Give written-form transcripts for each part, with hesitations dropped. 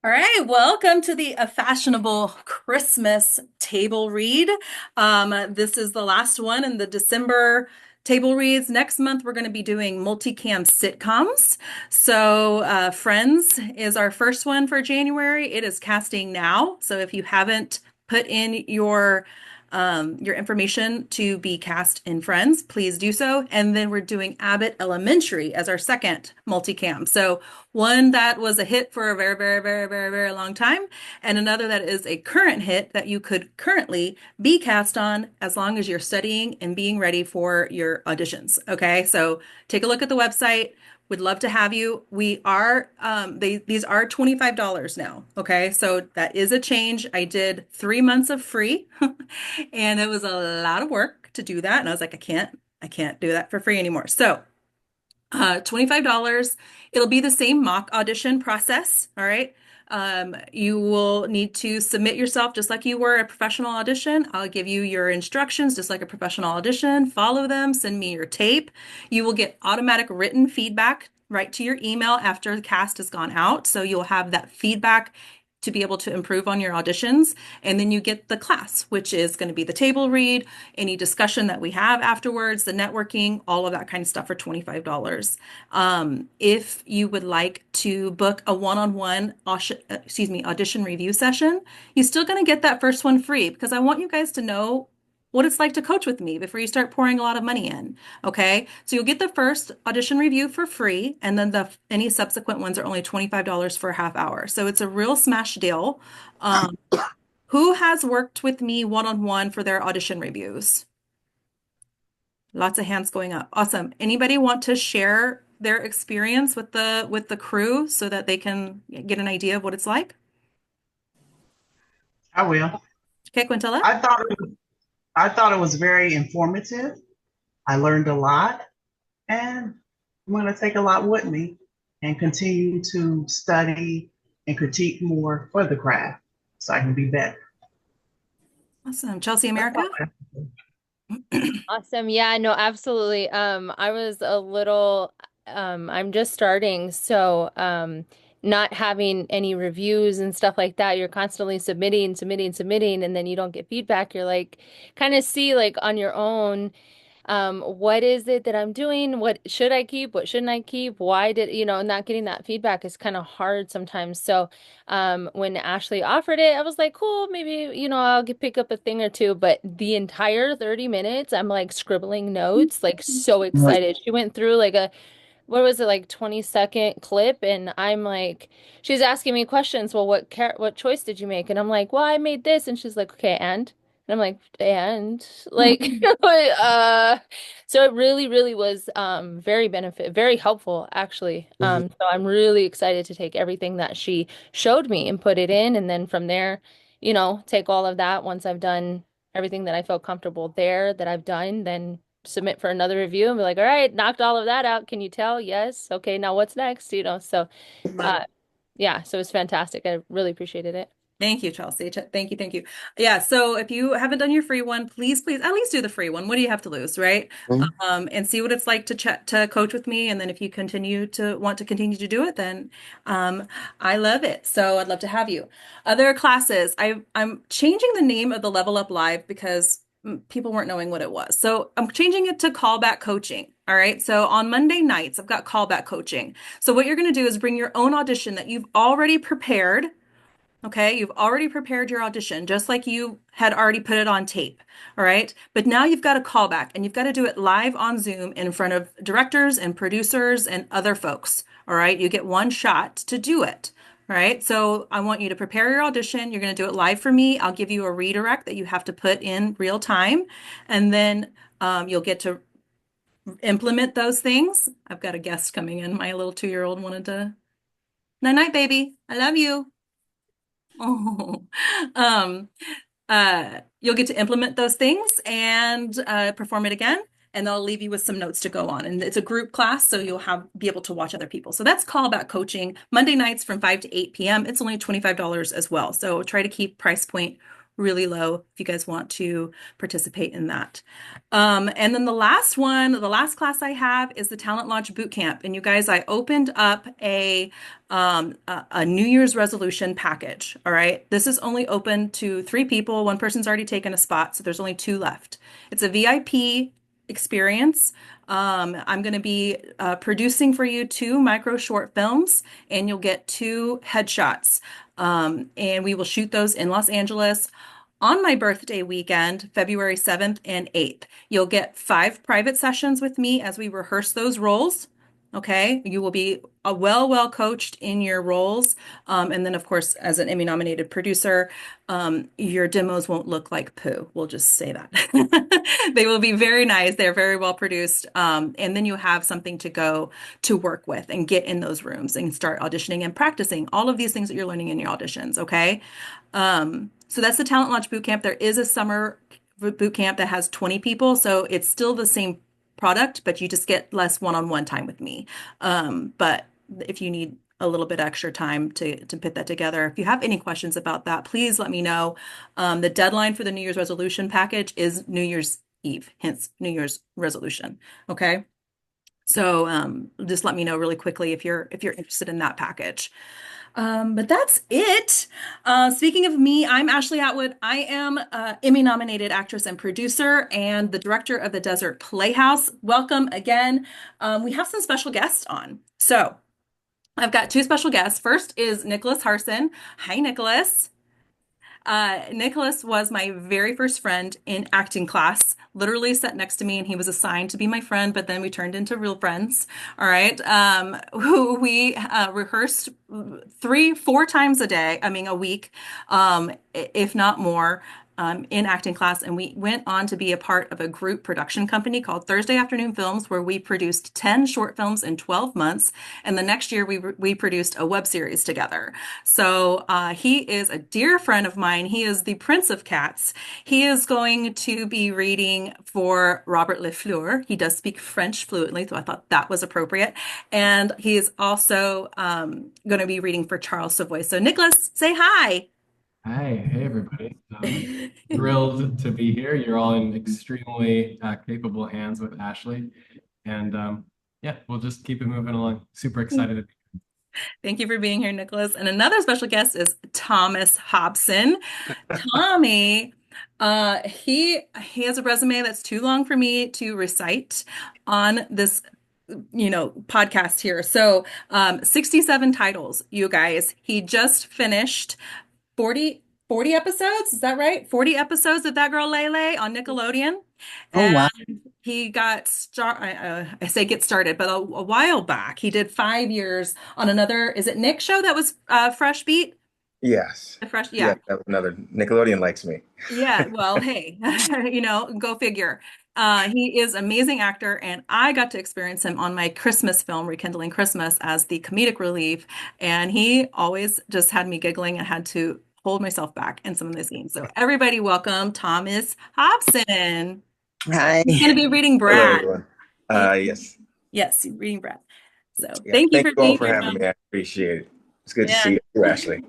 All right, welcome to the A Fashionable Christmas table read. This is the last one in the December table reads. Next month, we're going to be doing multicam sitcoms. So, Friends is our first one for January. It is casting now. So, if you haven't put in your information to be cast in Friends, please do so. And then we're doing Abbott Elementary as our second multicam. So one that was a hit for a very, very, very, very, very long time, and another that is a current hit that you could currently be cast on as long as you're studying and being ready for your auditions. Okay, so take a look at the website. Would love to have you. These are $25 now. Okay, so that is a change. I did 3 months of free, and it was a lot of work to do that. And I was like, I can't do that for free anymore. So $25. It'll be the same mock audition process. All right. You will need to submit yourself just like you were a professional audition. I'll give you your instructions just like a professional audition. Follow them, send me your tape. You will get automatic written feedback right to your email after the cast has gone out. So you'll have that feedback to be able to improve on your auditions. And then you get the class, which is going to be the table read, any discussion that we have afterwards, the networking, all of that kind of stuff for $25. If you would like to book a one-on-one audition review session, you're still going to get that first one free because I want you guys to know what it's like to coach with me before you start pouring a lot of money in. Okay. So you'll get the first audition review for free, and then any subsequent ones are only $25 for a half hour. So it's a real smash deal. Um, who has worked with me one-on-one for their audition reviews? Lots of hands going up. Awesome. Anybody want to share their experience with the crew so that they can get an idea of what it's like? I will. Okay, Quintella? I thought I thought it was very informative. I learned a lot, and I'm going to take a lot with me and continue to study and critique more for the craft so I can be better. Awesome. Chelsea That's America? all I have to Awesome. Yeah, no, absolutely. I was a little, I'm just starting, so not having any reviews and stuff like that, you're constantly submitting, and then you don't get feedback. You're like, kind of see like on your own, what is it that I'm doing? What should I keep? What shouldn't I keep? Why did, not getting that feedback is kind of hard sometimes. So, when Ashley offered it, I was like, cool, maybe, pick up a thing or two. But the entire 30 minutes, I'm like scribbling notes, like so excited. She went through like what was it, like 20-second clip, and I'm like, she's asking me questions. Well, what choice did you make? And I'm like, well, I made this. And she's like, okay, and I'm like, and like, so it really, really was very helpful actually. So I'm really excited to take everything that she showed me and put it in, and then from there, take all of that once I've done everything that I felt comfortable there that I've done, then submit for another review and be like, all right, knocked all of that out. Can you tell? Yes. Okay, now what's next? So Love uh it. yeah, so it's fantastic. I really appreciated it. Thank you, Chelsea. Thank you, thank you. Yeah, so if you haven't done your free one, please at least do the free one. What do you have to lose, right? And see what it's like to chat to coach with me. And then if you want to continue to do it, then I love it. So I'd love to have you. Other classes, I'm changing the name of the Level Up Live because people weren't knowing what it was. So I'm changing it to callback coaching. All right. So on Monday nights, I've got callback coaching. So what you're going to do is bring your own audition that you've already prepared. Okay, you've already prepared your audition just like you had already put it on tape. All right, but now you've got a callback and you've got to do it live on Zoom in front of directors and producers and other folks. All right, you get one shot to do it. All right, so I want you to prepare your audition. You're going to do it live for me. I'll give you a redirect that you have to put in real time, and then you'll get to implement those things. I've got a guest coming in. My little 2-year-old wanted to, night night, baby. I love you. Oh, um, you'll get to implement those things and perform it again, and they'll leave you with some notes to go on. And it's a group class, so you'll be able to watch other people. So that's callback coaching Monday nights from 5 to 8 p.m. It's only $25 as well. So try to keep price point really low if you guys want to participate in that. And then the last one, the last class I have is the Talent Launch Boot Camp. And you guys, I opened up a New Year's resolution package. All right. This is only open to 3 people. One person's already taken a spot, so there's only 2 left. It's a VIP experience. I'm going to be producing for you 2 micro short films, and you'll get 2 headshots. And we will shoot those in Los Angeles on my birthday weekend, February 7th and 8th. You'll get 5 private sessions with me as we rehearse those roles. Okay, you will be well coached in your roles. And then, of course, as an Emmy nominated producer, your demos won't look like poo. We'll just say that. They will be very nice. They're very well produced. And then you have something to go to work with and get in those rooms and start auditioning and practicing all of these things that you're learning in your auditions. Okay. So that's the Talent Launch Bootcamp. There is a summer boot camp that has 20 people. So it's still the same product, but you just get less one-on-one time with me. But if you need a little bit extra time to put that together, if you have any questions about that, please let me know. The deadline for the New Year's resolution package is New Year's Eve, hence New Year's resolution. Okay. So just let me know really quickly if you're interested in that package. But that's it. Speaking of me, I'm Ashley Atwood. I am Emmy nominated actress and producer and the director of the Desert Playhouse. Welcome again. We have some special guests on. So I've got 2 special guests. First is Nicholas Harson. Hi, Nicholas. Nicholas was my very first friend in acting class, literally sat next to me, and he was assigned to be my friend, but then we turned into real friends. All right. Who we rehearsed 3, 4 times a day, I mean, a week, if not more. In acting class, and we went on to be a part of a group production company called Thursday Afternoon Films, where we produced 10 short films in 12 months. And the next year, we produced a web series together. So he is a dear friend of mine. He is the Prince of Cats. He is going to be reading for Robert Lefleur. He does speak French fluently, so I thought that was appropriate. And he is also going to be reading for Charles Savoy. So Nicholas, say hi. Hi, hey everybody. Thrilled to be here. You're all in extremely capable hands with Ashley. And yeah, we'll just keep it moving along. Super excited to be Thank you for being here, Nicholas. And another special guest is Thomas Hobson. Tommy, he has a resume that's too long for me to recite on this, podcast here. So, 67 titles, you guys. He just finished 40 episodes. Is that right? 40 episodes of That Girl Lele on Nickelodeon. Oh, wow. And he got I say get started, but a while back, he did 5 years on another, is it Nick show that was Fresh Beat? Yes. The Fresh, Yeah, yeah. that was another. Nickelodeon likes me. Yeah, well, hey, go figure. He is an amazing actor, and I got to experience him on my Christmas film, Rekindling Christmas, as the comedic relief. And he always just had me giggling and had to hold myself back in some of the scenes. So everybody welcome Thomas Hobson. Hi. He's going to be reading Hello, Brad. everyone. Yes. Yes, reading Brad. So Yeah. thank you Thank for you all being for here, having Tom. me. I appreciate it. It's good to Yeah. see you, too, Ashley.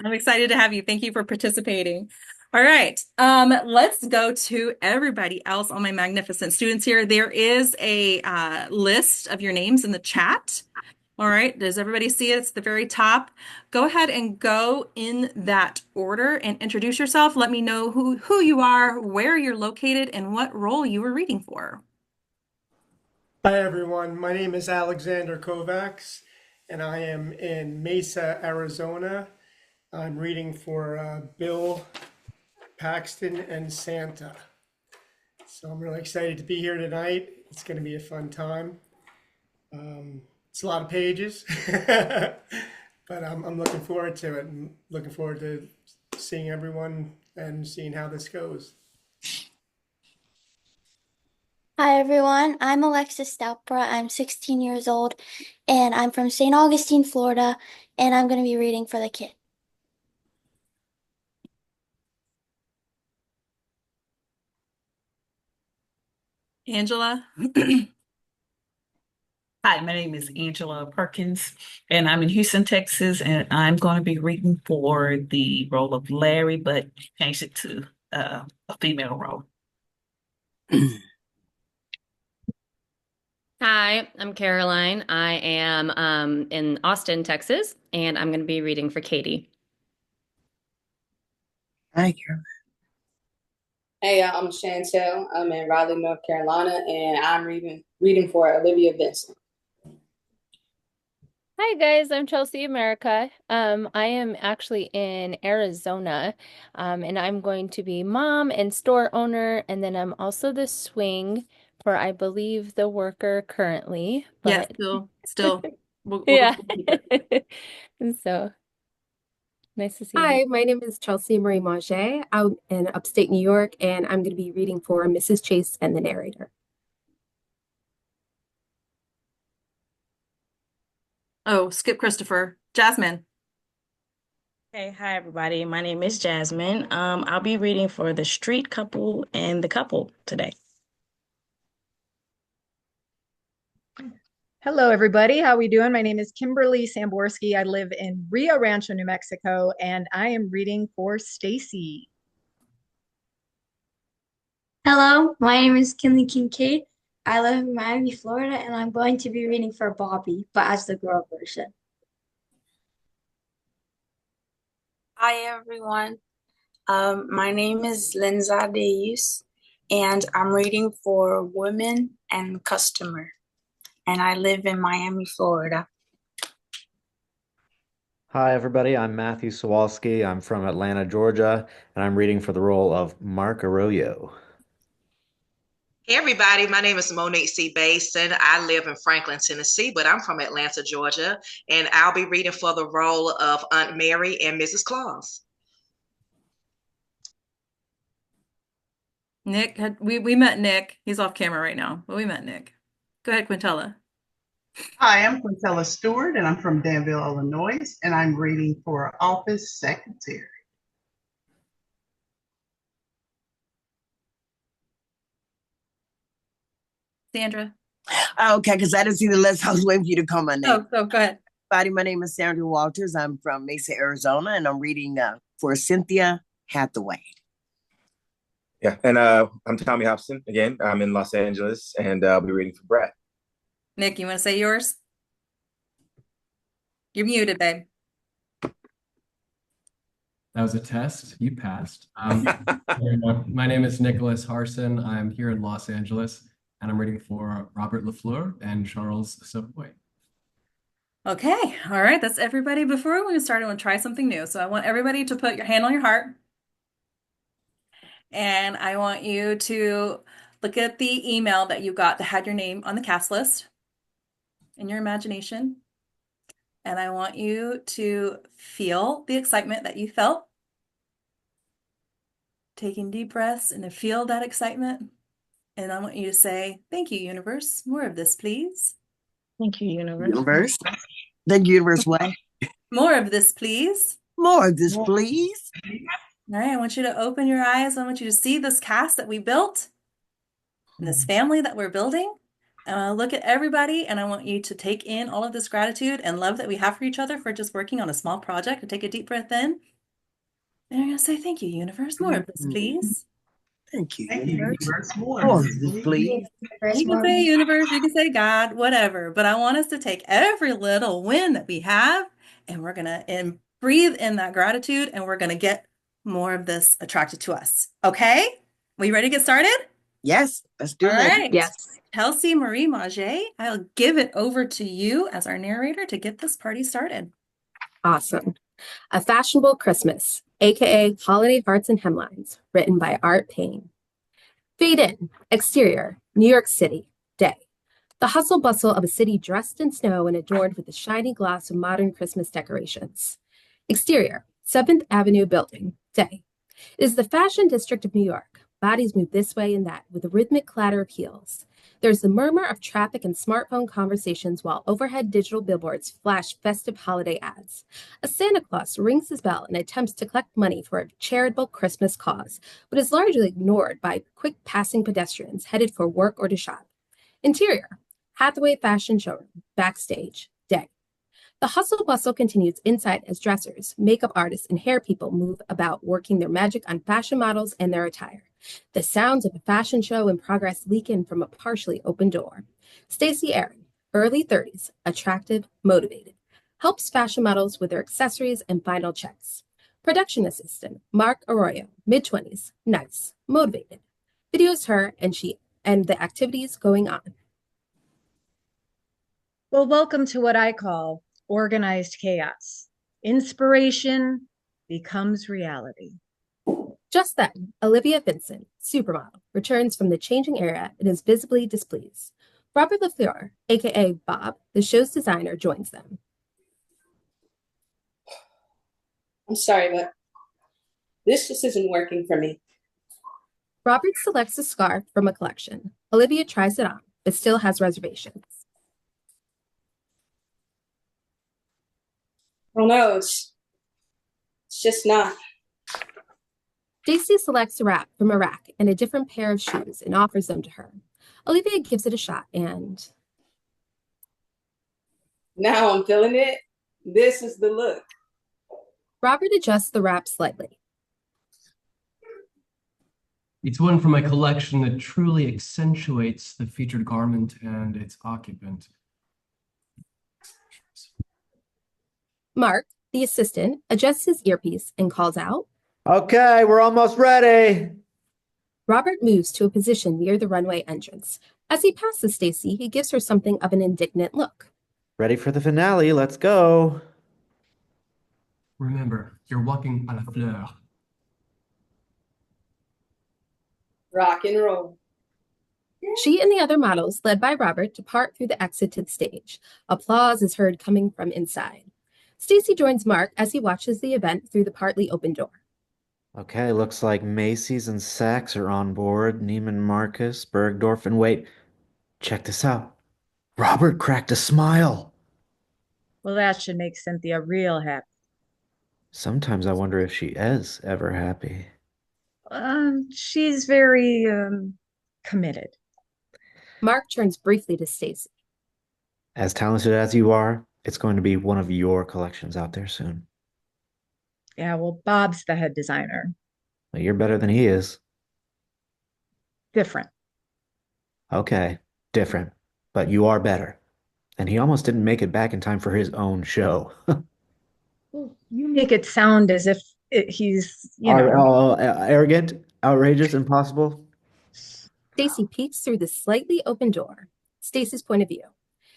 I'm excited to have you. Thank you for participating. All right. Let's go to everybody else on my magnificent students here. There is a list of your names in the chat. All right. Does everybody see it? It's at the very top. Go ahead and go in that order and introduce yourself. Let me know who you are, where you're located, and what role you were reading for. Hi everyone, my name is Alexander Kovacs and I am in Mesa, Arizona. I'm reading for Bill, Paxton, and Santa. So I'm really excited to be here tonight. It's going to be a fun time. It's a lot of pages, but I'm looking forward to it. I'm looking forward to seeing everyone and seeing how this goes. Hi everyone, I'm Alexis Stoutbra. I'm 16 years old and I'm from St. Augustine, Florida, and I'm going to be reading for the kid. Angela. Hi, my name is Angela Perkins, and I'm in Houston, Texas, and I'm going to be reading for the role of Larry, but change it to a female role. Hi, I'm Caroline. I am in Austin, Texas, and I'm going to be reading for KATY. Hi, Caroline. Hey, I'm Chantel. I'm in Raleigh, North Carolina, and I'm reading for Olivia Benson. Hi guys, I'm Chelsea America. I am actually in Arizona, and I'm going to be mom and store owner, and then I'm also the swing for, I believe, the worker currently. Yes, But still. We'll yeah. keep it. And so nice to see you. Hi, my name is Chelsea Marie Mauger. I'm in upstate New York, and I'm going to be reading for Mrs. Chase and the narrator. Oh, skip Christopher. Jasmine. Hey, hi everybody. My name is Jasmine. I'll be reading for the street couple and the couple today. Hello, everybody. How we doing? My name is Kimberly Samborski. I live in Rio Rancho, New Mexico, and I am reading for STACEY. Hello, my name is Kinley Kincaid. I live in Miami, Florida, and I'm going to be reading for Bobby, but as the girl version. Hi, everyone. My name is Lenza Deus, and I'm reading for Women and Customer, and I live in Miami, Florida. Hi, everybody. I'm Matthew Sawalski. I'm from Atlanta, Georgia, and I'm reading for the role of Mark Arroyo. Hey everybody, my name is Monique C. Basin. I live in Franklin, Tennessee, but I'm from Atlanta, Georgia, and I'll be reading for the role of Aunt Mary and Mrs. Claus. Nick, we met Nick. He's off camera right now, but we met Nick. Go ahead, Quintella. Hi, I'm Quintella Stewart, and I'm from Danville, Illinois, and I'm reading for office secretary. Sandra. Okay, because I didn't see the list. I was waiting for you to call my name. Oh, go ahead. Everybody, my name is Sandra Walters. I'm from Mesa, Arizona, and I'm reading for Cynthia Hathaway. Yeah, and I'm Tommy Hobson again. I'm in Los Angeles, and I'll be reading for Brett. Nick, you want to say yours? You're muted, babe. That was a test. You passed. My name is Nicholas Harson. I'm here in Los Angeles, and I'm reading for Robert LaFleur and Charles Savoy. Okay, all right, that's everybody. Before we start, I want to try something new. So I want everybody to put your hand on your heart. And I want you to look at the email that you got that had your name on the cast list in your imagination. And I want you to feel the excitement that you felt. Taking deep breaths and to feel that excitement. And I want you to say, thank you, universe. More of this, please. Thank you, universe. Universe? Thank you, universe. What? More of this, please. More of this, please. All right, I want you to open your eyes. I want you to see this cast that we built and this family that we're building. And I look at everybody and I want you to take in all of this gratitude and love that we have for each other for just working on a small project, and take a deep breath in. And you're going to say, thank you, universe. More of this, please. Thank you, Thank you, universe. universe. More More of of this, this, please. You can say universe, you can say God, whatever. But I want us to take every little win that we have and we're going to breathe in that gratitude, and we're going to get more of this attracted to us. Okay? Are you ready to get started? Yes, let's do it. All right. Yes. Chelsea Marie Mauger, I'll give it over to you as our narrator to get this party started. Awesome. A Fashionable Christmas, aka Holiday Hearts and Hemlines, written by Art Payne. Fade in. Exterior, New York City. Day. The hustle bustle of a city dressed in snow and adorned with the shiny glass of modern Christmas decorations. Exterior, 7th Avenue building. Day. It is the fashion district of New York. Bodies move this way and that with a rhythmic clatter of heels. There's the murmur of traffic and smartphone conversations while overhead digital billboards flash festive holiday ads. A Santa Claus rings his bell and attempts to collect money for a charitable Christmas cause, but is largely ignored by quick passing pedestrians headed for work or to shop. Interior, Hathaway Fashion Showroom, backstage, day. The hustle bustle continues inside as dressers, makeup artists, and hair people move about working their magic on fashion models and their attire. The sounds of a fashion show in progress leak in from a partially open door. STACEY Aaron, early 30s, attractive, motivated, helps fashion models with their accessories and final checks. Production assistant, Mark Arroyo, mid-20s, nice, motivated. Videos her and the activities going on. Well, welcome to what I call organized chaos. Inspiration becomes reality. Just then, Olivia Vincent, supermodel, returns from the changing era and is visibly displeased. Robert LaFleur, aka Bob, the show's designer, joins them. I'm sorry, but this just isn't working for me. Robert selects a scarf from a collection. Olivia tries it on, but still has reservations. Oh no, it's just not. STACEY selects a wrap from a rack and a different pair of shoes and offers them to her. Olivia gives it a shot and... Now I'm feeling it. This is the look. Robert adjusts the wrap slightly. It's one from my collection that truly accentuates the featured garment and its occupant. Mark, the assistant, adjusts his earpiece and calls out, Okay, we're almost ready. Robert moves to a position near the runway entrance. As he passes STACEY, he gives her something of an indignant look. Ready for the finale, let's go. Remember, you're walking à la fleur. Rock and roll. She and the other models, led by Robert, depart through the exit to the stage. Applause is heard coming from inside. STACEY joins Mark as he watches the event through the partly open door. Okay, looks like Macy's and Saks are on board. Neiman Marcus, Bergdorf, and wait, check this out. Robert cracked a smile. Well, that should make Cynthia real happy. Sometimes I wonder if she is ever happy. She's very committed. Mark turns briefly to STACEY. As talented as you are, it's going to be one of your collections out there soon. Yeah, well, Bob's the head designer. Well, you're better than he is. Different. Okay, different. But you are better. And he almost didn't make it back in time for his own show. Well, you make it sound as if he's, you know. Arrogant, outrageous, impossible. STACEY peeks through the slightly open door. STACEY's point of view.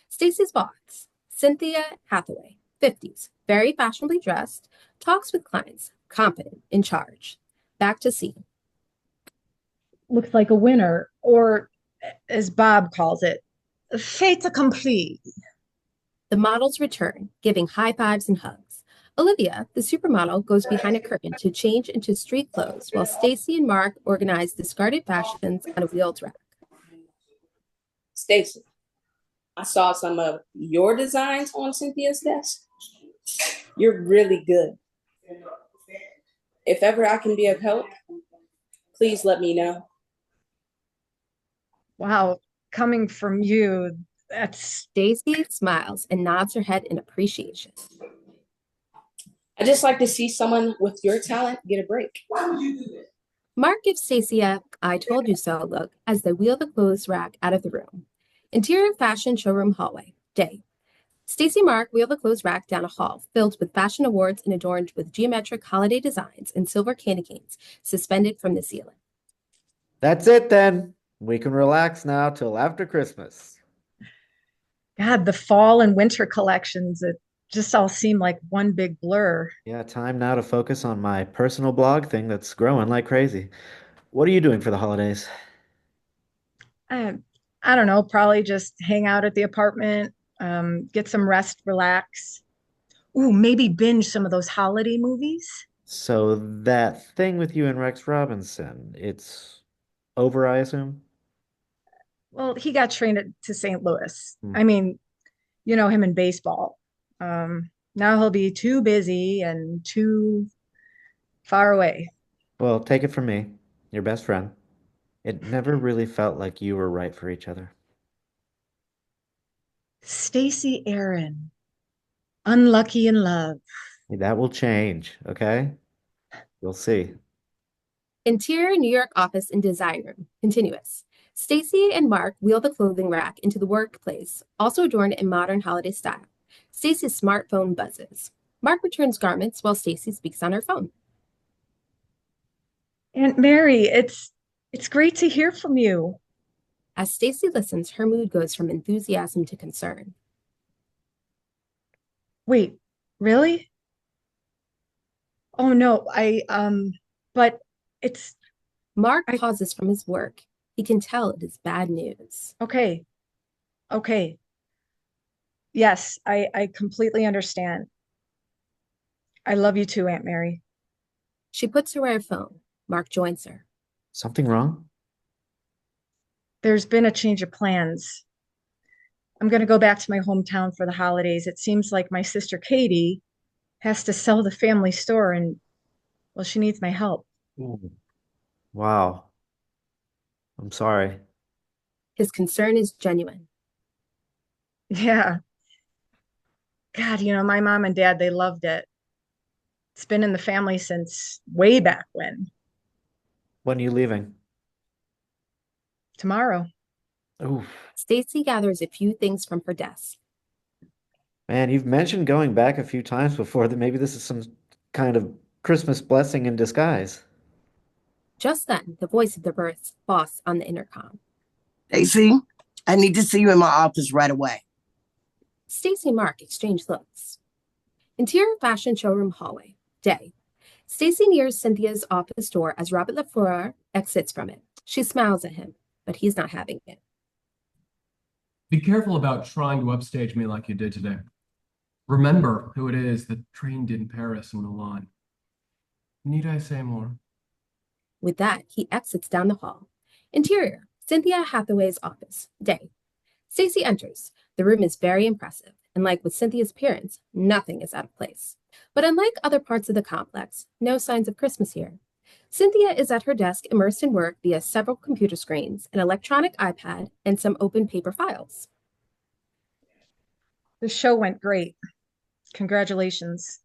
STACEY's boss, Cynthia Hathaway, 50s, very fashionably dressed, talks with clients, confident, in charge. Back to scene. Looks like a winner, or as Bob calls it, fait accompli. The models return, giving high fives and hugs. Olivia, the supermodel, goes behind a curtain to change into street clothes while STACEY and Mark organize discarded fashions on a wheeled rack. STACEY, I saw some of your designs on Cynthia's desk. You're really good. If ever I can be of help, please let me know. Wow, coming from you, that's... STACEY smiles and nods her head in appreciation. I just like to see someone with your talent get a break. Mark gives STACEY a "I told you so" look as they wheel the clothes rack out of the room. Interior fashion showroom hallway, day. STACEY and Mark wheel the clothes rack down a hall filled with fashion awards and adorned with geometric holiday designs and silver candy canes suspended from the ceiling. That's it then. We can relax now till after Christmas. God, the fall and winter collections, it just all seem like one big blur. Yeah, time now to focus on my personal blog thing that's growing like crazy. What are you doing for the holidays? I don't know, probably just hang out at the apartment, get some rest, relax. Ooh, maybe binge some of those holiday movies. So that thing with you and Rex Robinson, it's over, I assume? Well, he got traded to St. Louis. Hmm. I mean, you know him in baseball. Now he'll be too busy and too far away. Well, take it from me, your best friend. It never really felt like you were right for each other. Stacey Aaron, unlucky in love. That will change, okay? You'll see. Interior New York office and design room, continuous. Stacy and Mark wheel the clothing rack into the workplace, also adorned in modern holiday style. Stacy's smartphone buzzes. Mark returns garments while Stacy speaks on her phone. Aunt Mary, it's great to hear from you. As Stacy listens, her mood goes from enthusiasm to concern. Wait, really? Oh no, but it's Mark pauses from his work. He can tell it is bad news. Okay. Yes, I completely understand. I love you too, Aunt Mary. She puts away her phone. Mark joins her. Something wrong? There's been a change of plans. I'm going to go back to my hometown for the holidays. It seems like my sister KATY has to sell the family store and, well, she needs my help. Ooh. Wow. I'm sorry. His concern is genuine. Yeah. God, my mom and dad, they loved it. It's been in the family since way back when. When are you leaving? Tomorrow. Oof. Stacy gathers a few things from her desk. Man, you've mentioned going back a few times before that maybe this is some kind of Christmas blessing in disguise. Just then, the voice of the boss on the intercom. Stacy, I need to see you in my office right away. Stacy and Mark exchange looks. Interior fashion showroom hallway. Day. Stacy nears Cynthia's office door as Robert Lafleur exits from it. She smiles at him, but he's not having it. Be careful about trying to upstage me like you did today. Remember who it is that trained in Paris and Milan. Need I say more? With that, he exits down the hall. Interior, Cynthia Hathaway's office. Day. Stacy enters. The room is very impressive, and like with Cynthia's appearance, nothing is out of place. But unlike other parts of the complex, no signs of Christmas here. Cynthia is at her desk immersed in work via several computer screens, an electronic iPad, and some open paper files. The show went great. Congratulations.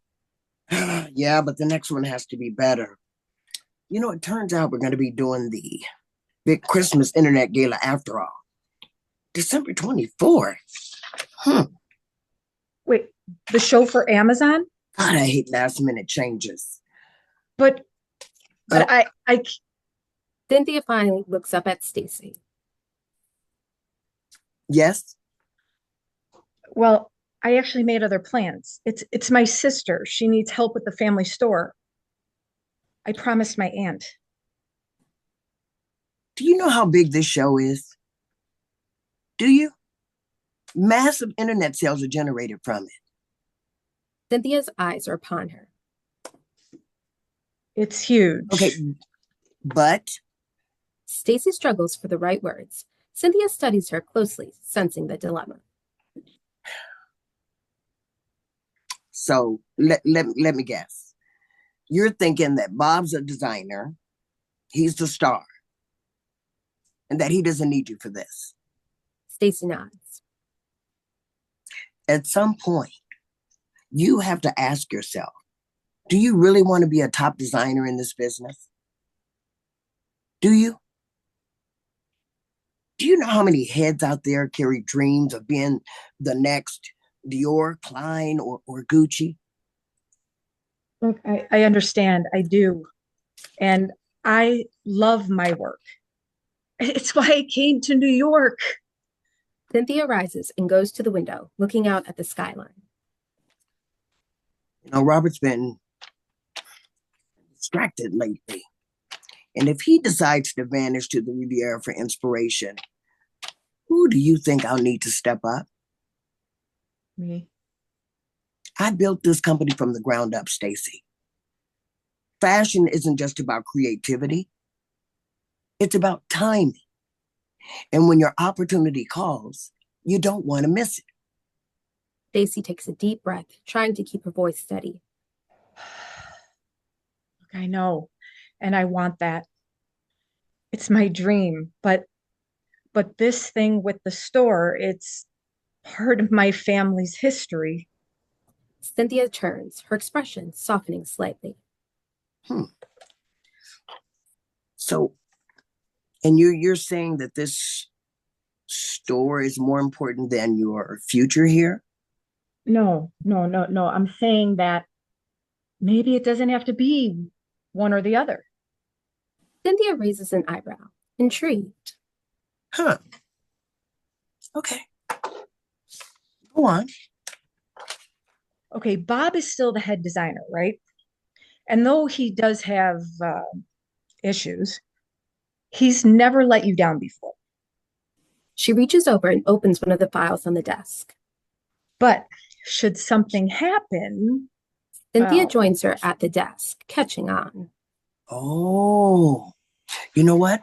Yeah, but the next one has to be better. It turns out we're going to be doing the big Christmas internet gala after all. December 24th. Wait, the show for Amazon? God, I hate last minute changes. But I Cynthia finally looks up at Stacy. Yes? Well, I actually made other plans. It's my sister. She needs help with the family store. I promised my aunt. Do you know how big this show is? Do you? Massive internet sales are generated from it. Cynthia's eyes are upon her. It's huge. Okay, but Stacy struggles for the right words. Cynthia studies her closely, sensing the dilemma. So let me guess. You're thinking that Bob's a designer, he's the star, and that he doesn't need you for this. Stacy nods. At some point, you have to ask yourself, do you really want to be a top designer in this business? Do you? Do you know how many heads out there carry dreams of being the next Dior, Klein, or Gucci? Look, I understand. I do. And I love my work. It's why I came to New York. Cynthia rises and goes to the window, looking out at the skyline. Robert's been distracted lately. And if he decides to vanish to the Riviera for inspiration, who do you think I'll need to step up? Me. I built this company from the ground up, Stacy. Fashion isn't just about creativity. It's about timing. And when your opportunity calls, you don't want to miss it. Stacy takes a deep breath, trying to keep her voice steady. Look, I know, and I want that. It's my dream, but this thing with the store, it's part of my family's history. Cynthia turns, her expression softening slightly. So, and you're saying that this store is more important than your future here? No. I'm saying that maybe it doesn't have to be one or the other. Cynthia raises an eyebrow, intrigued. Huh. Okay. Go on. Okay, Bob is still the head designer, right? And though he does have issues, he's never let you down before. She reaches over and opens one of the files on the desk. But should something happen, Cynthia joins her at the desk, catching on. Oh, you know what?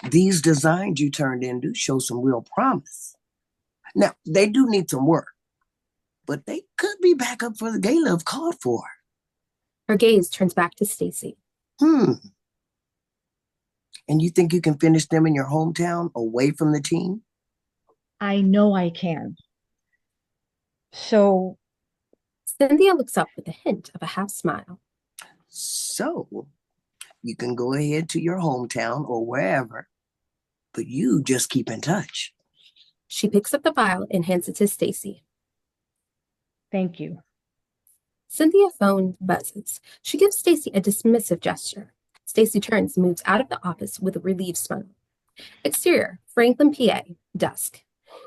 These designs you turned in do show some real promise. Now, they do need some work, but they could be back up for the gala if called for. Her gaze turns back to STACEY. And you think you can finish them in your hometown, away from the team? I know I can. So Cynthia looks up with a hint of a half smile. So you can go ahead to your hometown or wherever, but you just keep in touch. She picks up the file and hands it to STACEY. Thank you. Cynthia's phone buzzes. She gives STACEY a dismissive gesture. STACEY turns and moves out of the office with a relieved smile. Exterior, Franklin, PA, dusk.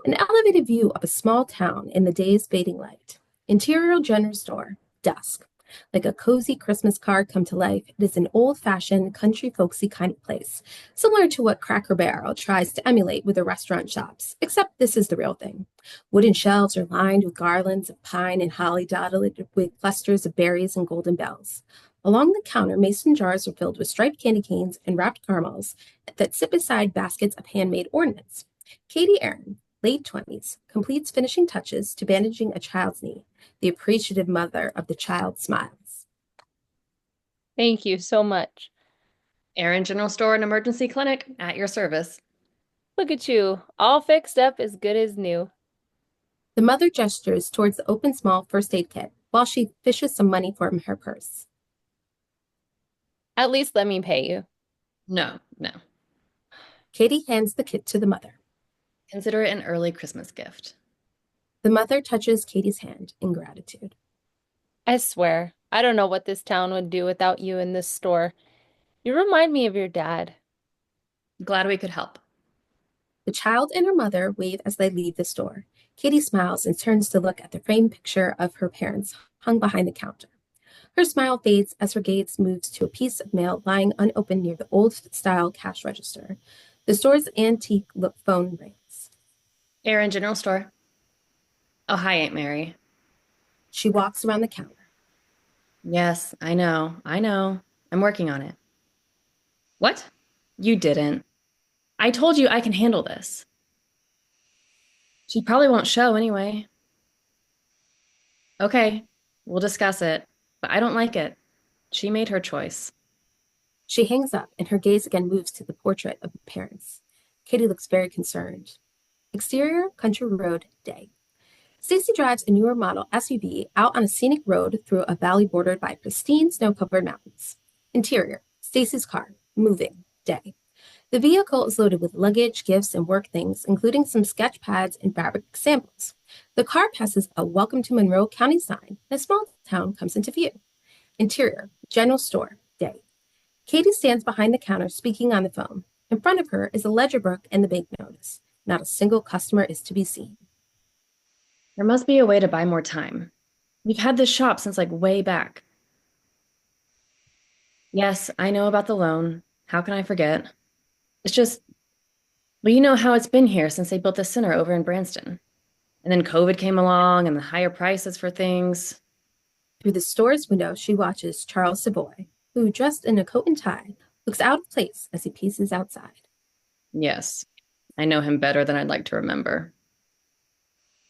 An elevated view of a small town in the day's fading light. Interior general store, dusk. Like a cozy Christmas card come to life, it is an old-fashioned, country folksy kind of place, similar to what Cracker Barrel tries to emulate with their restaurant shops, except this is the real thing. Wooden shelves are lined with garlands of pine and holly dotted with clusters of berries and golden bells. Along the counter, mason jars are filled with striped candy canes and wrapped caramels that sit beside baskets of handmade ornaments. KATY Aaron, late 20s, completes finishing touches to bandaging a child's knee. The appreciative mother of the child smiles. Thank you so much. Aaron General Store and Emergency Clinic at your service. Look at you, all fixed up as good as new. The mother gestures towards the open small first aid kit while she fishes some money from her purse. At least let me pay you. No. KATY hands the kit to the mother. Consider it an early Christmas gift. The mother touches KATY's hand in gratitude. I swear, I don't know what this town would do without you in this store. You remind me of your dad. Glad we could help. The child and her mother wave as they leave the store. KATY smiles and turns to look at the framed picture of her parents hung behind the counter. Her smile fades as her gaze moves to a piece of mail lying unopened near the old-style cash register. The store's antique phone rings. Aaron General Store. Oh, hi, Aunt Mary. She walks around the counter. Yes, I know. I'm working on it. What? You didn't. I told you I can handle this. She probably won't show anyway. Okay, we'll discuss it, but I don't like it. She made her choice. She hangs up and her gaze again moves to the portrait of the parents. KATY looks very concerned. Exterior, country road, day. STACEY drives a newer model SUV out on a scenic road through a valley bordered by pristine snow-covered mountains. Interior, STACEY's car, moving, day. The vehicle is loaded with luggage, gifts, and work things, including some sketch pads and fabric samples. The car passes a Welcome to Monroe County sign, and a small town comes into view. Interior, general store, day. KATY stands behind the counter speaking on the phone. In front of her is a ledger book and the bank notice. Not a single customer is to be seen. There must be a way to buy more time. We've had this shop since way back. Yes, I know about the loan. How can I forget? It's just, well, you know how it's been here since they built the center over in Branston. And then COVID came along and the higher prices for things. Through the store's window, she watches Charles Savoy, who, dressed in a coat and tie, looks out of place as he paces outside. Yes, I know him better than I'd like to remember.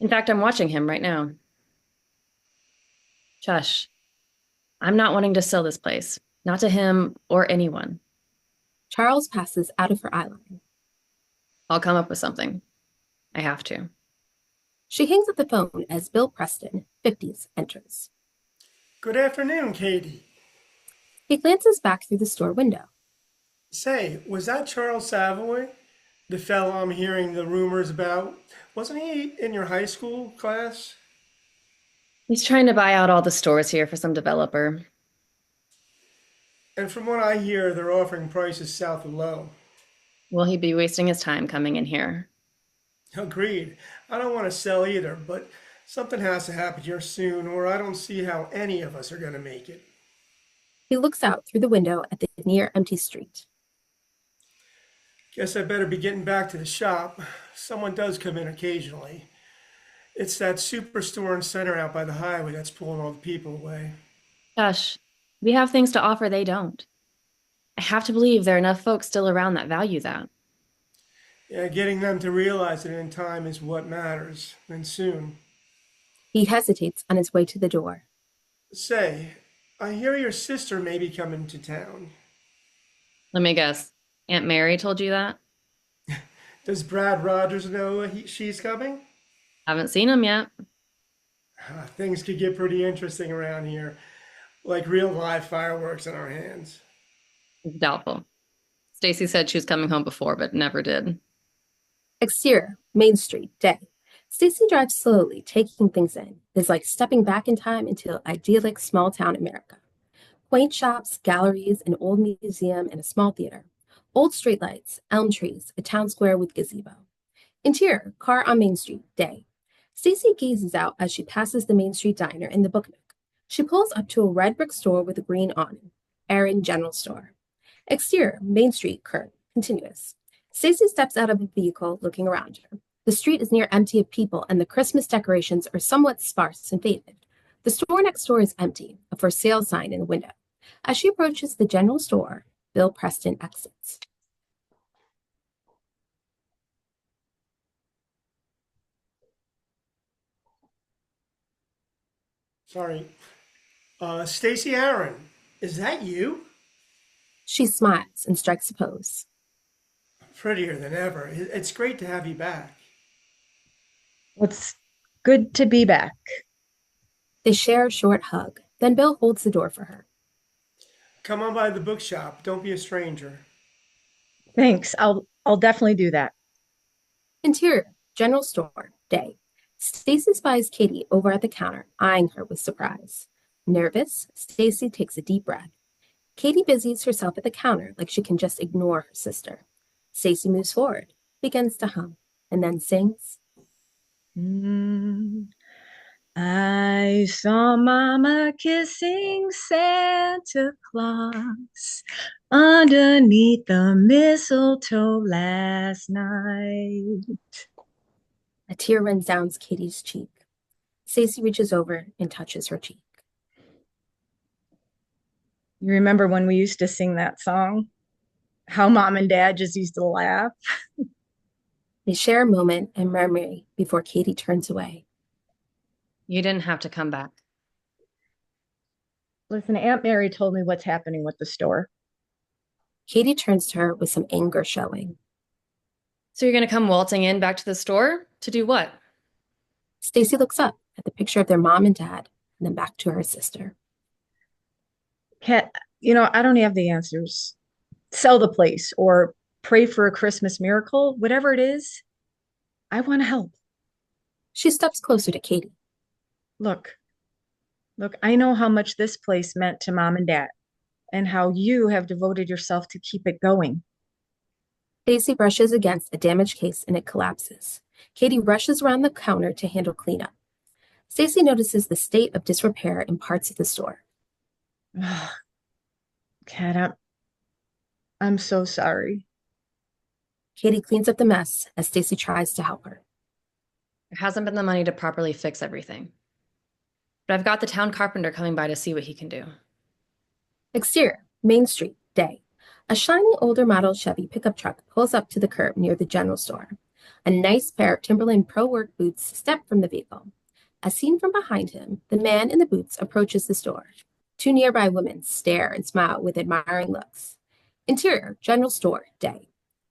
In fact, I'm watching him right now. Shush. I'm not wanting to sell this place. Not to him or anyone. Charles passes out of her eyeline. I'll come up with something. I have to. She hangs up the phone as Bill Preston, 50s, enters. Good afternoon, Katie. He glances back through the store window. Say, was that Charles Savoy? The fellow I'm hearing the rumors about? Wasn't he in your high school class? He's trying to buy out all the stores here for some developer. And from what I hear, they're offering prices south of low. Will he be wasting his time coming in here? Agreed. I don't want to sell either, but something has to happen here soon, or I don't see how any of us are going to make it. He looks out through the window at the near empty street. Guess I better be getting back to the shop. Someone does come in occasionally. It's that superstore and center out by the highway that's pulling all the people away. Gosh, we have things to offer they don't. I have to believe there are enough folks still around that value that. Yeah, getting them to realize it in time is what matters, and soon. He hesitates on his way to the door. Say, I hear your sister may be coming to town. Let me guess. Aunt Mary told you that? Does Brad Rogers know she's coming? Haven't seen him yet. Things could get pretty interesting around here, like real live fireworks in our hands. Doubtful. Stacy said she was coming home before, but never did. Exterior, Main Street, day. Stacy drives slowly, taking things in. It's like stepping back in time into idyllic small-town America. Quaint shops, galleries, an old museum, and a small theater. Old streetlights, elm trees, a town square with gazebo. Interior, car on Main Street, day. Stacy gazes out as she passes the Main Street diner and the book nook. She pulls up to a red brick store with a green awning. Aaron General Store. Exterior, Main Street, curb, continuous. Stacy steps out of the vehicle, looking around her. The street is near empty of people, and the Christmas decorations are somewhat sparse and faded. The store next door is empty, a for sale sign in the window. As she approaches the general store, Bill Preston exits. Sorry. Stacy Aaron, is that you? She smiles and strikes a pose. Prettier than ever. It's great to have you back. It's good to be back. They share a short hug. Then Bill holds the door for her. Come on by the bookshop. Don't be a stranger. Thanks. I'll definitely do that. Interior, general store, day. Stacy spies Katy over at the counter, eyeing her with surprise. Nervous, Stacy takes a deep breath. Katy busies herself at the counter like she can just ignore her sister. Stacy moves forward, begins to hum, and then sings. I saw Mama kissing Santa Claus underneath the mistletoe last night. A tear runs down Katy's cheek. Stacy reaches over and touches her cheek. You remember when we used to sing that song? How Mom and Dad just used to laugh? They share a moment and memory before Katy turns away. You didn't have to come back. Listen, Aunt Mary told me what's happening with the store. Katy turns to her with some anger showing. So you're going to come waltzing in back to the store? To do what? Stacy looks up at the picture of their mom and dad, and then back to her sister. Kat, I don't have the answers. Sell the place or pray for a Christmas miracle, whatever it is, I want to help. She steps closer to Katy. Look, I know how much this place meant to Mom and Dad and how you have devoted yourself to keep it going. Stacy brushes against a damaged case and it collapses. Katy rushes around the counter to handle cleanup. Stacy notices the state of disrepair in parts of the store. Kat, I'm so sorry. Katy cleans up the mess as Stacy tries to help her. There hasn't been the money to properly fix everything. But I've got the town carpenter coming by to see what he can do. Exterior, Main Street, day. A shiny older model Chevy pickup truck pulls up to the curb near the general store. A nice pair of Timberland Pro Work boots step from the vehicle. As seen from behind him, the man in the boots approaches the store. Two nearby women stare and smile with admiring looks. Interior, general store, day.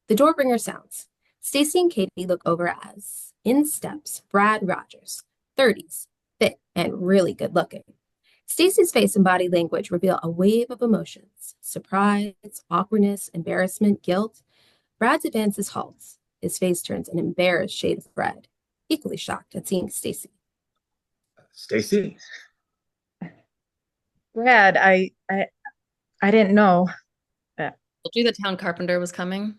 The door ringer sounds. Stacy and Katie look over as, in steps, Brad Rogers, 30s, fit and really good looking. Stacy's face and body language reveal a wave of emotions: surprise, awkwardness, embarrassment, guilt. Brad's advances halts. His face turns an embarrassed shade of red, equally shocked at seeing Stacy. Stacy? Brad, I didn't know. Told you the town carpenter was coming.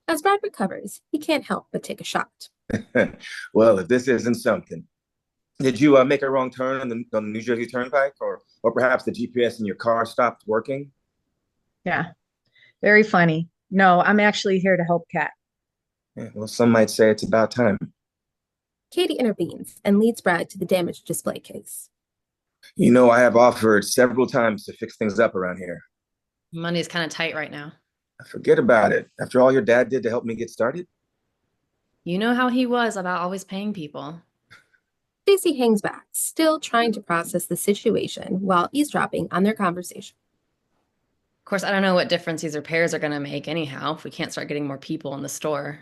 As Brad recovers, he can't help but take a shot. Well, if this isn't something. Did you make a wrong turn on the New Jersey Turnpike, or perhaps the GPS in your car stopped working? Yeah, very funny. No, I'm actually here to help Kat. Yeah, well, some might say it's about time. Katie intervenes and leads Brad to the damaged display case. You know, I have offered several times to fix things up around here. Money's kind of tight right now. Forget about it. After all your dad did to help me get started. You know how he was about always paying people. Stacy hangs back, still trying to process the situation while eavesdropping on their conversation. Of course, I don't know what difference these repairs are going to make anyhow if we can't start getting more people in the store.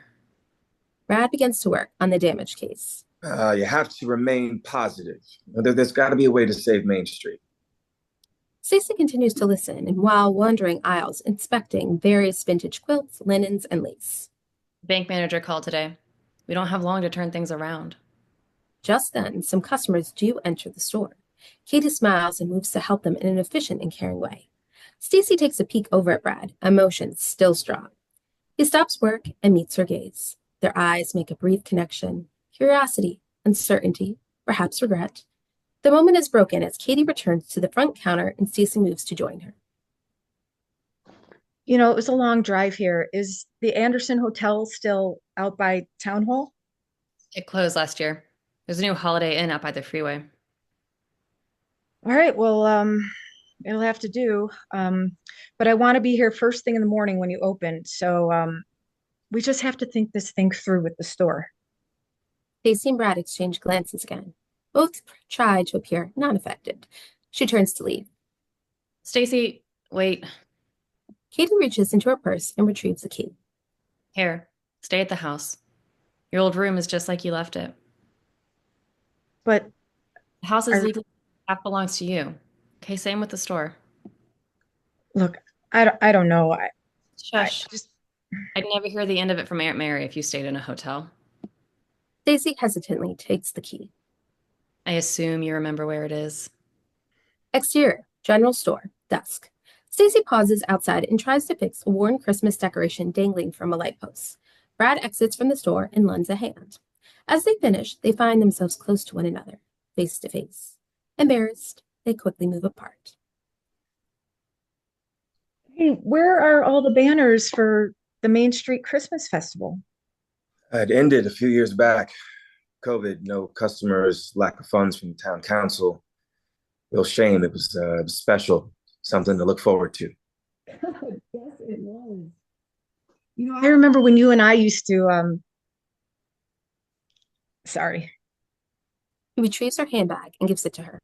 Brad begins to work on the damage case. You have to remain positive. There's got to be a way to save Main Street. Stacy continues to listen, and while wandering aisles, inspecting various vintage quilts, linens, and lace. Bank manager called today. We don't have long to turn things around. Just then, some customers do enter the store. Katie smiles and moves to help them in an efficient and caring way. Stacy takes a peek over at Brad, emotions still strong. He stops work and meets her gaze. Their eyes make a brief connection. Curiosity, uncertainty, perhaps regret. The moment is broken as Katie returns to the front counter and Stacy moves to join her. You know, it was a long drive here. Is the Anderson Hotel still out by Town Hall? It closed last year. There's a new Holiday Inn out by the freeway. All right, well, it'll have to do. But I want to be here first thing in the morning when you open. So we just have to think this thing through with the store. Stacy and Brad exchange glances again. Both try to appear non-affected. She turns to leave. Stacy, wait. Katie reaches into her purse and retrieves the key. Here, stay at the house. Your old room is just like you left it. But the house is legally half belongs to you. Okay, same with the store. Look, I don't know. Shush. I'd never hear the end of it from Aunt Mary if you stayed in a hotel. Stacy hesitantly takes the key. I assume you remember where it is. Exterior, general store, dusk. Stacy pauses outside and tries to fix a worn Christmas decoration dangling from a light post. Brad exits from the store and lends a hand. As they finish, they find themselves close to one another, face to face. Embarrassed, they quickly move apart. Hey, where are all the banners for the Main Street Christmas Festival? It ended a few years back. COVID, no customers, lack of funds from the town council. Real shame. It was special, something to look forward to. Yes, it was. You know, I remember when you and I used to, sorry. He retrieves her handbag and gives it to her.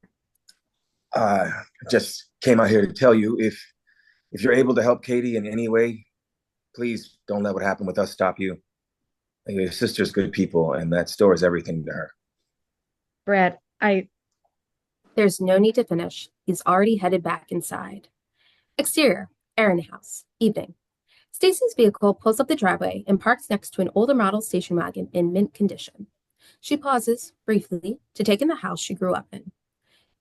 I just came out here to tell you, if you're able to help Katie in any way, please don't let what happened with us stop you. Your sister's good people, and that store is everything to her. Brad, There's no need to finish. He's already headed back inside. Exterior, Aaron House, evening. Stacy's vehicle pulls up the driveway and parks next to an older model station wagon in mint condition. She pauses, briefly, to take in the house she grew up in.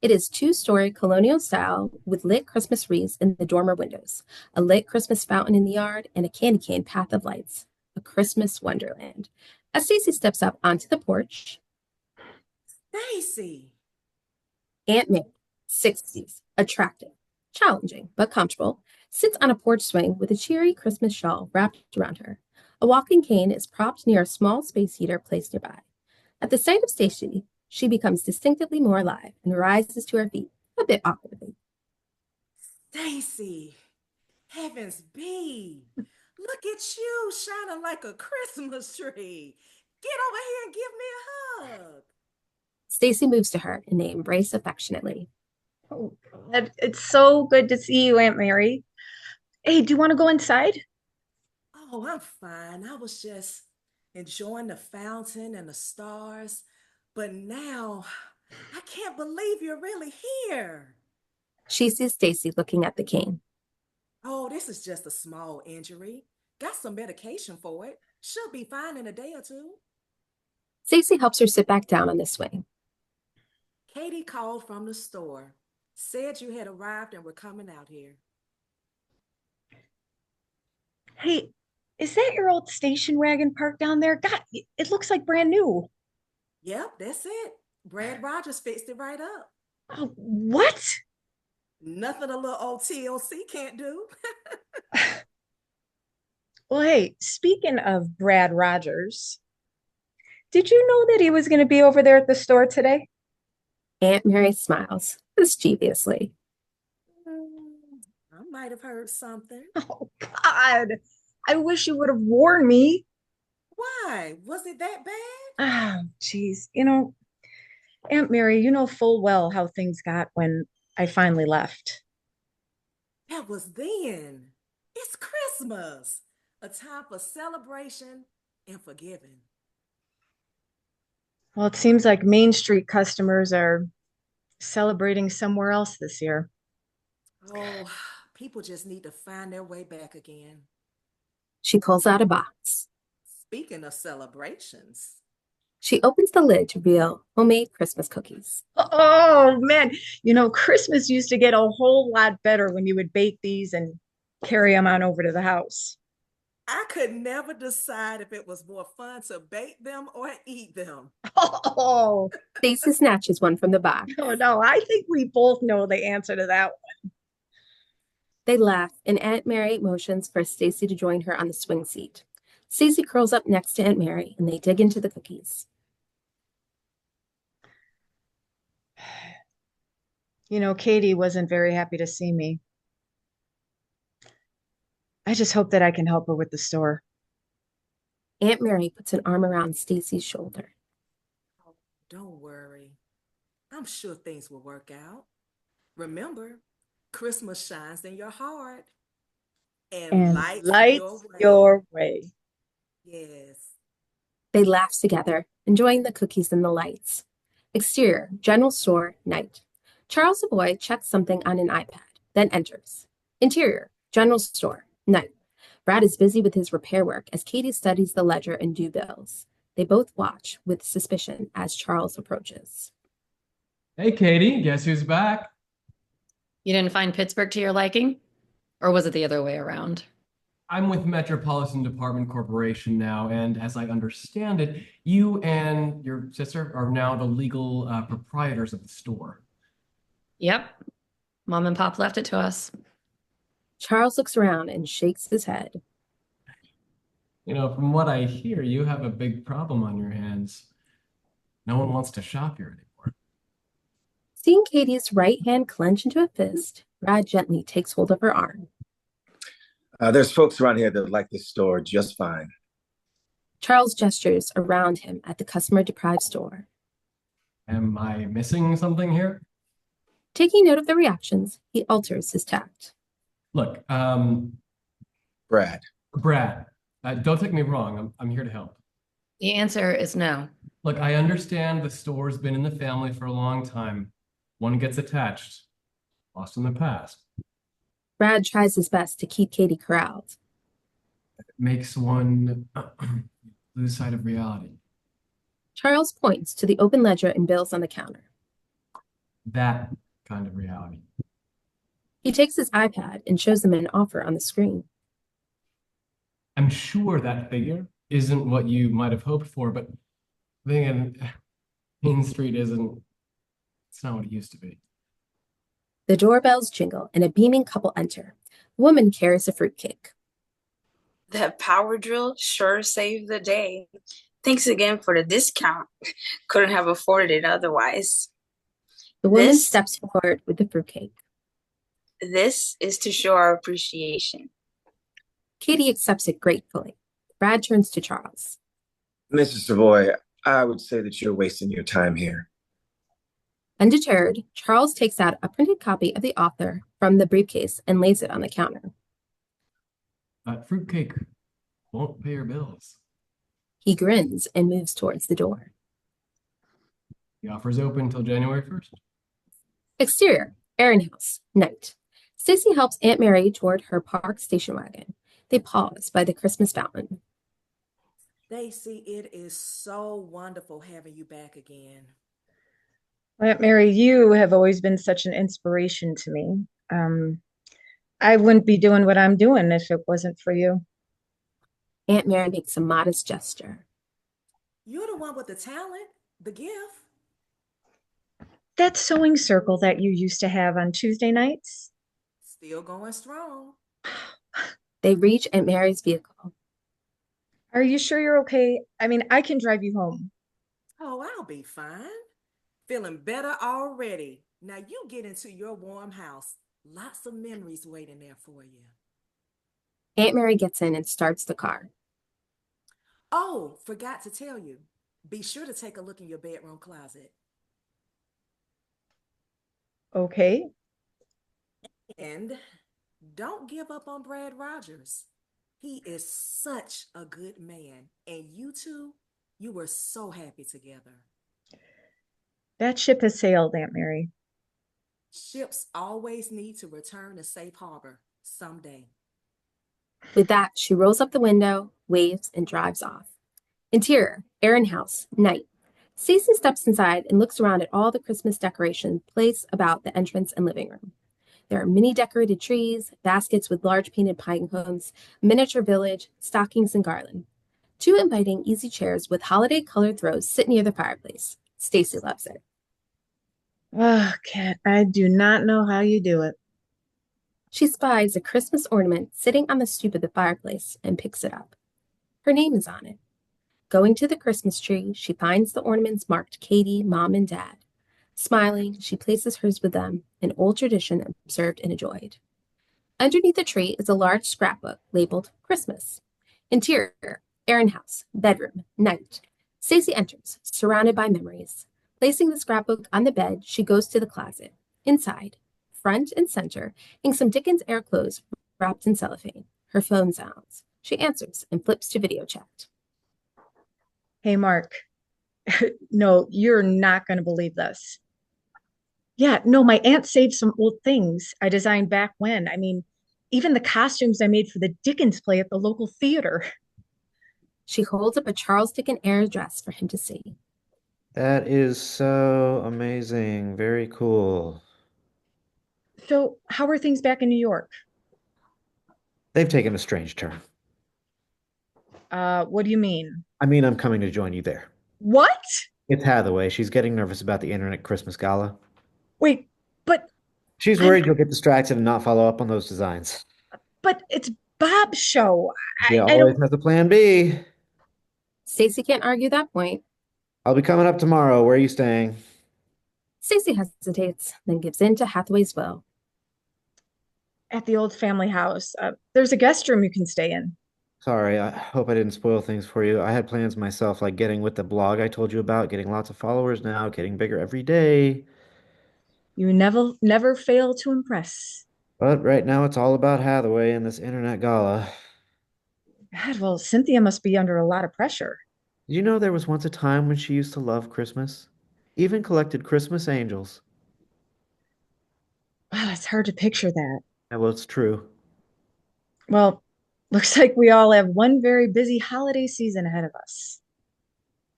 It is two-story colonial style with lit Christmas wreaths in the dormer windows, a lit Christmas fountain in the yard, and a candy cane path of lights. A Christmas wonderland. As Stacy steps up onto the porch, Stacy! Aunt May, 60s, attractive, challenging, but comfortable, sits on a porch swing with a cheery Christmas shawl wrapped around her. A walking cane is propped near a small space heater placed nearby. At the sight of Stacy, she becomes distinctively more alive and rises to her feet, a bit awkwardly. Stacy! Heavens be! Look at you shining like a Christmas tree. Get over here and give me a hug. Stacy moves to her and they embrace affectionately. Oh, God. It's so good to see you, Aunt Mary. Hey, do you want to go inside? Oh, I'm fine. I was just enjoying the fountain and the stars. But now, I can't believe you're really here. She sees Stacy looking at the cane. Oh, this is just a small injury. Got some medication for it. Should be fine in a day or two. Stacy helps her sit back down on the swing. KATY called from the store. Said you had arrived and were coming out here. Hey, is that your old station wagon parked down there? God, it looks like brand new. Yep, that's it. Brad Rogers fixed it right up. Oh, what? Nothing a little old TLC can't do. Well, hey, speaking of Brad Rogers, did you know that he was going to be over there at the store today? Aunt Mary smiles mischievously. I might have heard something. Oh, God. I wish you would have warned me. Why? Was it that bad? Oh, geez. You know, Aunt Mary, you know full well how things got when I finally left. That was then. It's Christmas, a time for celebration and forgiving. Well, it seems like Main Street customers are celebrating somewhere else this year. Oh, people just need to find their way back again. She pulls out a box. Speaking of celebrations. She opens the lid to reveal homemade Christmas cookies. Oh, man. You know, Christmas used to get a whole lot better when you would bake these and carry them on over to the house. I could never decide if it was more fun to bake them or eat them. Oh, Stacy snatches one from the box. oh no, I think we both know the answer to that one. They laugh, and Aunt Mary motions for Stacy to join her on the swing seat. Stacy curls up next to Aunt Mary, and they dig into the cookies. You know, KATY wasn't very happy to see me. I just hope that I can help her with the store. Aunt Mary puts an arm around Stacy's shoulder. Oh, don't worry. I'm sure things will work out. Remember, Christmas shines in your heart and lights your way. Yes. They laugh together, enjoying the cookies and the lights. Exterior, general store, night. Charles the boy checks something on an iPad, then enters. Interior, general store, night. Brad is busy with his repair work as KATY studies the ledger and due bills. They both watch with suspicion as Charles approaches. Hey, KATY, guess who's back? You didn't find Pittsburgh to your liking? Or was it the other way around? I'm with Metropolitan Department Corporation now, and as I understand it, you and your sister are now the legal proprietors of the store. Yep. Mom and Pop left it to us. Charles looks around and shakes his head. You know, from what I hear, you have a big problem on your hands. No one wants to shop here anymore. Seeing KATY's right hand clench into a fist, Brad gently takes hold of her arm. There's folks around here that like this store just fine. Charles gestures around him at the customer-deprived store. Am I missing something here? Taking note of the reactions, he alters his tact. Look, Brad. Don't take me wrong. I'm here to help. The answer is no. Look, I understand the store's been in the family for a long time. One gets attached. Lost in the past. Brad tries his best to keep KATY corralled. It makes one lose sight of reality. Charles points to the open ledger and bills on the counter. That kind of reality. He takes his iPad and shows them an offer on the screen. I'm sure that figure isn't what you might have hoped for, but being Main Street it's not what it used to be. The doorbells jingle and a beaming couple enter. A woman carries a fruitcake. That power drill sure saved the day. Thanks again for the discount. Couldn't have afforded it otherwise. The woman steps forward with the fruitcake. This is to show our appreciation. KATY accepts it gratefully. Brad turns to Charles. Mr. Savoy, I would say that you're wasting your time here. Undeterred, Charles takes out a printed copy of the author from the briefcase and lays it on the counter. That fruitcake won't pay your bills. He grins and moves towards the door. The offer's open until January 1st. Exterior, Aaron house, night. Stacy helps Aunt Mary toward her parked station wagon. They pause by the Christmas fountain. Stacy, it is so wonderful having you back again. Aunt Mary, you have always been such an inspiration to me. I wouldn't be doing what I'm doing if it wasn't for you. Aunt Mary makes a modest gesture. You're the one with the talent, the gift. That sewing circle that you used to have on Tuesday nights? Still going strong. They reach Aunt Mary's vehicle. Are you sure you're okay? I mean, I can drive you home. Oh, I'll be fine. Feeling better already. Now you get into your warm house. Lots of memories waiting there for you. Aunt Mary gets in and starts the car. Oh, forgot to tell you. Be sure to take a look in your bedroom closet. Okay. And don't give up on Brad Rogers. He is such a good man. And you two, you were so happy together. That ship has sailed, Aunt Mary. Ships always need to return to safe harbor someday. With that, she rolls up the window, waves, and drives off. Interior, Aaron house, night. Stacy steps inside and looks around at all the Christmas decorations placed about the entrance and living room. There are many decorated trees, baskets with large painted pine cones, a miniature village, stockings, and garland. 2 inviting easy chairs with holiday-colored throws sit near the fireplace. Stacy loves it. Oh, Kat, I do not know how you do it. She spies a Christmas ornament sitting on the stoop of the fireplace and picks it up. Her name is on it. Going to the Christmas tree, she finds the ornaments marked KATY, Mom, and Dad. Smiling, she places hers with them, an old tradition observed and enjoyed. Underneath the tree is a large scrapbook labeled Christmas. Interior, Aaron house, bedroom, night. Stacy enters, surrounded by memories. Placing the scrapbook on the bed, she goes to the closet. Inside, front and center, hang some Dickens-era clothes wrapped in cellophane. Her phone sounds. She answers and flips to video chat. Hey, Mark. No, you're not going to believe this. Yeah, no, my aunt saved some old things I designed back when. I mean, even the costumes I made for the Dickens play at the local theater. She holds up a Charles Dickens-era dress for him to see. That is so amazing. Very cool. So, how are things back in New York? They've taken a strange turn. What do you mean? I mean, I'm coming to join you there. What? It's Hathaway. She's getting nervous about the internet Christmas gala. Wait, but She's worried you'll get distracted and not follow up on those designs. but it's Bob's show. She I always don't. has a plan B. Stacy can't argue that point. I'll be coming up tomorrow. Where are you staying? Stacy hesitates, then gives in to Hathaway's will. At the old family house. There's a guest room you can stay in. Sorry, I hope I didn't spoil things for you. I had plans myself, like getting with the blog I told you about, getting lots of followers now, getting bigger every day. You never fail to impress. But right now it's all about Hathaway and this internet gala. God, well, Cynthia must be under a lot of pressure. Did you know there was once a time when she used to love Christmas? Even collected Christmas angels. Wow, it's hard to picture that. Yeah, well, it's true. Well, looks like we all have one very busy holiday season ahead of us.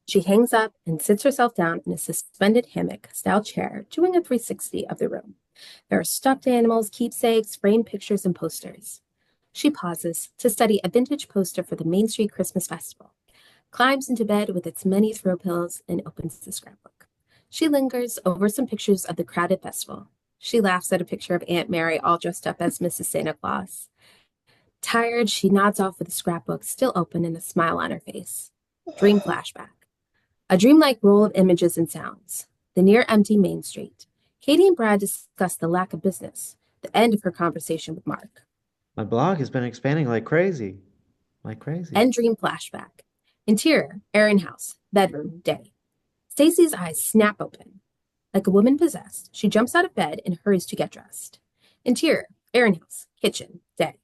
She hangs up and sits herself down in a suspended hammock-style chair, doing a 360 of the room. There are stuffed animals, keepsakes, framed pictures, and posters. She pauses to study a vintage poster for the Main Street Christmas Festival, climbs into bed with its many throw pillows, and opens the scrapbook. She lingers over some pictures of the crowded festival. She laughs at a picture of Aunt Mary all dressed up as Mrs. Santa Claus. Tired, she nods off with the scrapbook still open and a smile on her face. Dream flashback. A dreamlike roll of images and sounds. The near-empty Main Street. KATY and Brad discuss the lack of business, the end of her conversation with Mark. My blog has been expanding like crazy. Like crazy. End dream flashback. Interior, Aaron house, bedroom, day. Stacy's eyes snap open. Like a woman possessed, she jumps out of bed and hurries to get dressed. Interior, Aaron house, kitchen, day.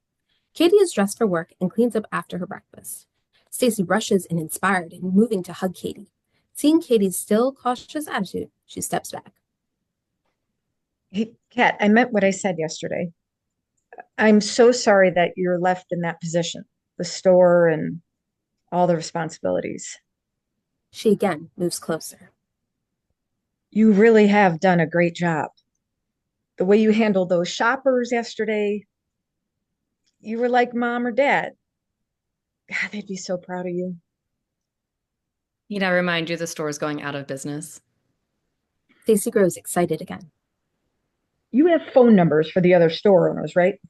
KATY is dressed for work and cleans up after her breakfast. Stacy rushes in inspired and moving to hug KATY. Seeing KATY's still cautious attitude, she steps back. Hey, Kat, I meant what I said yesterday. I'm so sorry that you're left in that position, the store and all the responsibilities. She again moves closer. You really have done a great job. The way you handled those shoppers yesterday, you were like mom or dad. God, they'd be so proud of you. Need I remind you the store is going out of business? Stacy grows excited again. You have phone numbers for the other store owners, right?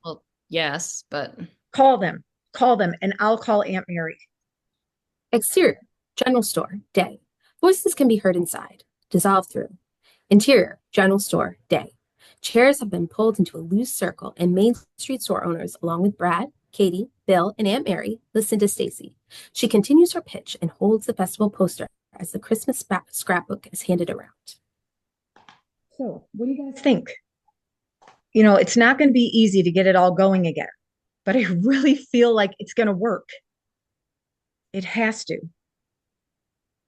Well, yes, but Call them, and I'll call Aunt Mary. Exterior, general store, day. Voices can be heard inside, dissolve through. Interior, general store, day. Chairs have been pulled into a loose circle, and Main Street store owners, along with Brad, KATY, Bill, and Aunt Mary, listen to Stacy. She continues her pitch and holds the festival poster as the Christmas scrapbook is handed around. So, what do you guys think? You know, it's not going to be easy to get it all going again, but I really feel like it's going to work. It has to.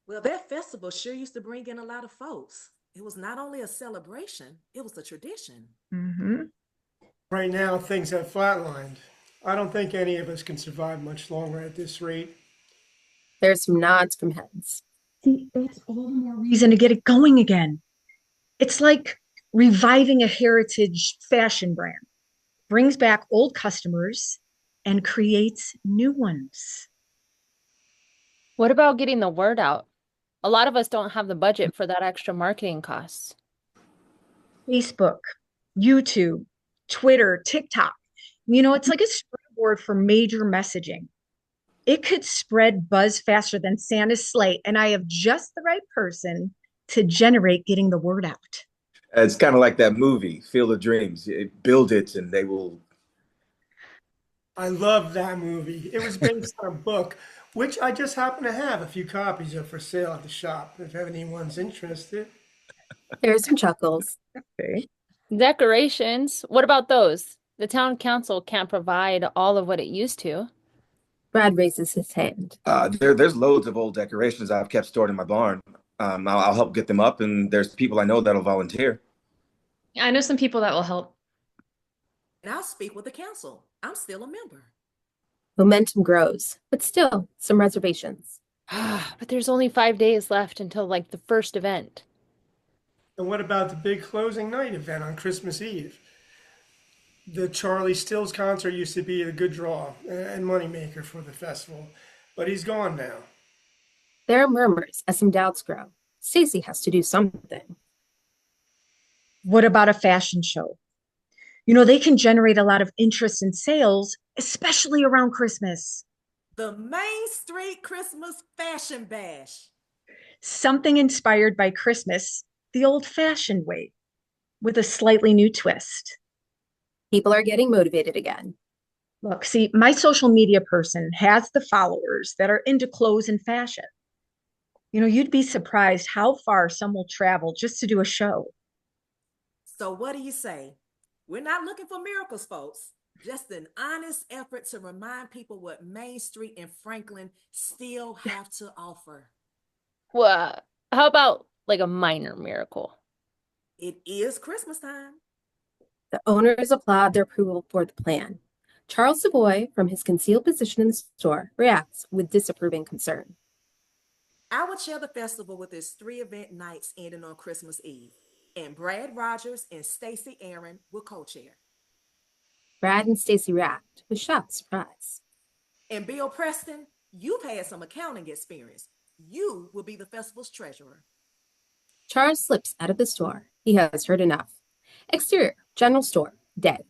Well, that festival sure used to bring in a lot of folks. It was not only a celebration, it was a tradition. Mm-hmm. Right now, things have flatlined. I don't think any of us can survive much longer at this rate. There's some nods from heads. See, that's all the more reason to get it going again. It's like reviving a heritage fashion brand, brings back old customers and creates new ones. What about getting the word out? A lot of us don't have the budget for that extra marketing costs. Facebook, YouTube, Twitter, TikTok. You know, it's like a springboard for major messaging. It could spread buzz faster than Santa's sleigh, and I have just the right person to generate getting the word out. It's kind of like that movie, Field of Dreams. Build it and they will. I love that movie. It was based on a book, which I just happen to have a few copies of for sale at the shop, if anyone's interested. There's some chuckles. Okay. Decorations, what about those? The town council can't provide all of what it used to. Brad raises his hand. There's loads of old decorations I've kept stored in my barn. I'll help get them up, and there's people I know that'll volunteer. I know some people that will help. And I'll speak with the council. I'm still a member. Momentum grows, but still some reservations. But there's only 5 days left until like the first event. And what about the big closing night event on Christmas Eve? The Charlie Stills concert used to be a good draw and moneymaker for the festival, but he's gone now. There are murmurs as some doubts grow. Stacy has to do something. What about a fashion show? You know, they can generate a lot of interest in sales, especially around Christmas. The Main Street Christmas Fashion Bash. Something inspired by Christmas, the old-fashioned way, with a slightly new twist. People are getting motivated again. Look, see, my social media person has the followers that are into clothes and fashion. You know, you'd be surprised how far some will travel just to do a show. So what do you say? We're not looking for miracles, folks. Just an honest effort to remind people what Main Street and Franklin still have to offer. Well, how about like a minor miracle? It is Christmas time. The owners applaud their approval for the plan. Charles Savoy, from his concealed position in the store, reacts with disapproving concern. I would chair the festival with its 3 event nights ending on Christmas Eve, and Brad Rogers and Stacey Aaron will co-chair. Brad and Stacy react with shocked surprise. And Bill Preston, you've had some accounting experience. You will be the festival's treasurer. Charles slips out of the store. He has heard enough. Exterior, general store, day.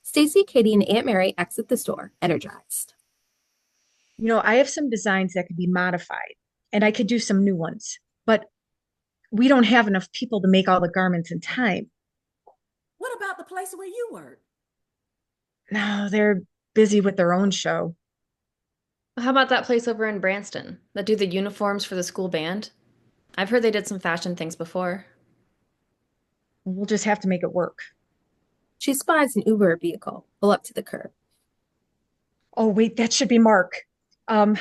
Stacy, KATY, and Aunt Mary exit the store, energized. You know, I have some designs that could be modified, and I could do some new ones, but we don't have enough people to make all the garments in time. What about the place where you work? No, they're busy with their own show. How about that place over in Branston that do the uniforms for the school band? I've heard they did some fashion things before. We'll just have to make it work. She spies an Uber vehicle pull up to the curb. Oh, wait, that should be Mark. Um,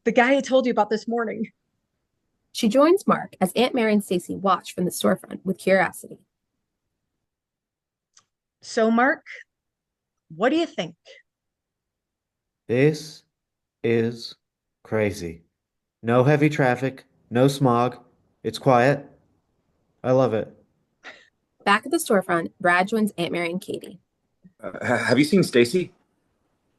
the guy I told you about this morning. She joins Mark as Aunt Mary and Stacy watch from the storefront with curiosity. So, Mark, what do you think? This is crazy. No heavy traffic, no smog. It's quiet. I love it. Back at the storefront, Brad joins Aunt Mary and Katy. Have you seen Stacy?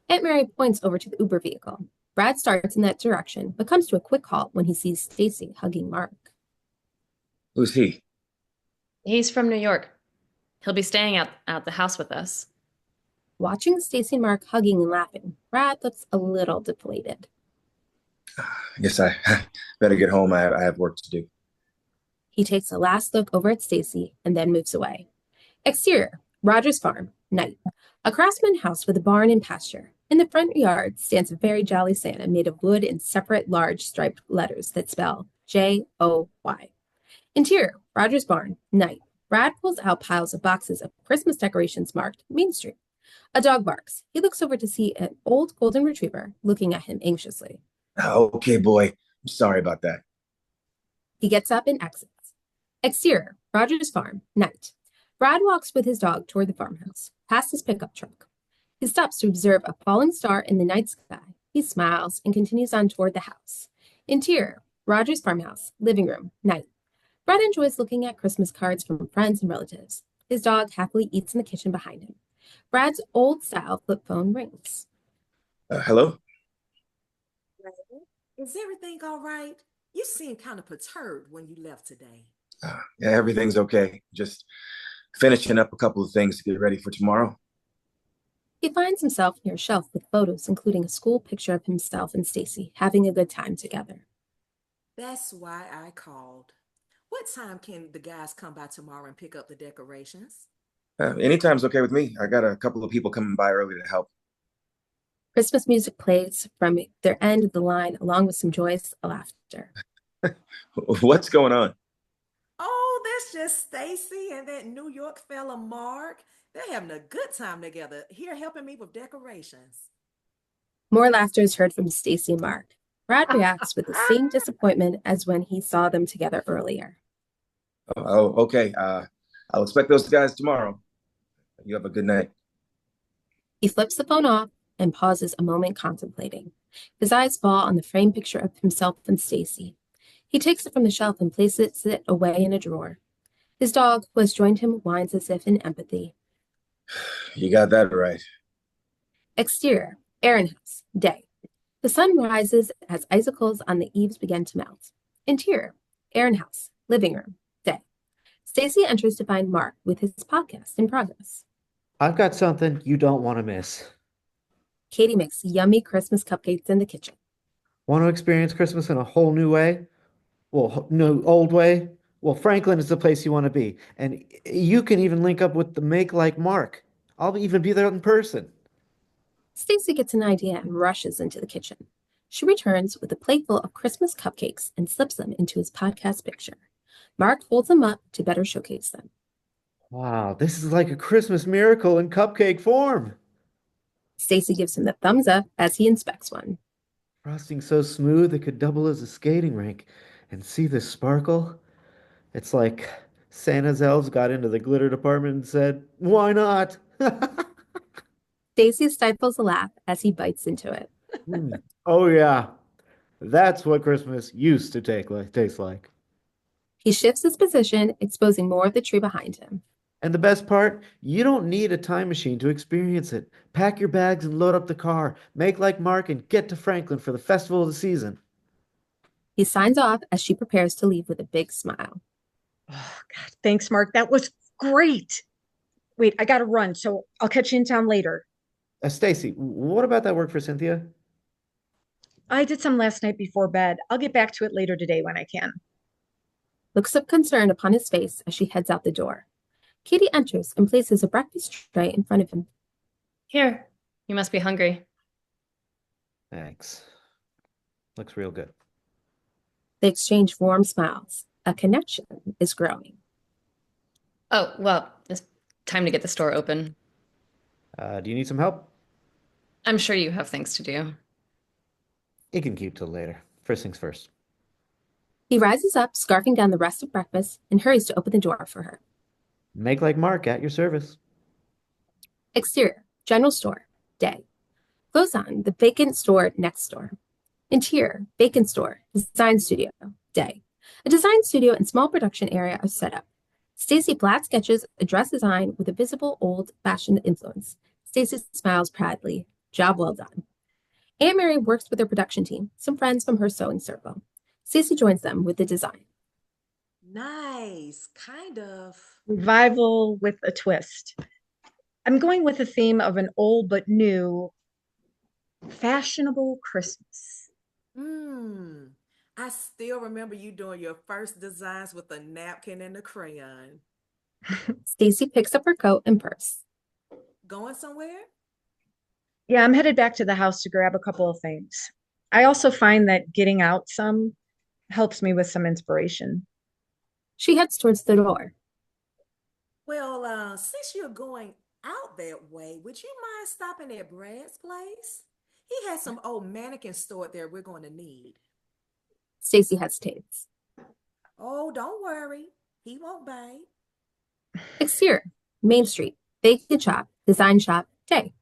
Aunt Mary points over to the Uber vehicle. Brad starts in that direction, but comes to a quick halt when he sees Stacy hugging Mark. Who's he? He's from New York. He'll be staying at the house with us. Watching Stacy and Mark hugging and laughing, Brad looks a little deflated. I guess I better get home. I have work to do. He takes a last look over at Stacy and then moves away. Exterior, Rogers Farm, night. A craftsman house with a barn and pasture. In the front yard stands a very jolly Santa made of wood in separate large striped letters that spell J-O-Y. Interior, Rogers Barn, night. Brad pulls out piles of boxes of Christmas decorations marked Main Street. A dog barks. He looks over to see an old golden retriever looking at him anxiously. Okay, boy. I'm sorry about that. He gets up and exits. Exterior, Rogers Farm, night. Brad walks with his dog toward the farmhouse, past his pickup truck. He stops to observe a falling star in the night sky. He smiles and continues on toward the house. Interior, Rogers Farmhouse, living room, night. Brad enjoys looking at Christmas cards from friends and relatives. His dog happily eats in the kitchen behind him. Brad's old-style flip phone rings. Hello? Is everything all right? You seem kind of perturbed when you left today. Yeah, everything's okay. Just finishing up a couple of things to get ready for tomorrow. He finds himself near a shelf with photos, including a school picture of himself and Stacy having a good time together. That's why I called. What time can the guys come by tomorrow and pick up the decorations? Anytime's okay with me. I got a couple of people coming by early to help. Christmas music plays from their end of the line, along with some joyous laughter. What's going on? Oh, that's just Stacy and that New York fella Mark. They're having a good time together here helping me with decorations. More laughter is heard from Stacy and Mark. Brad reacts with the same disappointment as when he saw them together earlier. Oh, okay. I'll expect those guys tomorrow. You have a good night. He flips the phone off and pauses a moment contemplating. His eyes fall on the framed picture of himself and Stacy. He takes it from the shelf and places it away in a drawer. His dog, who has joined him, whines as if in empathy. You got that right. Exterior, Aaron house, day. The sun rises as icicles on the eaves begin to melt. Interior, Aaron house, living room, day. Stacy enters to find Mark with his podcast in progress. I've got something you don't want to miss. KATY makes yummy Christmas cupcakes in the kitchen. Want to experience Christmas in a whole new way? Well, no, old way? Well, Franklin is the place you want to be. And you can even link up with the Make Like Mark. I'll even be there in person. Stacy gets an idea and rushes into the kitchen. She returns with a plate full of Christmas cupcakes and slips them into his podcast picture. Mark holds them up to better showcase them. Wow, this is like a Christmas miracle in cupcake form. Stacy gives him the thumbs up as he inspects one. Frosting so smooth it could double as a skating rink. And see this sparkle? It's like Santa's elves got into the glitter department and said, "Why not?" Stacy stifles a laugh as he bites into it. Oh yeah, that's what Christmas used to taste like. He shifts his position, exposing more of the tree behind him. And the best part, you don't need a time machine to experience it. Pack your bags and load up the car. Make like Mark and get to Franklin for the festival of the season. He signs off as she prepares to leave with a big smile. Oh, God, thanks, Mark. That was great. Wait, I gotta run, so I'll catch you in town later. Stacy, what about that work for Cynthia? I did some last night before bed. I'll get back to it later today when I can. Looks of concern upon his face as she heads out the door. KATY enters and places a breakfast tray in front of him. Here, you must be hungry. Thanks. Looks real good. They exchange warm smiles. A connection is growing. Oh, well, it's time to get the store open. Do you need some help? I'm sure you have things to do. You can keep till later. First things first. He rises up, scarfing down the rest of breakfast, and hurries to open the door for her. Make like Mark at your service. Exterior, general store, day. Close on, the vacant store next door. Interior, vacant store, design studio, day. A design studio and small production area are set up. STACEY flat sketches a dress design with a visible old-fashioned influence. STACEY smiles proudly. Job well done. Aunt Mary works with her production team, some friends from her sewing circle. STACEY joins them with the design. Nice, kind of. Revival with a twist. I'm going with a theme of an old but new fashionable Christmas. I still remember you doing your first designs with a napkin and a crayon. STACEY picks up her coat and purse. Going somewhere? Yeah, I'm headed back to the house to grab a couple of things. I also find that getting out some helps me with some inspiration. She heads towards the door. Well, since you're going out that way, would you mind stopping at Brad's place? He has some old mannequins stored there we're going to need. STACEY hesitates. Oh, don't worry. He won't bite. Exterior, Main Street, vacant shop, design shop, day.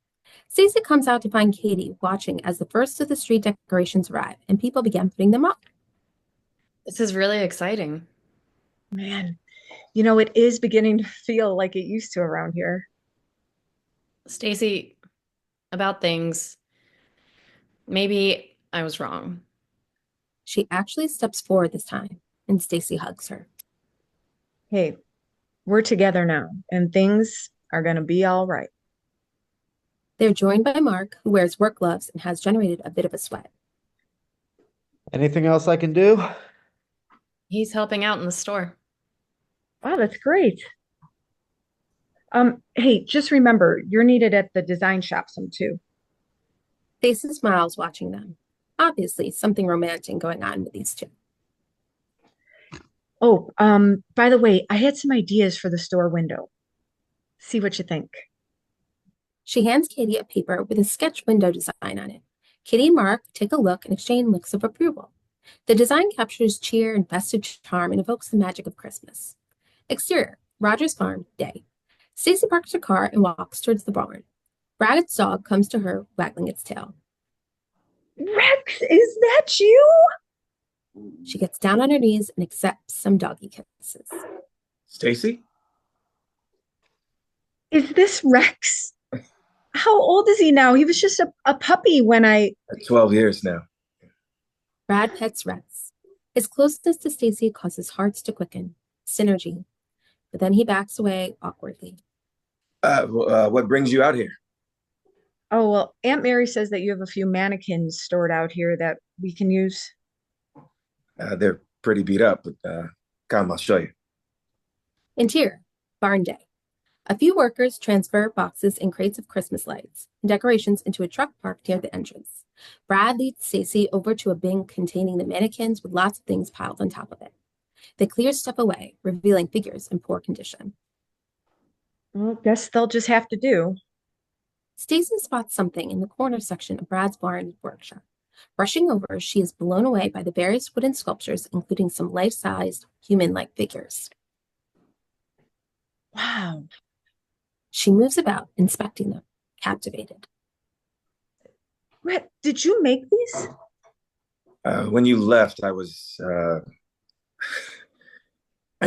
STACEY comes out to find KATY watching as the first of the street decorations arrive and people begin putting them up. This is really exciting. Man, you know, it is beginning to feel like it used to around here. STACEY, about things, maybe I was wrong. She actually steps forward this time, and STACEY hugs her. Hey, we're together now, and things are going to be all right. They're joined by Mark, who wears work gloves and has generated a bit of a sweat. Anything else I can do? He's helping out in the store. Wow, that's great. Hey, just remember, you're needed at the design shop some too. STACEY smiles watching them. Obviously, something romantic going on with these two. Oh, by the way, I had some ideas for the store window. See what you think. She hands KATY a paper with a sketch window design on it. KATY and Mark take a look and exchange looks of approval. The design captures cheer and festive charm and evokes the magic of Christmas. Exterior, RODGERS farm, day. STACEY parks her car and walks towards the barn. Brad's dog comes to her, waggling its tail. Rex, is that you? She gets down on her knees and accepts some doggy kisses. STACEY? Is this Rex? How old is he now? He was just a puppy when I... 12 years now. Brad pets Rex. His closeness to STACEY causes hearts to quicken. Synergy. But then he backs away awkwardly. What brings you out here? Oh, well, Aunt Mary says that you have a few mannequins stored out here that we can use. They're pretty beat up, but come, I'll show you. Interior, barn day. A few workers transfer boxes and crates of Christmas lights and decorations into a truck parked near the entrance. Brad leads STACEY over to a bin containing the mannequins with lots of things piled on top of it. They clear stuff away, revealing figures in poor condition. Well, guess they'll just have to do. STACEY spots something in the corner section of Brad's barn workshop. Rushing over, she is blown away by the various wooden sculptures, including some life-sized, human-like figures. Wow. She moves about, inspecting them, captivated. Brett, did you make these? When you left, I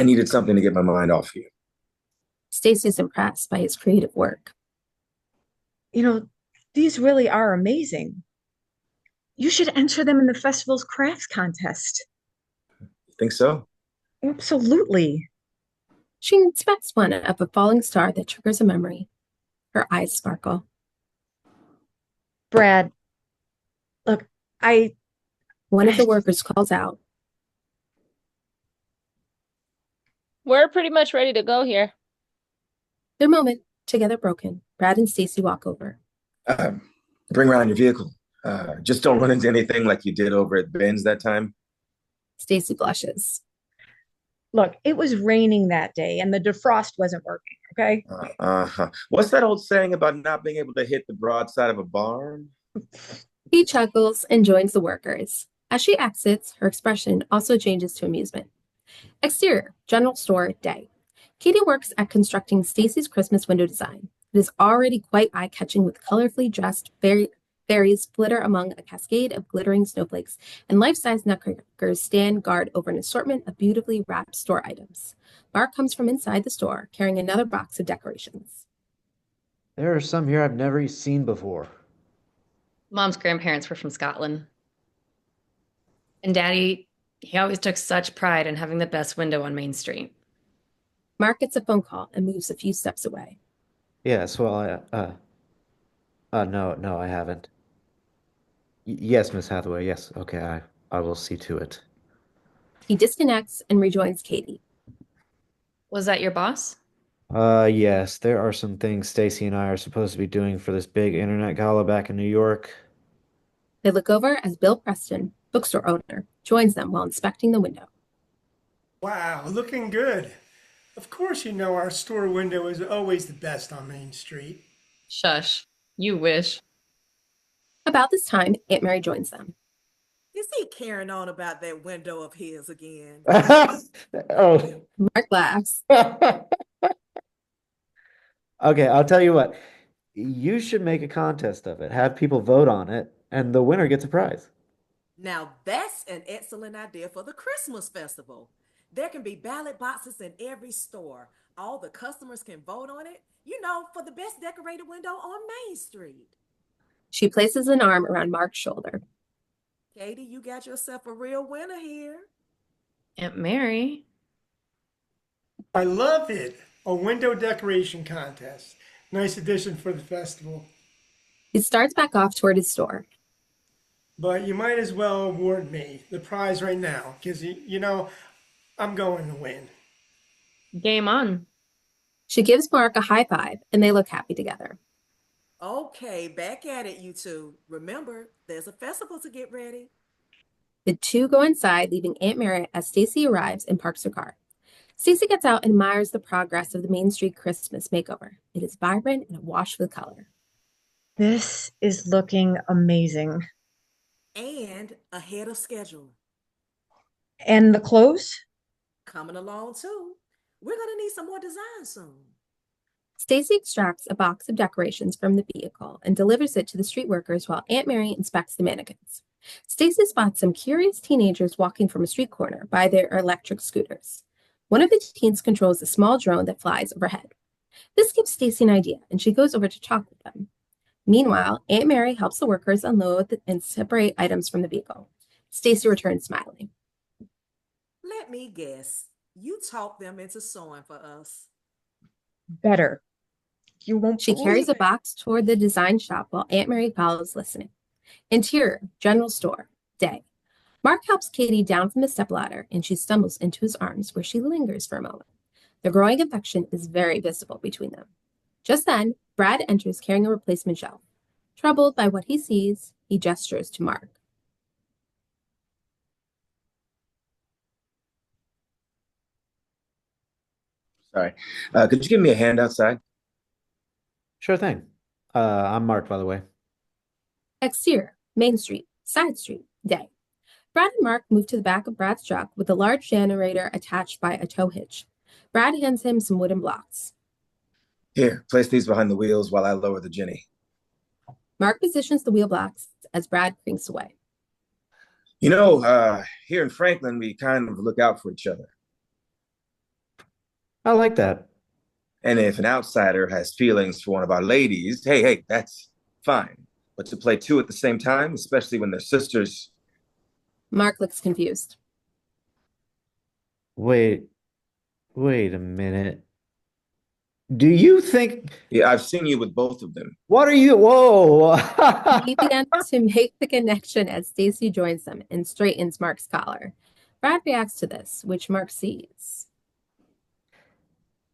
needed something to get my mind off you. STACEY's impressed by his creative work. You know, these really are amazing. You should enter them in the festival's crafts contest. You think so? Absolutely. She inspects one of a falling star that triggers a memory. Her eyes sparkle. Brad, look, One of the workers calls out. We're pretty much ready to go here. Their moment, together broken, Brad and STACEY walk over. Bring around your vehicle. Just don't run into anything like you did over at Ben's that time. STACEY blushes. Look, it was raining that day and the defrost wasn't working, okay? What's that old saying about not being able to hit the broadside of a barn? He chuckles and joins the workers. As she exits, her expression also changes to amusement. Exterior, general store, day. KATY works at constructing STACEY's Christmas window design. It is already quite eye-catching with colorfully dressed fairies flitter among a cascade of glittering snowflakes, and life-size nutcrackers stand guard over an assortment of beautifully wrapped store items. Mark comes from inside the store, carrying another box of decorations. There are some here I've never seen before. Mom's grandparents were from Scotland. And Daddy, he always took such pride in having the best window on Main Street. Mark gets a phone call and moves a few steps away. Yes, well, no, I haven't. Yes, Miss Hathaway, yes. Okay, I will see to it. He disconnects and rejoins KATY. Was that your boss? Yes, there are some things STACEY and I are supposed to be doing for this big internet gala back in New York. They look over as Bill Preston, bookstore owner, joins them while inspecting the window. Wow, looking good. Of course, you know our store window is always the best on Main Street. Shush. You wish. About this time, Aunt Mary joins them. Is he carrying on about that window of his again? Oh. Mark laughs. Okay, I'll tell you what. You should make a contest of it. Have people vote on it, and the winner gets a prize. Now that's an excellent idea for the Christmas festival. There can be ballot boxes in every store. All the customers can vote on it, for the best decorated window on Main Street. She places an arm around Mark's shoulder. KATY, you got yourself a real winner here. Aunt Mary. I love it. A window decoration contest. Nice addition for the festival. He starts back off toward his store. But you might as well award me the prize right now, because, I'm going to win. Game on. She gives Mark a high five, and they look happy together. Okay, back at it, you two. Remember, there's a festival to get ready. The two go inside, leaving Aunt Mary as STACEY arrives and parks her car. STACEY gets out and admires the progress of the Main Street Christmas makeover. It is vibrant and awash with color. This is looking amazing. And ahead of schedule. And the clothes? Coming along too. We're going to need some more design soon. STACEY extracts a box of decorations from the vehicle and delivers it to the street workers while Aunt Mary inspects the mannequins. STACEY spots some curious teenagers walking from a street corner by their electric scooters. One of the teens controls a small drone that flies overhead. This gives STACEY an idea, and she goes over to talk with them. Meanwhile, Aunt Mary helps the workers unload and separate items from the vehicle. STACEY returns smiling. Let me guess. You talked them into sewing for us. Better. You won't. She carries a box toward the design shop while Aunt Mary follows, listening. Interior, general store, day. Mark helps KATY down from the stepladder, and she stumbles into his arms, where she lingers for a moment. The growing affection is very visible between them. Just then, Brad enters carrying a replacement shelf. Troubled by what he sees, he gestures to Mark. Sorry. Could you give me a hand outside? Sure thing. I'm Mark, by the way. Exterior, Main Street, side street, day. Brad and Mark move to the back of Brad's truck with a large generator attached by a tow hitch. Brad hands him some wooden blocks. Here, place these behind the wheels while I lower the Ginny. Mark positions the wheel blocks as Brad cranks away. Here in Franklin, we kind of look out for each other. I like that. And if an outsider has feelings for one of our ladies, hey, that's fine. But to play two at the same time, especially when they're sisters. Mark looks confused. Wait a minute. Do you think... Yeah, I've seen you with both of them. What are you... Whoa! He begins to make the connection as STACEY joins them and straightens Mark's collar. Brad reacts to this, which Mark sees.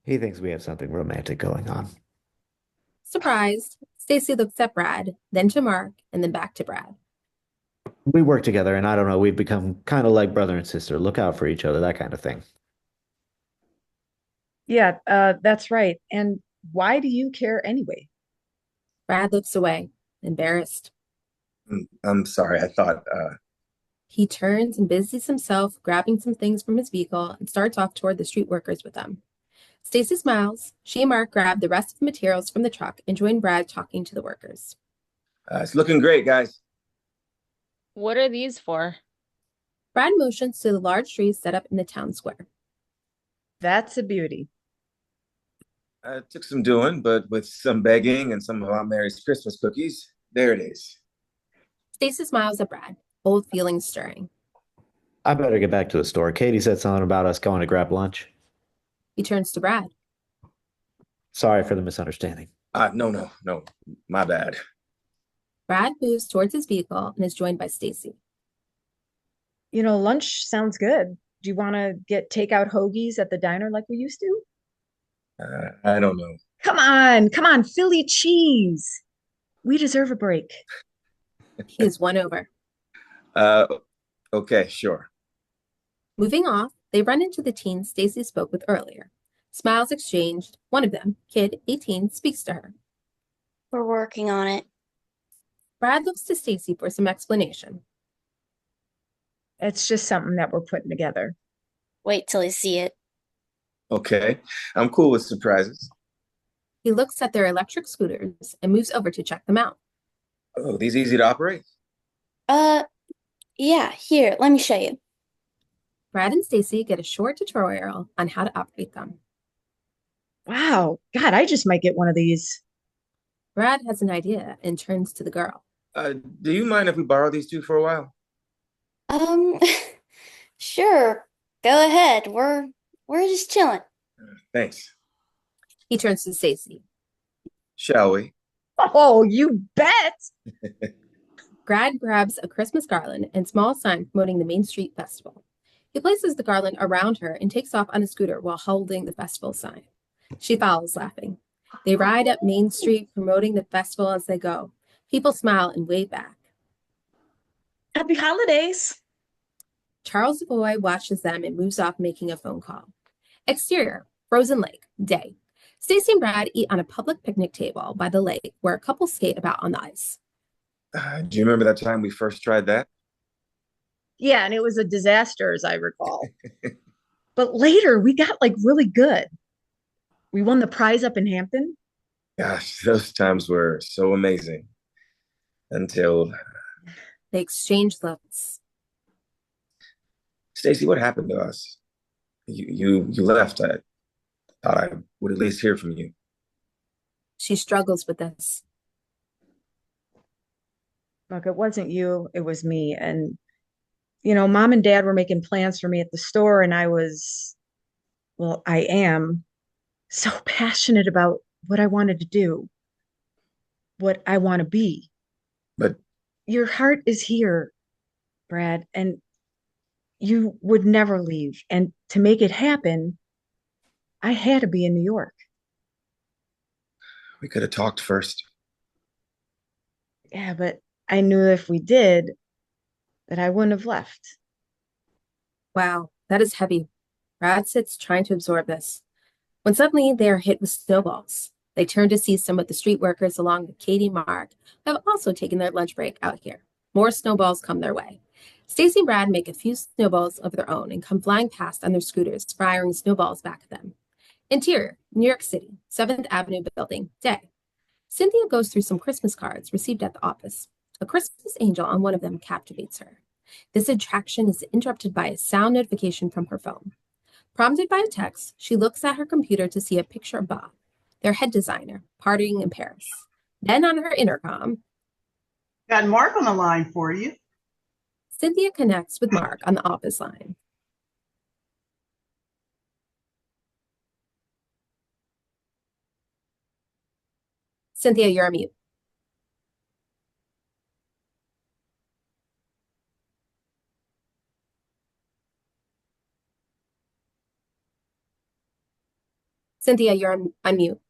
He thinks we have something romantic going on. Surprised, STACEY looks at Brad, then to Mark, and then back to Brad. We work together, and I don't know, we've become kind of like brother and sister. Look out for each other, that kind of thing. Yeah, that's right. And why do you care anyway? Brad looks away, embarrassed. I'm sorry. I thought, He turns and busies himself, grabbing some things from his vehicle and starts off toward the street workers with them. Stacy smiles. She and Mark grab the rest of the materials from the truck and join Brad talking to the workers. it's looking great, guys. What are these for? Brad motions to the large trees set up in the town square. That's a beauty. It took some doing, but with some begging and some of Aunt Mary's Christmas cookies, there it is. Stacy smiles at Brad, old feelings stirring. I better get back to the store. Katie said something about us going to grab lunch. He turns to Brad. Sorry for the misunderstanding. No. My bad. Brad moves towards his vehicle and is joined by Stacy. Lunch sounds good. Do you want to get takeout hoagies at the diner like we used to? I don't know. Come on, Philly cheese. We deserve a break. He is won over. Okay, sure. Moving off, they run into the teen Stacy spoke with earlier. Smiles exchanged. One of them, kid 18, speaks to her. We're working on it. Brad looks to Stacy for some explanation. It's just something that we're putting together. Wait till you see it. Okay, I'm cool with surprises. He looks at their electric scooters and moves over to check them out. Oh, these easy to operate? Yeah, here, let me show you. Brad and Stacy get a short tutorial on how to operate them. Wow, God, I just might get one of these. Brad has an idea and turns to the girl. Do you mind if we borrow these two for a while? Sure. Go ahead. We're just chilling. Thanks. He turns to Stacy. Shall we? Oh, you bet. Brad grabs a Christmas garland and small sign promoting the Main Street Festival. He places the garland around her and takes off on a scooter while holding the festival sign. She follows, laughing. They ride up Main Street, promoting the festival as they go. People smile and wave back. Happy holidays. Charles Boy watches them and moves off, making a phone call. Exterior, frozen lake, day. Stacy and Brad eat on a public picnic table by the lake where a couple skate about on the ice. Do you remember that time we first tried that? Yeah, and it was a disaster, as I recall. But later, we got really good. We won the prize up in Hampton. Gosh, those times were so amazing. Until they exchanged looks. Stacy, what happened to us? You left. I thought I would at least hear from you. She struggles with this. Look, it wasn't you, it was me. And, Mom and Dad were making plans for me at the store, and I am so passionate about what I wanted to do, what I want to be. But your heart is here, Brad, and you would never leave. And to make it happen, I had to be in New York. We could have talked first. Yeah, but I knew if we did, that I wouldn't have left. Wow, that is heavy. Brad sits trying to absorb this, when suddenly they are hit with snowballs. They turn to see some of the street workers along with KATY and Mark who have also taken their lunch break out here. More snowballs come their way. Stacy and Brad make a few snowballs of their own and come flying past on their scooters, firing snowballs back at them. Interior, New York City, 7th Avenue building, day. Cynthia goes through some Christmas cards received at the office. A Christmas angel on one of them captivates her. This attraction is interrupted by a sound notification from her phone. Prompted by a text, she looks at her computer to see a picture of Bob, their head designer, partying in Paris. Then on her intercom, got Mark on the line for you. Cynthia connects with Mark on the office line. Cynthia, you're on mute. Cynthia, you're on mute.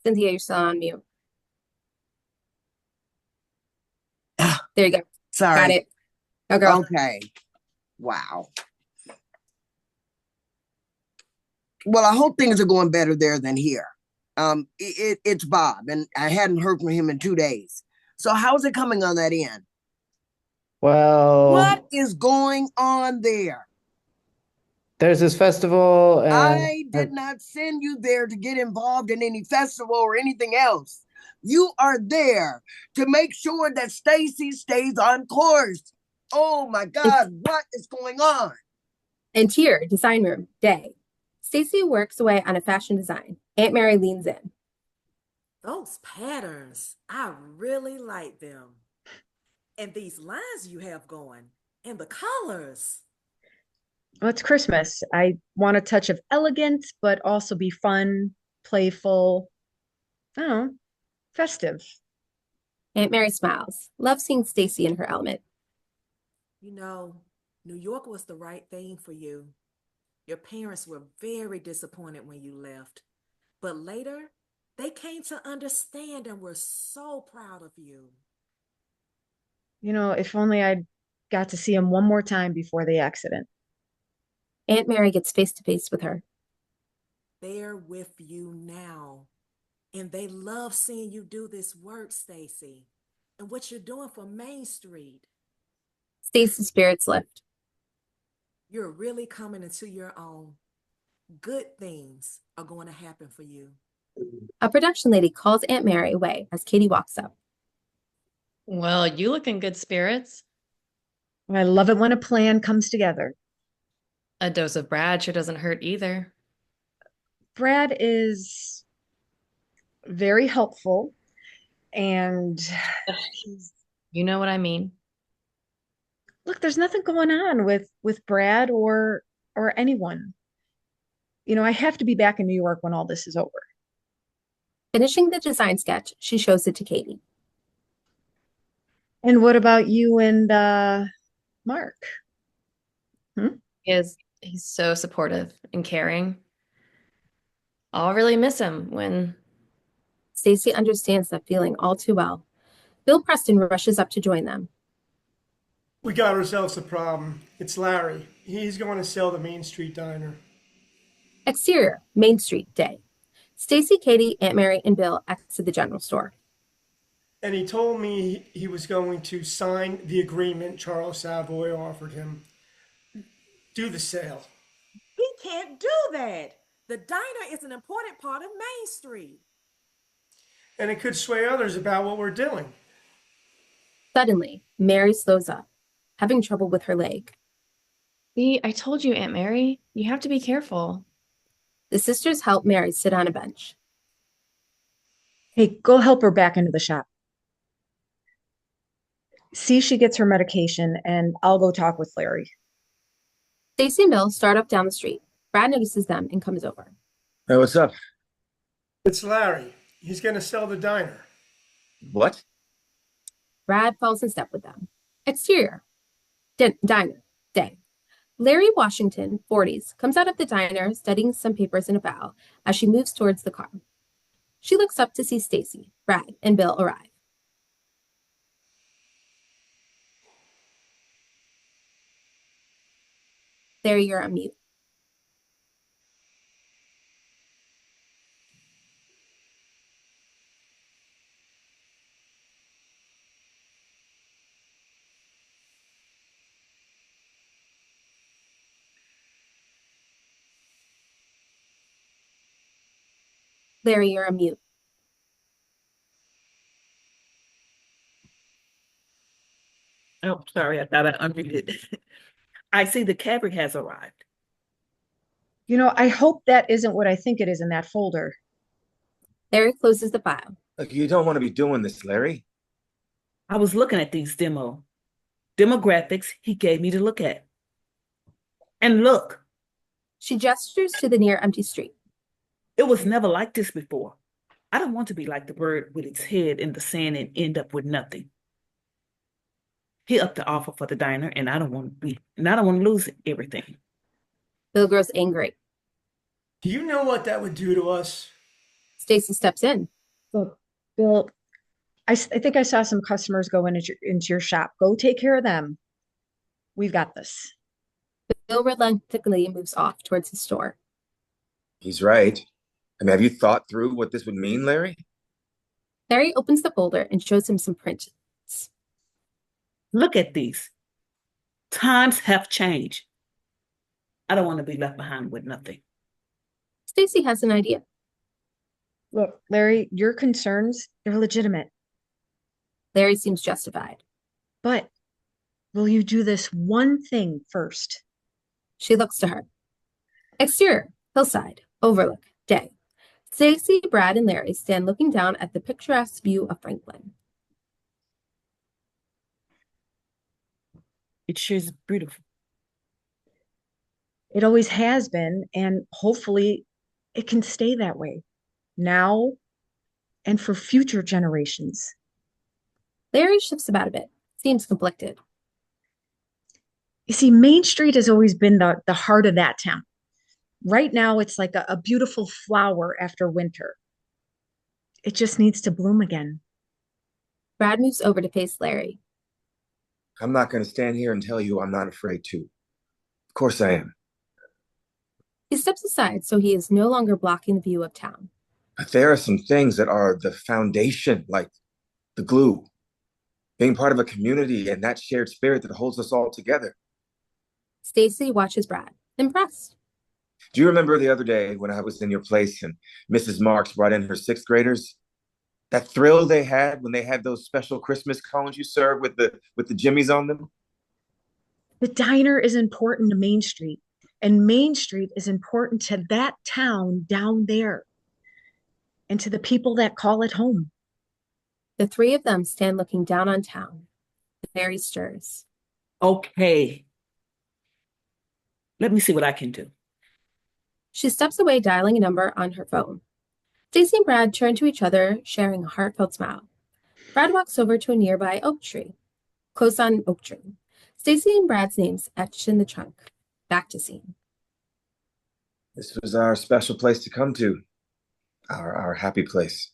Cynthia, you're still on mute. There you go. Sorry. Got it. Oh, girl. Okay. Wow. Well, I hope things are going better there than here. It's Bob, and I hadn't heard from him in 2 days. So how's it coming on that end? Well, What is going on there? there's this festival, and I did not send you there to get involved in any festival or anything else. You are there to make sure that STACEY stays on course. Oh my God, what is going on? Interior design room, day. STACEY works away on a fashion design. Aunt Mary leans in. Those patterns, I really like them. And these lines you have going, and the colors. Well, it's Christmas. I want a touch of elegance, but also be fun, playful, I don't know, festive. Aunt Mary smiles. Love seeing STACEY in her element. You know, New York was the right thing for you. Your parents were very disappointed when you left. But later, they came to understand and were so proud of you. You know, if only I'd got to see him one more time before the accident. Aunt Mary gets face to face with her. They're with you now. And they love seeing you do this work, STACEY, and what you're doing for Main Street. STACEY's spirits lift. You're really coming into your own. Good things are going to happen for you. A production lady calls Aunt Mary away as KATY walks up. Well, you look in good spirits. I love it when a plan comes together. A dose of Brad sure doesn't hurt either. Brad is very helpful, and you know what I mean. Look, there's nothing going on with Brad or anyone. You know, I have to be back in New York when all this is over. Finishing the design sketch, she shows it to KATY. And what about you and Mark? He's so supportive and caring. I'll really miss him when... STACEY understands that feeling all too well. Bill Preston rushes up to join them. We got ourselves a problem. It's Larry. He's going to sell the Main Street diner. Exterior, Main Street, day. STACEY, KATY, Aunt Mary, and Bill exit the general store. And he told me he was going to sign the agreement Charles Savoy offered him. Do the sale. He can't do that. The diner is an important part of Main Street. And it could sway others about what we're doing. Suddenly, Mary slows up, having trouble with her leg. See, I told you, Aunt Mary, you have to be careful. The sisters help Mary sit on a bench. Hey, go help her back into the shop. See she gets her medication, and I'll go talk with Larry. STACEY and Bill start up down the street. Brad notices them and comes over. Hey, what's up? It's Larry. He's going to sell the diner. What? Brad falls in step with them. Exterior, diner, day. Larry Washington, 40s, comes out of the diner studying some papers in a file as she moves towards the car. She looks up to see STACEY, Brad, and Bill arrive. Larry, you're on mute. Larry, you're on mute. Oh, sorry, I thought I unmuted. I see the cabinet has arrived. You know, I hope that isn't what I think it is in that folder. Larry closes the file. Look, you don't want to be doing this, Larry. I was looking at these demographics he gave me to look at. And look. She gestures to the near empty street. It was never like this before. I don't want to be like the bird with its head in the sand and end up with nothing. He upped the offer for the diner, and I don't want to lose everything. Bill grows angry. Do you know what that would do to us? STACEY steps in. Look, Bill, I think I saw some customers go into your shop. Go take care of them. We've got this. Bill reluctantly moves off towards his store. He's right. I mean, have you thought through what this would mean, Larry? Larry opens the folder and shows him some prints. Look at these. Times have changed. I don't want to be left behind with nothing. STACEY has an idea. Look, Larry, your concerns, they're legitimate. Larry seems justified. But will you do this one thing first? She looks to her. Exterior, hillside, overlook, day. STACEY, Brad, and Larry stand looking down at the picturesque view of Franklin. It sure is beautiful. It always has been, and hopefully it can stay that way now and for future generations. Larry shifts about a bit, seems conflicted. You see, Main Street has always been the heart of that town. Right now, it's like a beautiful flower after winter. It just needs to bloom again. Brad moves over to face Larry. I'm not going to stand here and tell you I'm not afraid to. Of course I am. He steps aside so he is no longer blocking the view of town. But there are some things that are the foundation, like the glue. Being part of a community and that shared spirit that holds us all together. STACEY watches Brad, impressed. Do you remember the other day when I was in your place and Mrs. Marks brought in her sixth graders? That thrill they had when they had those special Christmas cones you served with the jimmies on them? The diner is important to Main Street, and Main Street is important to that town down there and to the people that call it home. The three of them stand looking down on town. Larry stirs. Okay. Let me see what I can do. She steps away, dialing a number on her phone. STACEY and Brad turn to each other, sharing a heartfelt smile. Brad walks over to a nearby oak tree. Close on oak tree. STACEY and Brad's names etched in the trunk. Back to scene. This was our special place to come to. Our happy place.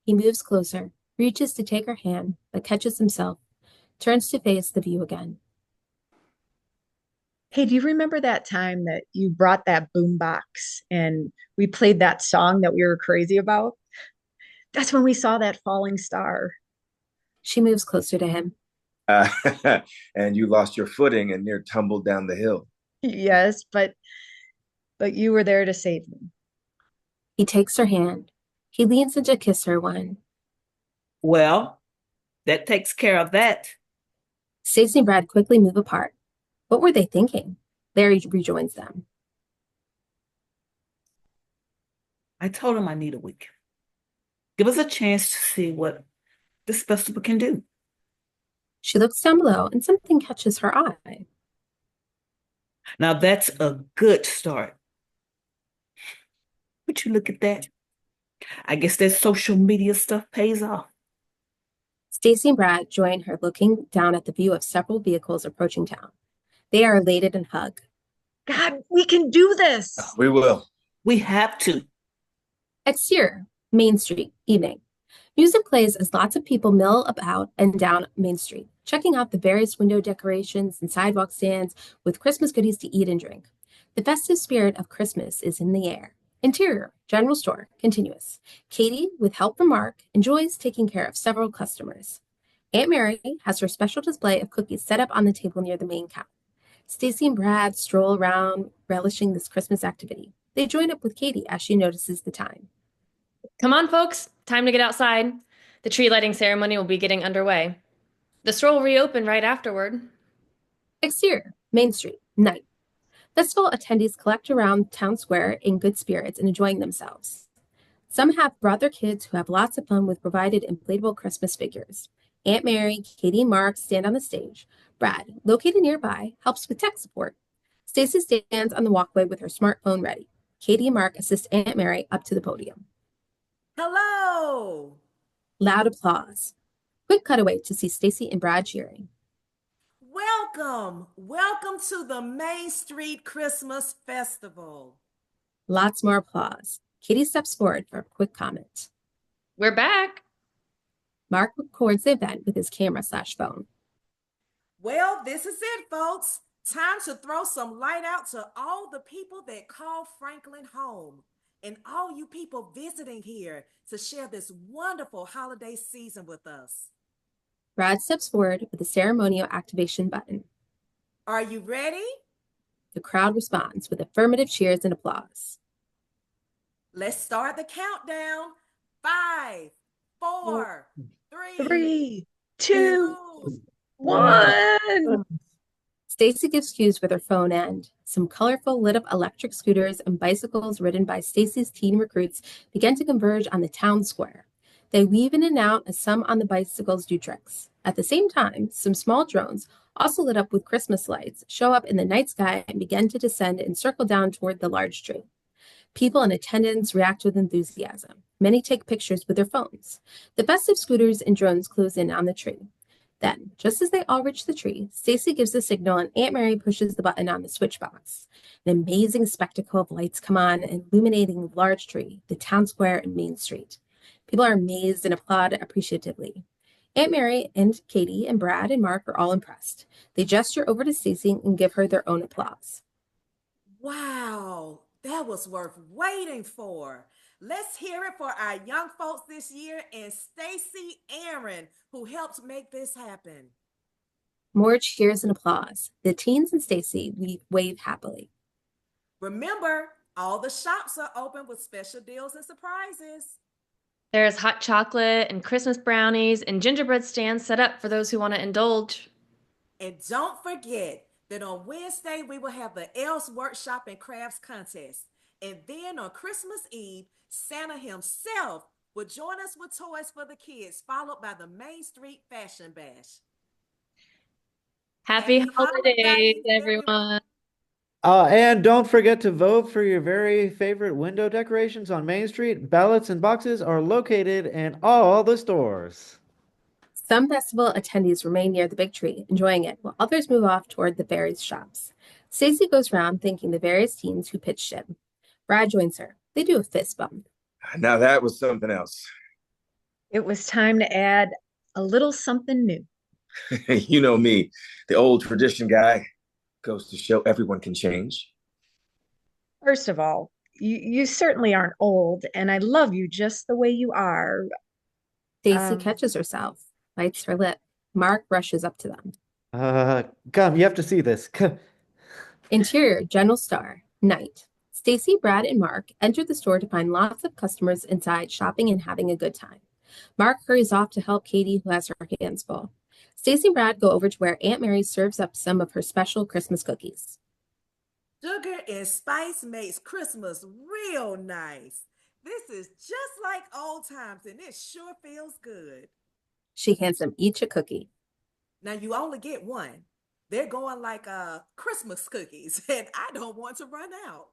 He moves closer, reaches to take her hand, but catches himself, turns to face the view again. Hey, do you remember that time that you brought that boom box and we played that song that we were crazy about? That's when we saw that falling star. She moves closer to him. And you lost your footing and near tumbled down the hill. Yes, but you were there to save me. He takes her hand. He leans in to kiss her one. Well, that takes care of that. STACEY and Brad quickly move apart. What were they thinking? Larry rejoins them. I told him I need a week. Give us a chance to see what this festival can do. She looks down below and something catches her eye. Now that's a good start. Would you look at that? I guess that social media stuff pays off. STACEY and Brad join her, looking down at the view of several vehicles approaching town. They are elated and hug. God, we can do this. We will. We have to. Exterior, Main Street, evening. Music plays as lots of people mill about and down Main Street, checking out the various window decorations and sidewalk stands with Christmas goodies to eat and drink. The festive spirit of Christmas is in the air. Interior, general store, continuous. KATY, with help from Mark, enjoys taking care of several customers. Aunt Mary has her special display of cookies set up on the table near the main counter. STACEY and Brad stroll around, relishing this Christmas activity. They join up with KATY as she notices the time. Come on, folks. Time to get outside. The tree lighting ceremony will be getting underway. The store will reopen right afterward. Exterior, Main Street, night. Festival attendees collect around town square in good spirits and enjoying themselves. Some have brought their kids who have lots of fun with provided inflatable Christmas figures. Aunt Mary, KATY, and Mark stand on the stage. Brad, located nearby, helps with tech support. STACEY stands on the walkway with her smartphone ready. KATY and Mark assist Aunt Mary up to the podium. Hello! Loud applause. Quick cutaway to see STACEY and Brad cheering. Welcome! Welcome to the Main Street Christmas Festival. Lots more applause. KATY steps forward for a quick comment. We're back. Mark records the event with his camera/phone. Well, this is it, folks. Time to throw some light out to all the people that call Franklin home and all you people visiting here to share this wonderful holiday season with us. Brad steps forward with a ceremonial activation button. Are you ready? The crowd responds with affirmative cheers and applause. Let's start the countdown. 5, 4, 3, 2, 1. Stacy gives cues with her phone and some colorful lit up electric scooters and bicycles ridden by Stacy's teen recruits begin to converge on the town square. They weave in and out as some on the bicycles do tricks. At the same time, some small drones, also lit up with Christmas lights, show up in the night sky and begin to descend and circle down toward the large tree. People in attendance react with enthusiasm. Many take pictures with their phones. The festive scooters and drones close in on the tree. Then, just as they all reach the tree, Stacy gives the signal and Aunt Mary pushes the button on the switch box. An amazing spectacle of lights come on, illuminating the large tree, the town square, and Main Street. People are amazed and applaud appreciatively. Aunt Mary and Katie and Brad and Mark are all impressed. They gesture over to Stacy and give her their own applause. Wow, that was worth waiting for. Let's hear it for our young folks this year and Stacy Aaron, who helped make this happen. More cheers and applause. The teens and Stacy wave happily. Remember, all the shops are open with special deals and surprises. There's hot chocolate and Christmas brownies and gingerbread stands set up for those who want to indulge. And don't forget that on Wednesday, we will have the Elves Workshop and Crafts Contest. And then on Christmas Eve, Santa himself will join us with toys for the kids, followed by the Main Street Fashion Bash. Happy holidays, everyone. And don't forget to vote for your very favorite window decorations on Main Street. Ballots and boxes are located in all the stores. Some festival attendees remain near the big tree, enjoying it, while others move off toward the various shops. Stacy goes around thanking the various teens who pitched in. Brad joins her. They do a fist bump. Now that was something else. It was time to add a little something new. You know me, the old tradition guy. Goes to show everyone can change. First of all, you certainly aren't old, and I love you just the way you are. Stacy catches herself, bites her lip. Mark rushes up to them. Come, you have to see this. Interior, general store, night. Stacy, Brad, and Mark enter the store to find lots of customers inside shopping and having a good time. Mark hurries off to help Katie, who has her hands full. Stacy and Brad go over to where Aunt Mary serves up some of her special Christmas cookies. Sugar and spice makes Christmas real nice. This is just like old times, and it sure feels good. She hands them each a cookie. Now you only get one. They're going like Christmas cookies, and I don't want to run out.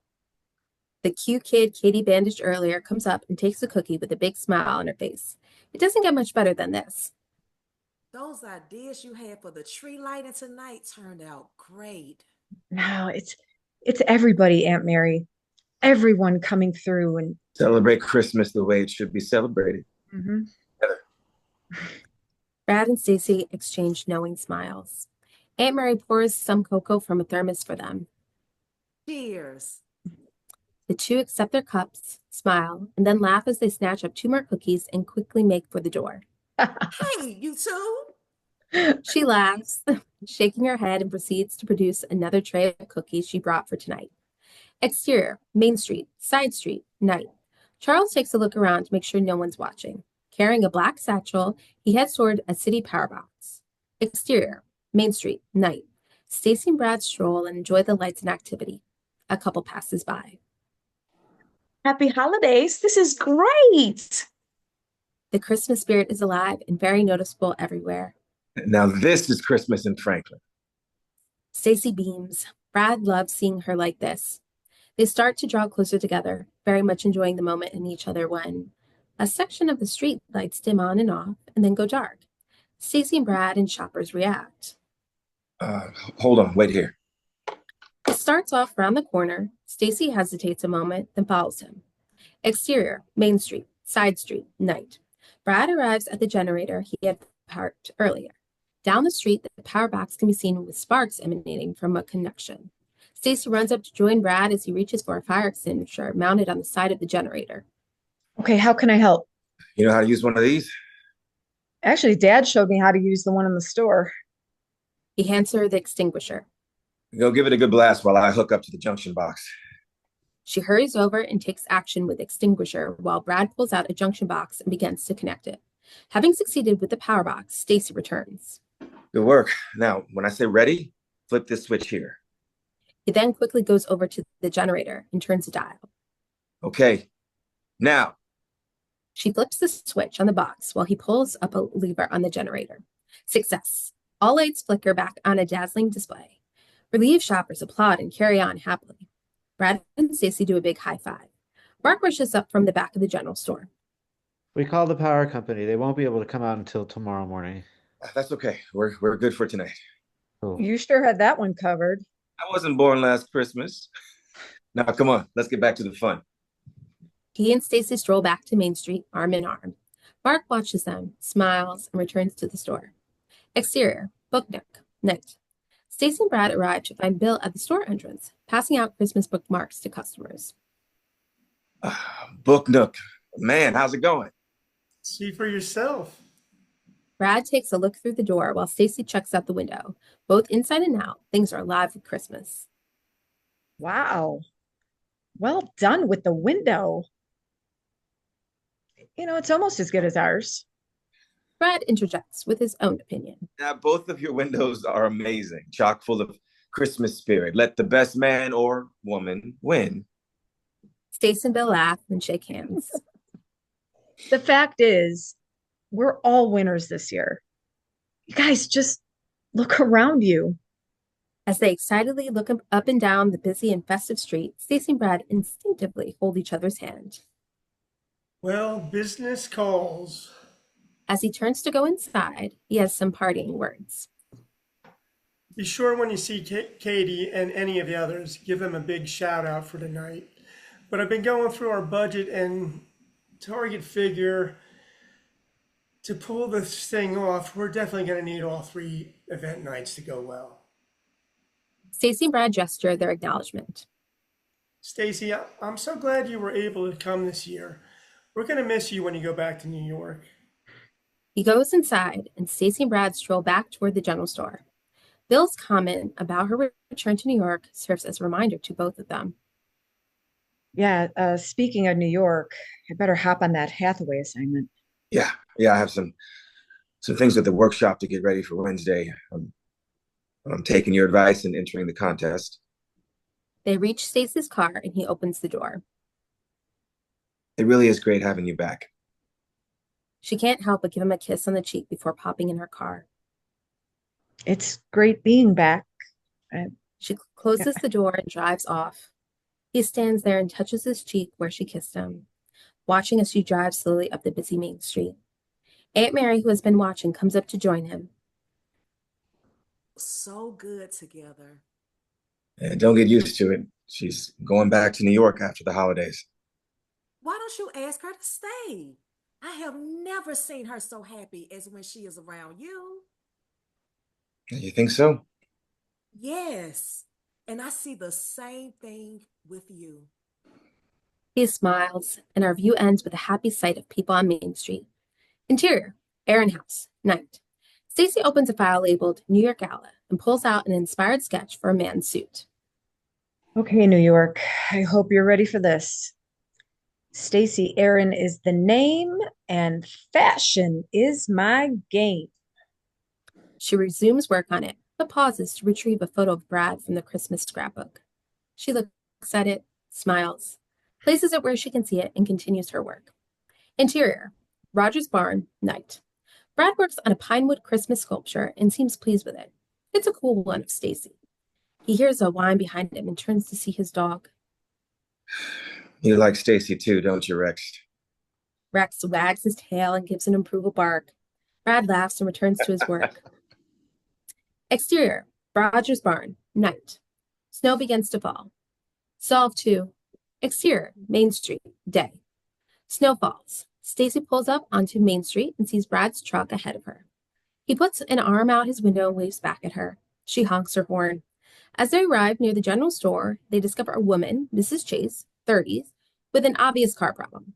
The cute kid Katie bandaged earlier comes up and takes a cookie with a big smile on her face. It doesn't get much better than this. Those ideas you had for the tree lighting tonight turned out great. No, it's everybody, Aunt Mary. Everyone coming through and Celebrate Christmas the way it should be celebrated. Mm-hmm. Brad and Stacy exchange knowing smiles. Aunt Mary pours some cocoa from a thermos for them. Cheers. The two accept their cups, smile, and then laugh as they snatch up 2 more cookies and quickly make for the door. Hey, you two. She laughs, shaking her head, and proceeds to produce another tray of cookies she brought for tonight. Exterior, Main Street, side street, night. Charles takes a look around to make sure no one's watching. Carrying a black satchel, he heads toward a city power box. Exterior, Main Street, night. Stacy and Brad stroll and enjoy the lights and activity. A couple passes by. Happy holidays. This is great. The Christmas spirit is alive and very noticeable everywhere. Now this is Christmas in Franklin. Stacy beams. Brad loves seeing her like this. They start to draw closer together, very much enjoying the moment in each other when a section of the street lights dim on and off and then go dark. Stacy and Brad and shoppers react. Hold on, wait here. It starts off around the corner. Stacy hesitates a moment, then follows him. Exterior, Main Street, side street, night. Brad arrives at the generator he had parked earlier. Down the street, the power box can be seen with sparks emanating from a connection. Stacy runs up to join Brad as he reaches for a fire extinguisher mounted on the side of the generator. Okay, how can I help? You know how to use one of these? Actually, Dad showed me how to use the one in the store. He hands her the extinguisher. Go give it a good blast while I hook up to the junction box. She hurries over and takes action with the extinguisher while Brad pulls out a junction box and begins to connect it. Having succeeded with the power box, Stacy returns. Good work. Now, when I say ready, flip this switch here. He then quickly goes over to the generator and turns the dial. Okay, now. She flips the switch on the box while he pulls up a lever on the generator. Success. All lights flicker back on a dazzling display. Relieved shoppers applaud and carry on happily. Brad and Stacy do a big high five. Mark rushes up from the back of the general store. We called the power company. They won't be able to come out until tomorrow morning. That's okay. We're good for tonight. Cool. You sure had that one covered. I wasn't born last Christmas. Now, come on, let's get back to the fun. He and Stacy stroll back to Main Street, arm in arm. Mark watches them, smiles, and returns to the store. Exterior, book nook, night. Stacy and Brad arrive to find Bill at the store entrance, passing out Christmas bookmarks to customers. Book nook. Man, how's it going? See for yourself. Brad takes a look through the door while Stacy checks out the window. Both inside and out, things are alive with Christmas. Wow. Well done with the window. You know, it's almost as good as ours. Brad interjects with his own opinion. Yeah, both of your windows are amazing, chock full of Christmas spirit. Let the best man or woman win. Stacy and Bill laugh and shake hands. The fact is, we're all winners this year. You guys, just look around you. As they excitedly look up and down the busy and festive street, Stacy and Brad instinctively hold each other's hand. Well, business calls. As he turns to go inside, he has some parting words. Be sure when you see KATY and any of the others, give them a big shout out for tonight. But I've been going through our budget and target figure. To pull this thing off, we're definitely going to need all 3 event nights to go well. Stacy and Brad gesture their acknowledgement. Stacy, I'm so glad you were able to come this year. We're going to miss you when you go back to New York. He goes inside, and Stacy and Brad stroll back toward the general store. Bill's comment about her return to New York serves as a reminder to both of them. Yeah, speaking of New York, I better hop on that Hathaway assignment. Yeah, I have some things at the workshop to get ready for Wednesday. I'm taking your advice and entering the contest. They reach Stacy's car, and he opens the door. It really is great having you back. She can't help but give him a kiss on the cheek before popping in her car. It's great being back. She closes the door and drives off. He stands there and touches his cheek where she kissed him, watching as she drives slowly up the busy main street. Aunt Mary, who has been watching, comes up to join him. So good together. Yeah, don't get used to it. She's going back to New York after the holidays. Why don't you ask her to stay? I have never seen her so happy as when she is around you. You think so? Yes, and I see the same thing with you. He smiles, and our view ends with a happy sight of people on Main Street. Interior, Aaron House, night. Stacy opens a file labeled New York Gala and pulls out an inspired sketch for a man's suit. Okay, New York, I hope you're ready for this. Stacy Aaron is the name, and fashion is my game. She resumes work on it, but pauses to retrieve a photo of Brad from the Christmas scrapbook. She looks at it, smiles, places it where she can see it, and continues her work. Interior, Rogers barn, night. Brad works on a pinewood Christmas sculpture and seems pleased with it. It's a cool one of Stacy. He hears a whine behind him and turns to see his dog. You like Stacy too, don't you, Rex? Rex wags his tail and gives an approval bark. Brad laughs and returns to his work. Exterior, Rogers barn, night. Snow begins to fall. Solve 2. Exterior, Main Street, day. Snow falls. Stacy pulls up onto Main Street and sees Brad's truck ahead of her. He puts an arm out his window and waves back at her. She honks her horn. As they arrive near the general store, they discover a woman, Mrs. Chase, 30s, with an obvious car problem.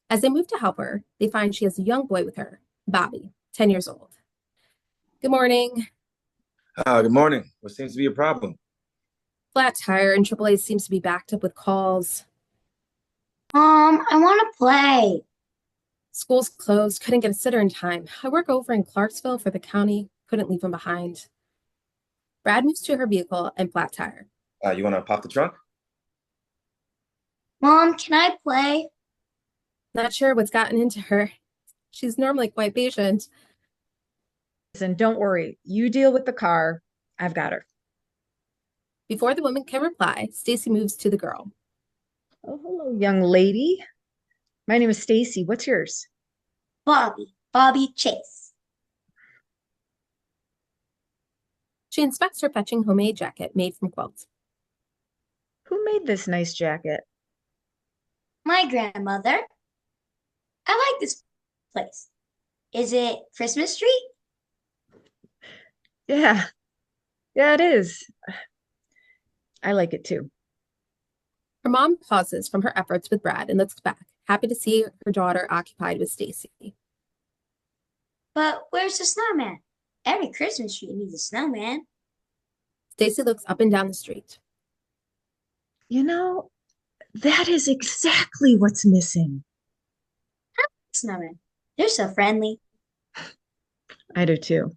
As they move to help her, they find she has a young boy with her, Bobby, 10 years old. Good morning. Good morning. What seems to be a problem? Flat tire and AAA seems to be backed up with calls. I want to play. School's closed, couldn't get a sitter in time. I work over in Clarksville for the county, couldn't leave him behind. Brad moves to her vehicle and flat tire. You want to pop the trunk? Mom, can I play? Not sure what's gotten into her. She's normally quite patient. Listen, don't worry. You deal with the car. I've got her. Before the woman can reply, Stacy moves to the girl. Oh, hello, young lady. My name is Stacy. What's yours? Bobby Chase. She inspects her fetching homemade jacket made from quilts. Who made this nice jacket? My grandmother. I like this place. Is it Christmas Street? Yeah. Yeah, it is. I like it too. Her mom pauses from her efforts with Brad and looks back, happy to see her daughter occupied with Stacy. But where's the snowman? Every Christmas tree needs a snowman. Stacy looks up and down the street. You know, that is exactly what's missing. Snowman. They're so friendly. I do too.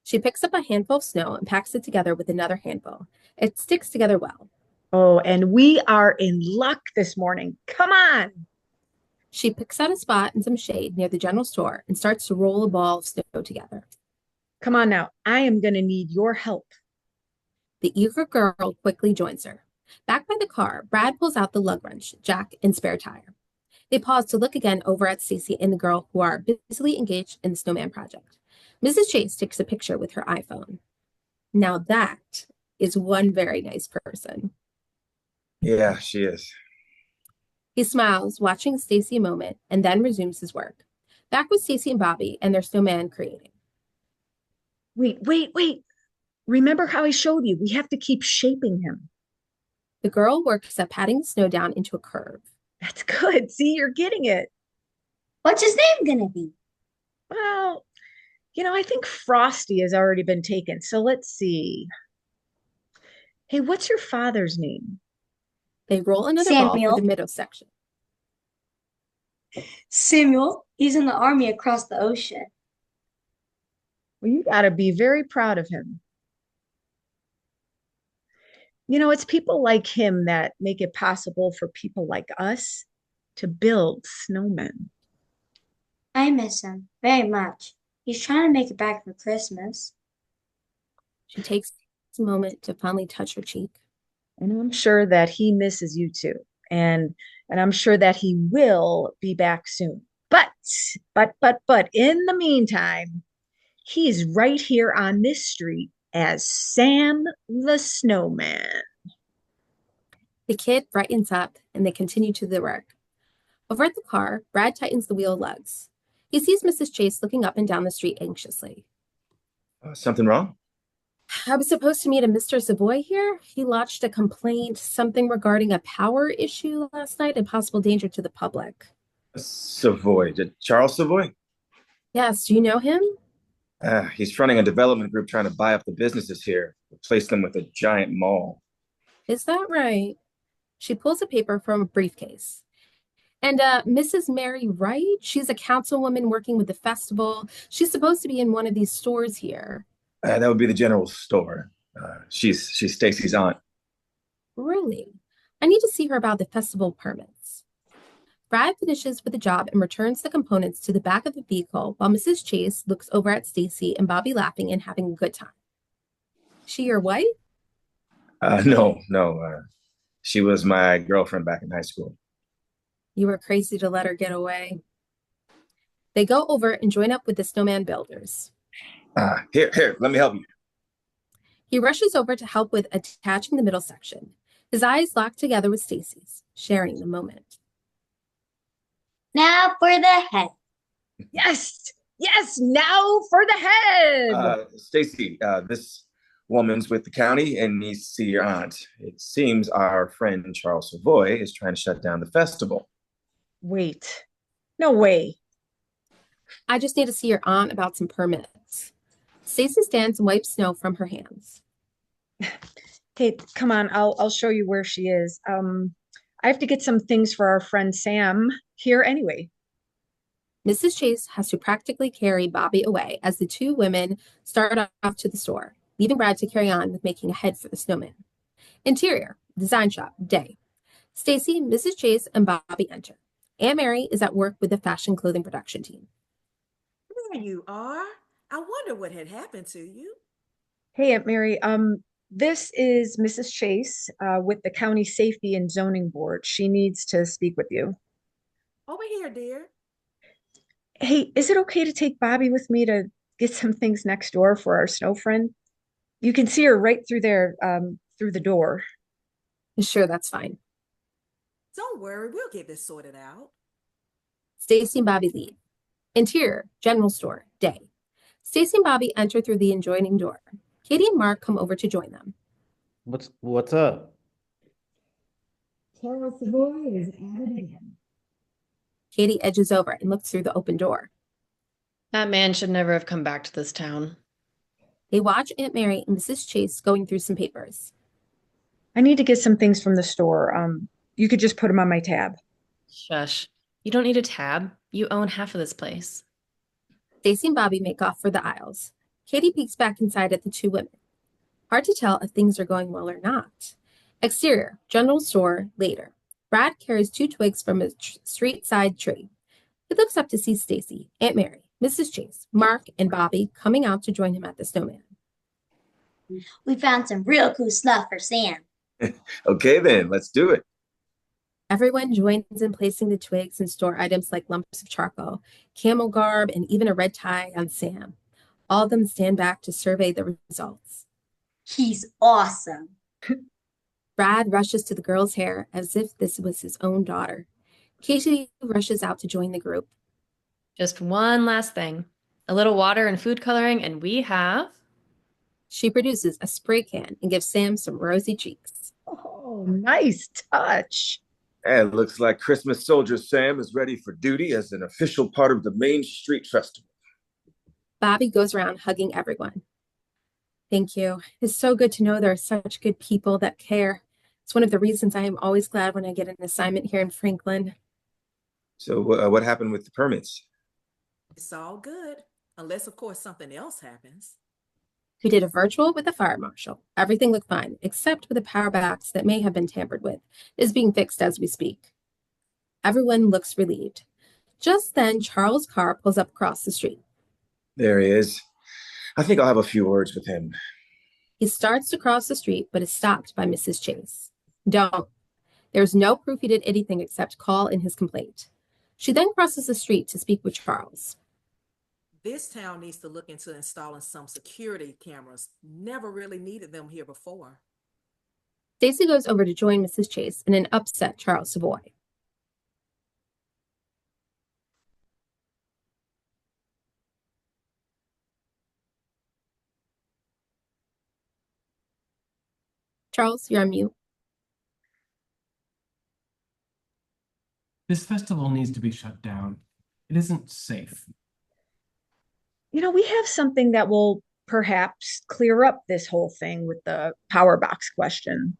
She picks up a handful of snow and packs it together with another handful. It sticks together well. Oh, and we are in luck this morning. Come on. She picks out a spot in some shade near the general store and starts to roll a ball of snow together. Come on now. I am going to need your help. The eager girl quickly joins her. Back by the car, Brad pulls out the lug wrench, jack, and spare tire. They pause to look again over at Stacy and the girl who are busily engaged in the snowman project. Mrs. Chase takes a picture with her iPhone. Now that is one very nice person. Yeah, she is. He smiles, watching Stacy a moment, and then resumes his work. Back with Stacy and Bobby and their snowman creating. Wait. Remember how I showed you? We have to keep shaping him. The girl works at patting the snow down into a curve. That's good. See, you're getting it. What's his name gonna be? Well, I think Frosty has already been taken. So let's see. Hey, what's your father's name? They roll another ball for the middle section. Samuel. He's in the army across the ocean. Well, you got to be very proud of him. It's people like him that make it possible for people like us to build snowmen. I miss him very much. He's trying to make it back for Christmas. She takes a moment to fondly touch her cheek. And I'm sure that he misses you too. And I'm sure that he will be back soon. But in the meantime, he's right here on this street as Sam the Snowman. The kid brightens up and they continue to their work. Over at the car, Brad tightens the wheel lugs. He sees Mrs. Chase looking up and down the street anxiously. Something wrong? I was supposed to meet a Mr. Savoy here. He lodged a complaint, something regarding a power issue last night and possible danger to the public. Savoy. Charles Savoy? Yes, do you know him? He's running a development group trying to buy up the businesses here, replace them with a giant mall. Is that right? She pulls a paper from a briefcase. And Mrs. Mary Wright, she's a councilwoman working with the festival. She's supposed to be in one of these stores here. That would be the general store. She's Stacy's aunt. Really? I need to see her about the festival permits. Brad finishes with the job and returns the components to the back of the vehicle while Mrs. Chase looks over at Stacy and Bobby laughing and having a good time. She your wife? No. She was my girlfriend back in high school. You were crazy to let her get away. They go over and join up with the snowman builders. Here, let me help you. He rushes over to help with attaching the middle section. His eyes lock together with Stacy's, sharing the moment. Now for the head. Yes, yes, now for the head. Stacy, this woman's with the county and needs to see your aunt. It seems our friend Charles Savoy is trying to shut down the festival. Wait, no way. I just need to see your aunt about some permits. Stacy stands and wipes snow from her hands. Kate, come on, I'll show you where she is. I have to get some things for our friend Sam here anyway. Mrs. Chase has to practically carry Bobby away as the two women start off to the store, leaving Brad to carry on with making a head for the snowman. Interior, design shop, day. Stacy, Mrs. Chase, and Bobby enter. Aunt Mary is at work with the fashion clothing production team. There you are. I wonder what had happened to you. Hey, Aunt Mary, this is Mrs. Chase with the County Safety and Zoning Board. She needs to speak with you. Over here, dear. Hey, is it okay to take Bobby with me to get some things next door for our snow friend? You can see her right through there, through the door. Sure, that's fine. Don't worry, we'll get this sorted out. Stacy and Bobby leave. Interior, general store, day. Stacy and Bobby enter through the adjoining door. KATY and Mark come over to join them. What's up? Charles Savoy is at it again. KATY edges over and looks through the open door. That man should never have come back to this town. They watch Aunt Mary and Mrs. Chase going through some papers. I need to get some things from the store. You could just put them on my tab. Shush. You don't need a tab. You own half of this place. Stacy and Bobby make off for the aisles. KATY peeks back inside at the two women. Hard to tell if things are going well or not. Exterior, general store, later. Brad carries 2 twigs from a street side tree. He looks up to see Stacy, Aunt Mary, Mrs. Chase, Mark, and Bobby coming out to join him at the snowman. We found some real cool stuff for Sam. Okay, then, let's do it. Everyone joins in placing the twigs and store items like lumps of charcoal, camel garb, and even a red tie on Sam. All of them stand back to survey the results. He's awesome. Brad rushes to the girl's hair as if this was his own daughter. KATY rushes out to join the group. Just one last thing. A little water and food coloring, and we have... She produces a spray can and gives Sam some rosy cheeks. Oh, nice touch. And it looks like Christmas Soldier Sam is ready for duty as an official part of the Main Street Festival. Bobby goes around hugging everyone. Thank you. It's so good to know there are such good people that care. It's one of the reasons I am always glad when I get an assignment here in Franklin. So what happened with the permits? It's all good, unless, of course, something else happens. We did a virtual with the fire marshal. Everything looked fine, except for the power box that may have been tampered with. It is being fixed as we speak. Everyone looks relieved. Just then, Charles' car pulls up across the street. There he is. I think I'll have a few words with him. He starts to cross the street, but is stopped by Mrs. Chase. Don't. There's no proof he did anything except call in his complaint. She then crosses the street to speak with Charles. This town needs to look into installing some security cameras. Never really needed them here before. Stacy goes over to join Mrs. Chase and an upset Charles Savoy. Charles, you're on mute. This festival needs to be shut down. It isn't safe. You know, we have something that will perhaps clear up this whole thing with the power box question.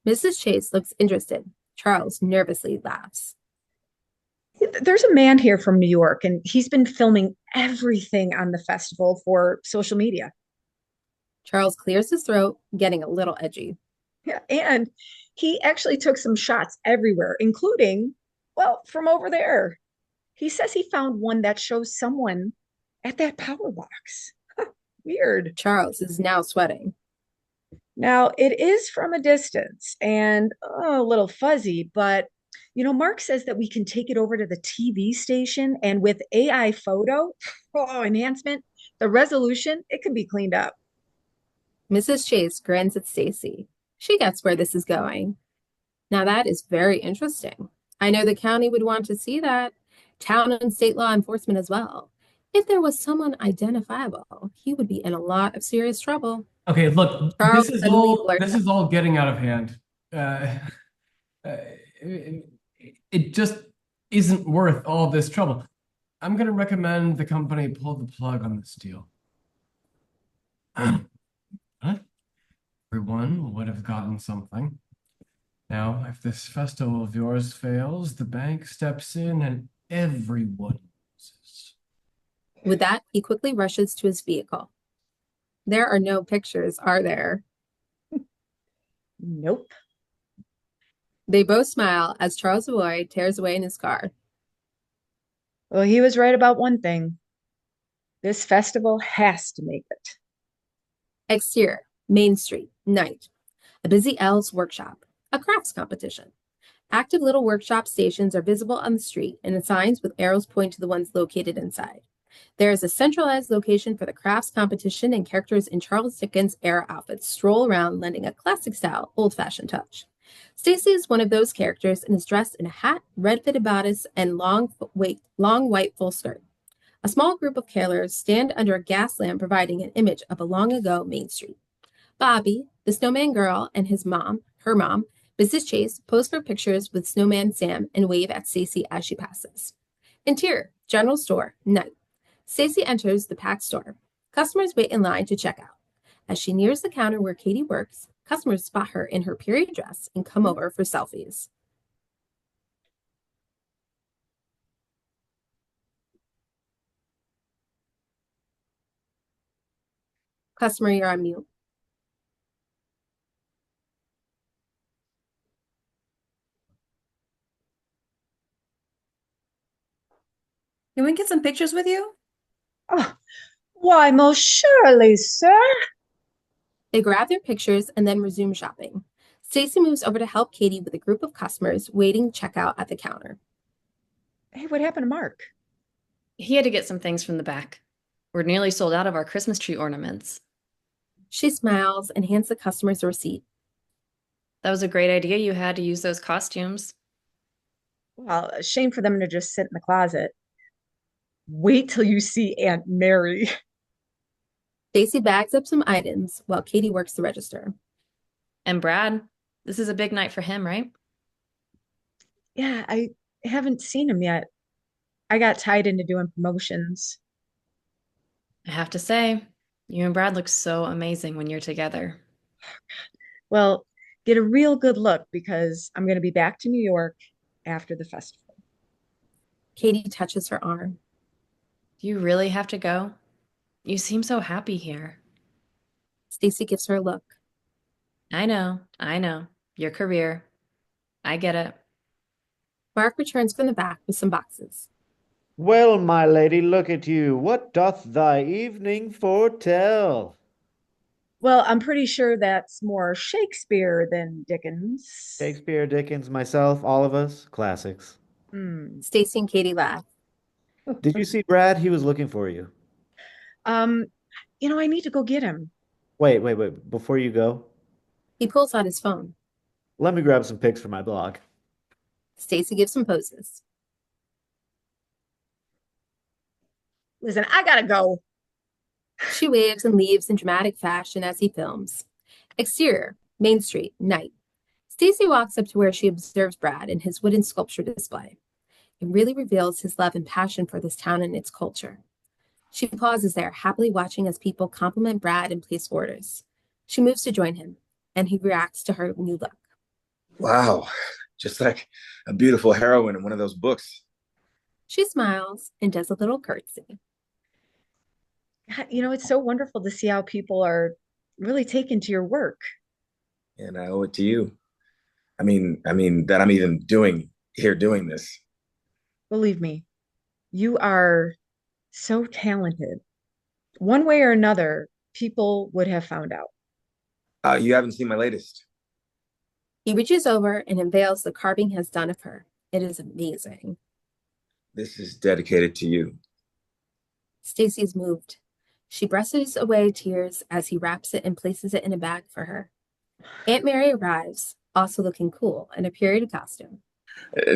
Mrs. Chase looks interested. Charles nervously laughs. There's a man here from New York, and he's been filming everything on the festival for social media. Charles clears his throat, getting a little edgy. Yeah, and he actually took some shots everywhere, including, well, from over there. He says he found one that shows someone at that power box. Weird. Charles is now sweating. Now, it is from a distance and a little fuzzy, but, you know, Mark says that we can take it over to the TV station, and with AI photo enhancement, the resolution, it can be cleaned up. Mrs. Chase grins at Stacy. She gets where this is going. Now that is very interesting. I know the county would want to see that. Town and state law enforcement as well. If there was someone identifiable, he would be in a lot of serious trouble. Okay, look, Charles this is suddenly all blurted this is all getting out of hand. Uh, it, it just isn't worth all this trouble. I'm gonna recommend the company pull the plug on this deal. Huh? Everyone would have gotten something. Now, if this festival of yours fails, the bank steps in and everyone loses. With that, he quickly rushes to his vehicle. There are no pictures, are there? Nope. They both smile as Charles Savoy tears away in his car. Well, he was right about one thing. This festival has to make it. Exterior, Main Street, night. A busy L's workshop, a crafts competition. Active little workshop stations are visible on the street, and signs with arrows point to the ones located inside. There is a centralized location for the crafts competition, and characters in Charles Dickens era outfits stroll around, lending a classic-style, old-fashioned touch. STACEY is one of those characters and is dressed in a hat, red fitted bodice, and long white full skirt. A small group of carolers stand under a gas lamp providing an image of a long ago Main Street. Bobby, the snowman girl, and her mom, Mrs. Chase, pose for pictures with Snowman Sam and wave at STACEY as she passes. Interior, general store, night. STACEY enters the packed store. Customers wait in line to check out. As she nears the counter where KATY works, customers spot her in her period dress and come over for selfies. Customer, you're on mute. Can we get some pictures with you? Oh, why, most surely, sir. They grab their pictures and then resume shopping. STACEY moves over to help KATY with a group of customers waiting checkout at the counter. Hey, what happened to Mark? He had to get some things from the back. We're nearly sold out of our Christmas tree ornaments. She smiles and hands the customers a receipt. That was a great idea you had to use those costumes. Well, a shame for them to just sit in the closet. Wait till you see Aunt Mary. STACEY bags up some items while KATY works the register. And Brad, this is a big night for him, right? Yeah, I haven't seen him yet. I got tied into doing promotions. I have to say, you and Brad look so amazing when you're together. Well, get a real good look because I'm going to be back to New York after the festival. KATY touches her arm. Do you really have to go? You seem so happy here. STACEY gives her a look. I know. Your career. I get it. Mark returns from the back with some boxes. Well, my lady, look at you. What doth thy evening foretell? Well, I'm pretty sure that's more Shakespeare than Dickens. Shakespeare, Dickens, myself, all of us, classics. STACEY and KATY laugh. Did you see Brad? He was looking for you. I need to go get him. Wait. Before you go, He pulls out his phone. let me grab some pics for my blog. STACEY gives some poses. Listen, I gotta go. She waves and leaves in dramatic fashion as he films. Exterior, Main Street, night. STACEY walks up to where she observes Brad in his wooden sculpture display. It really reveals his love and passion for this town and its culture. She pauses there, happily watching as people compliment Brad and place orders. She moves to join him, and he reacts to her new look. Wow, just like a beautiful heroine in one of those books. She smiles and does a little curtsy. It's so wonderful to see how people are really taken to your work. And I owe it to you. I mean that I'm even doing this. Believe me, you are so talented. One way or another, people would have found out. You haven't seen my latest. He reaches over and unveils the carving he has done of her. It is amazing. This is dedicated to you. STACEY is moved. She brushes away tears as he wraps it and places it in a bag for her. Aunt Mary arrives, also looking cool in a period costume.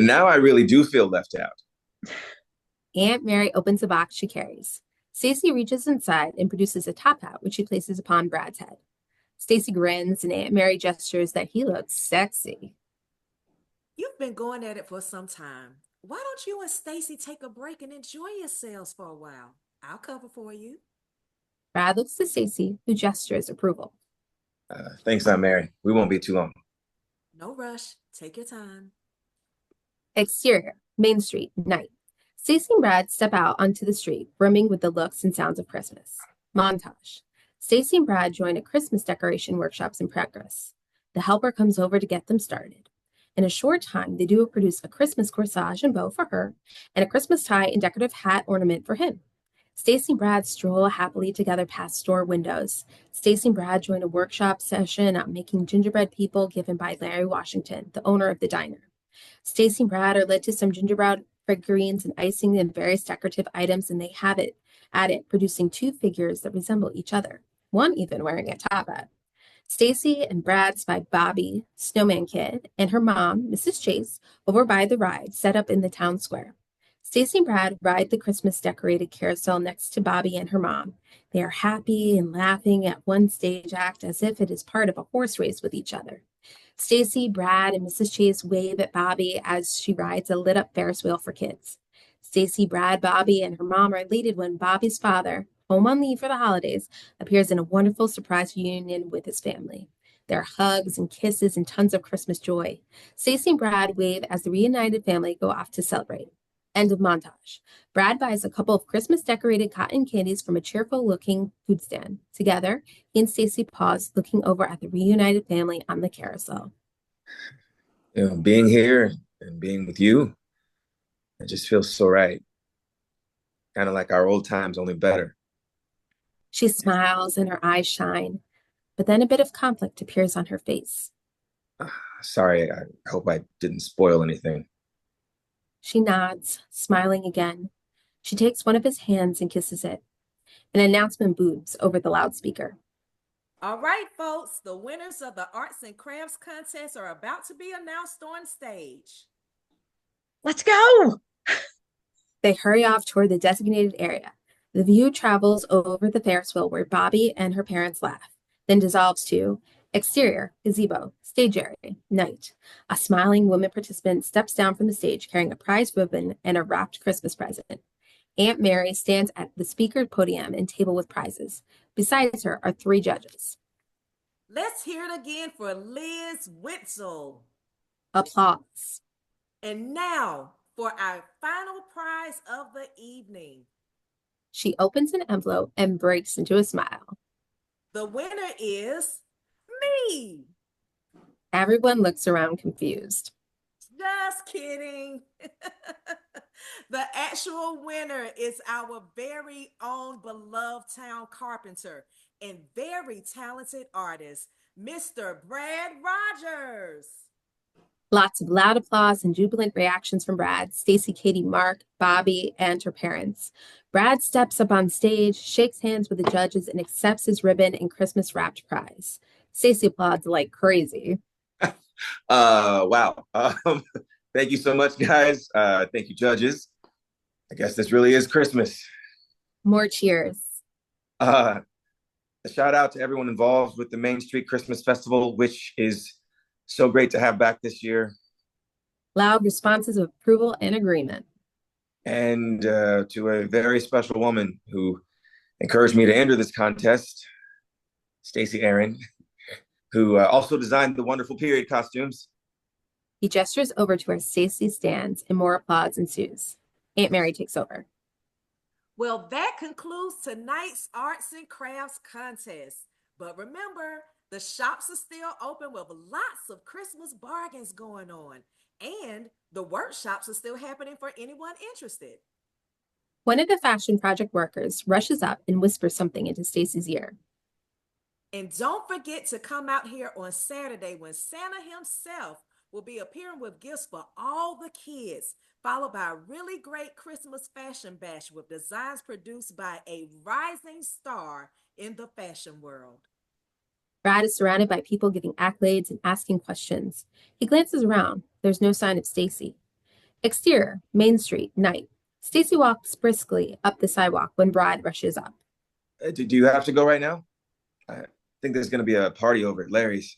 Now I really do feel left out. Aunt Mary opens the box she carries. Stacy reaches inside and produces a top hat, which she places upon Brad's head. Stacy grins and Aunt Mary gestures that he looks sexy. You've been going at it for some time. Why don't you and Stacy take a break and enjoy yourselves for a while? I'll cover for you. Brad looks to Stacy, who gestures approval. Thanks, Aunt Mary. We won't be too long. No rush. Take your time. Exterior, Main Street, night. Stacy and Brad step out onto the street, brimming with the looks and sounds of Christmas. Montage. Stacy and Brad join a Christmas decoration workshops in progress. The helper comes over to get them started. In a short time, they do produce a Christmas corsage and bow for her, and a Christmas tie and decorative hat ornament for him. Stacy and Brad stroll happily together past store windows. Stacy and Brad join a workshop session on making gingerbread people given by Larry Washington, the owner of the diner. Stacy and Brad are led to some gingerbread figurines and icing and various decorative items, and they have it at it, producing two figures that resemble each other, one even wearing a top hat. Stacy and Brad spy Bobby, Snowman Kid, and her mom, Mrs. Chase, over by the ride set up in the town square. Stacy and Brad ride the Christmas decorated carousel next to Bobby and her mom. They are happy and laughing at one stage act as if it is part of a horse race with each other. Stacy, Brad, and Mrs. Chase wave at Bobby as she rides a lit-up Ferris wheel for kids. Stacy, Brad, Bobby, and her mom are elated when Bobby's father, home on leave for the holidays, appears in a wonderful surprise reunion with his family. There are hugs and kisses and tons of Christmas joy. Stacy and Brad wave as the reunited family go off to celebrate. End of montage. Brad buys a couple of Christmas-decorated cotton candies from a cheerful-looking food stand. Together, he and Stacy pause, looking over at the reunited family on the carousel. Being here and being with you, it just feels so right. Kind of like our old times, only better. She smiles and her eyes shine, but then a bit of conflict appears on her face. Sorry, I hope I didn't spoil anything. She nods, smiling again. She takes one of his hands and kisses it. An announcement booms over the loudspeaker. All right, folks, the winners of the Arts and Crafts contest are about to be announced on stage. Let's go! They hurry off toward the designated area. The view travels over the Ferris wheel where Bobby and her parents laugh, then dissolves to exterior, gazebo, stage area, night. A smiling woman participant steps down from the stage carrying a prize ribbon and a wrapped Christmas present. Aunt Mary stands at the speaker podium and table with prizes. Besides her are three judges. Let's hear it again for Liz Witzel. Applause. And now for our final prize of the evening. She opens an envelope and breaks into a smile. The winner is me. Everyone looks around confused. Just kidding. The actual winner is our very own beloved town carpenter and very talented artist, Mr. Brad Rogers. Lots of loud applause and jubilant reactions from Brad, Stacy, Katie, Mark, Bobby, and her parents. Brad steps up on stage, shakes hands with the judges, and accepts his ribbon and Christmas-wrapped prize. Stacy applauds like crazy. Wow. Thank you so much, guys. Thank you, judges. I guess this really is Christmas. More cheers. A shout out to everyone involved with the Main Street Christmas Festival, which is so great to have back this year. Loud responses of approval and agreement. And to a very special woman who encouraged me to enter this contest, Stacey Aaron, who also designed the wonderful period costumes. He gestures over to where Stacy stands and more applause ensues. Aunt Mary takes over. Well, that concludes tonight's Arts and Crafts contest. But remember, the shops are still open with lots of Christmas bargains going on. And the workshops are still happening for anyone interested. One of the fashion project workers rushes up and whispers something into Stacy's ear. And don't forget to come out here on Saturday when Santa himself will be appearing with gifts for all the kids, followed by a really great Christmas fashion bash with designs produced by a rising star in the fashion world. Brad is surrounded by people giving accolades and asking questions. He glances around. There's no sign of Stacy. Exterior, Main Street, night. Stacy walks briskly up the sidewalk when Brad rushes up. Do you have to go right now? I think there's going to be a party over at Larry's.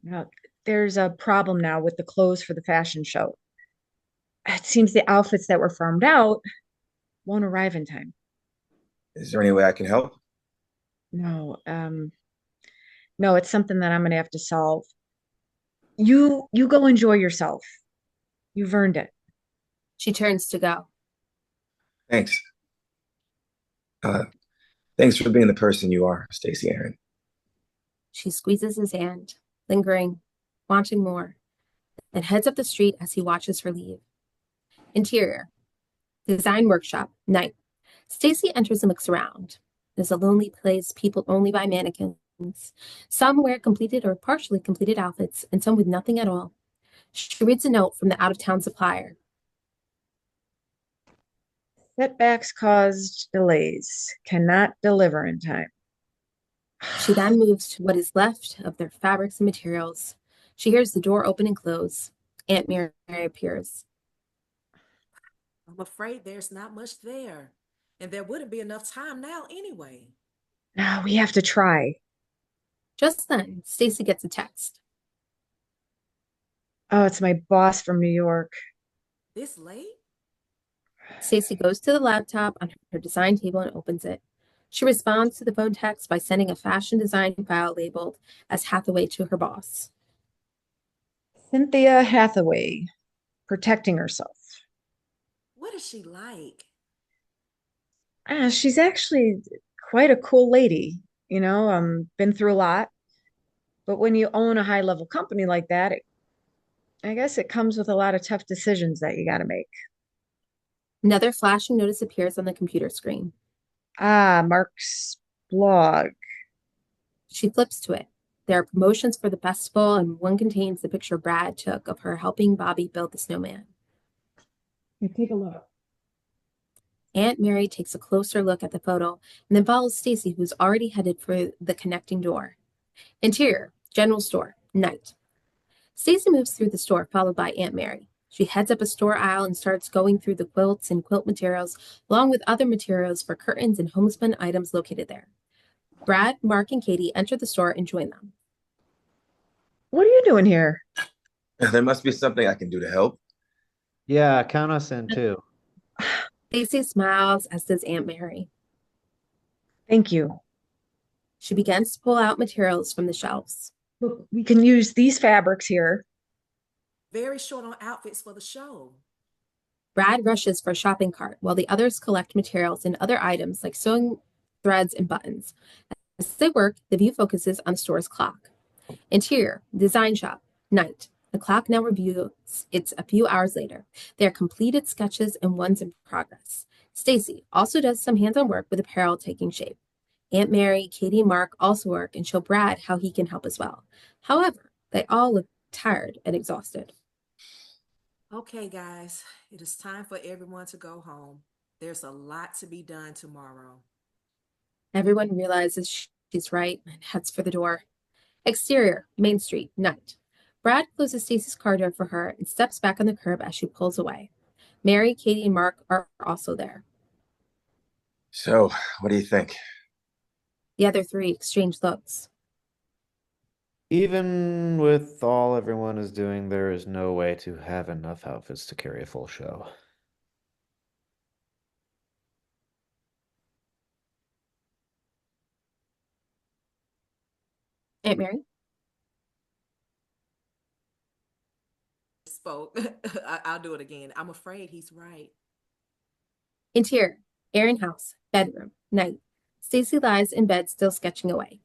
Now, there's a problem now with the clothes for the fashion show. It seems the outfits that were farmed out won't arrive in time. Is there any way I can help? No, no, it's something that I'm gonna have to solve. You go enjoy yourself. You've earned it. She turns to go. Thanks. Thanks for being the person you are, Stacey Aaron. She squeezes his hand, lingering, wanting more, then heads up the street as he watches her leave. Interior, design workshop, night. Stacy enters and looks around. There's a lonely place peopled only by mannequins. Some wear completed or partially completed outfits, and some with nothing at all. She reads a note from the out-of-town supplier. Setbacks caused delays. Cannot deliver in time. She then moves to what is left of their fabrics and materials. She hears the door open and close. Aunt Mary appears. I'm afraid there's not much there, and there wouldn't be enough time now anyway. No, we have to try. Just then, Stacy gets a text. Oh, it's my boss from New York. This late? Stacy goes to the laptop on her design table and opens it. She responds to the phone text by sending a fashion design file labeled as Hathaway to her boss. Cynthia Hathaway, protecting herself. What is she like? She's actually quite a cool lady. Been through a lot. But when you own a high-level company like that, I guess it comes with a lot of tough decisions that you got to make. Another flashing notice appears on the computer screen. Mark's blog. She flips to it. There are promotions for the festival, and one contains the picture Brad took of her helping Bobby build the snowman. Take a look. Aunt Mary takes a closer look at the photo and then follows Stacy, who's already headed for the connecting door. Interior, general store, night. Stacy moves through the store, followed by Aunt Mary. She heads up a store aisle and starts going through the quilts and quilt materials, along with other materials for curtains and homespun items located there. Brad, Mark, and Katie enter the store and join them. What are you doing here? There must be something I can do to help. Yeah, count us in too. Stacy smiles, as does Aunt Mary. Thank you. She begins to pull out materials from the shelves. Look, we can use these fabrics here. Very short on outfits for the show. Brad rushes for a shopping cart while the others collect materials and other items like sewing threads and buttons. As they work, the view focuses on the store's clock. Interior, design shop, night. The clock now reveals it's a few hours later. They are completed sketches and ones in progress. Stacy also does some hands-on work with apparel taking shape. Aunt Mary, Katie, and Mark also work and show Brad how he can help as well. However, they all look tired and exhausted. Okay, guys, it is time for everyone to go home. There's a lot to be done tomorrow. Everyone realizes she's right and heads for the door. Exterior, Main Street, night. Brad closes Stacy's car door for her and steps back on the curb as she pulls away. Mary, Katie, and Mark are also there. So, what do you think? The other three exchange looks. Even with all everyone is doing, there is no way to have enough outfits to carry a full show. Aunt Mary? Spoke. I'll do it again. I'm afraid he's right. Interior, Aaron house, bedroom, night. Stacy lies in bed still sketching away.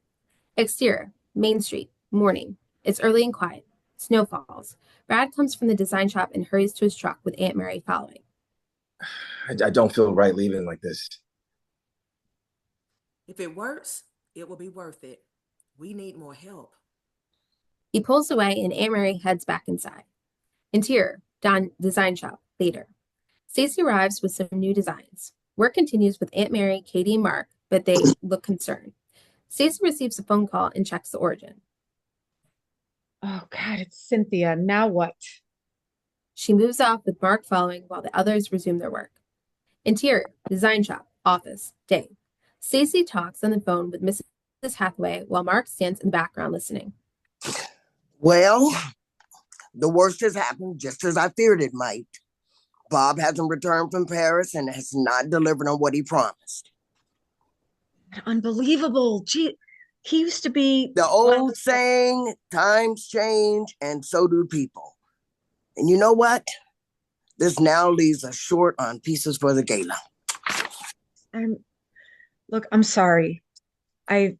Exterior, Main Street, morning. It's early and quiet. Snow falls. Brad comes from the design shop and hurries to his truck with Aunt Mary following. I don't feel right leaving like this. If it works, it will be worth it. We need more help. He pulls away and Aunt Mary heads back inside. Interior, design shop, later. Stacy arrives with some new designs. Work continues with Aunt Mary, Katie, and Mark, but they look concerned. Stacy receives a phone call and checks the origin. Oh God, it's Cynthia. Now what? She moves off with Mark following while the others resume their work. Interior, design shop, office, day. STACEY talks on the phone with Mrs. Hathaway while Mark stands in the background listening. Well, the worst has happened just as I feared it might. Bob hasn't returned from Paris and has not delivered on what he promised. Unbelievable. Gee, he used to be The old saying, times change and so do people. And you know what? This now leaves us short on pieces for the gala. Look, I'm sorry. I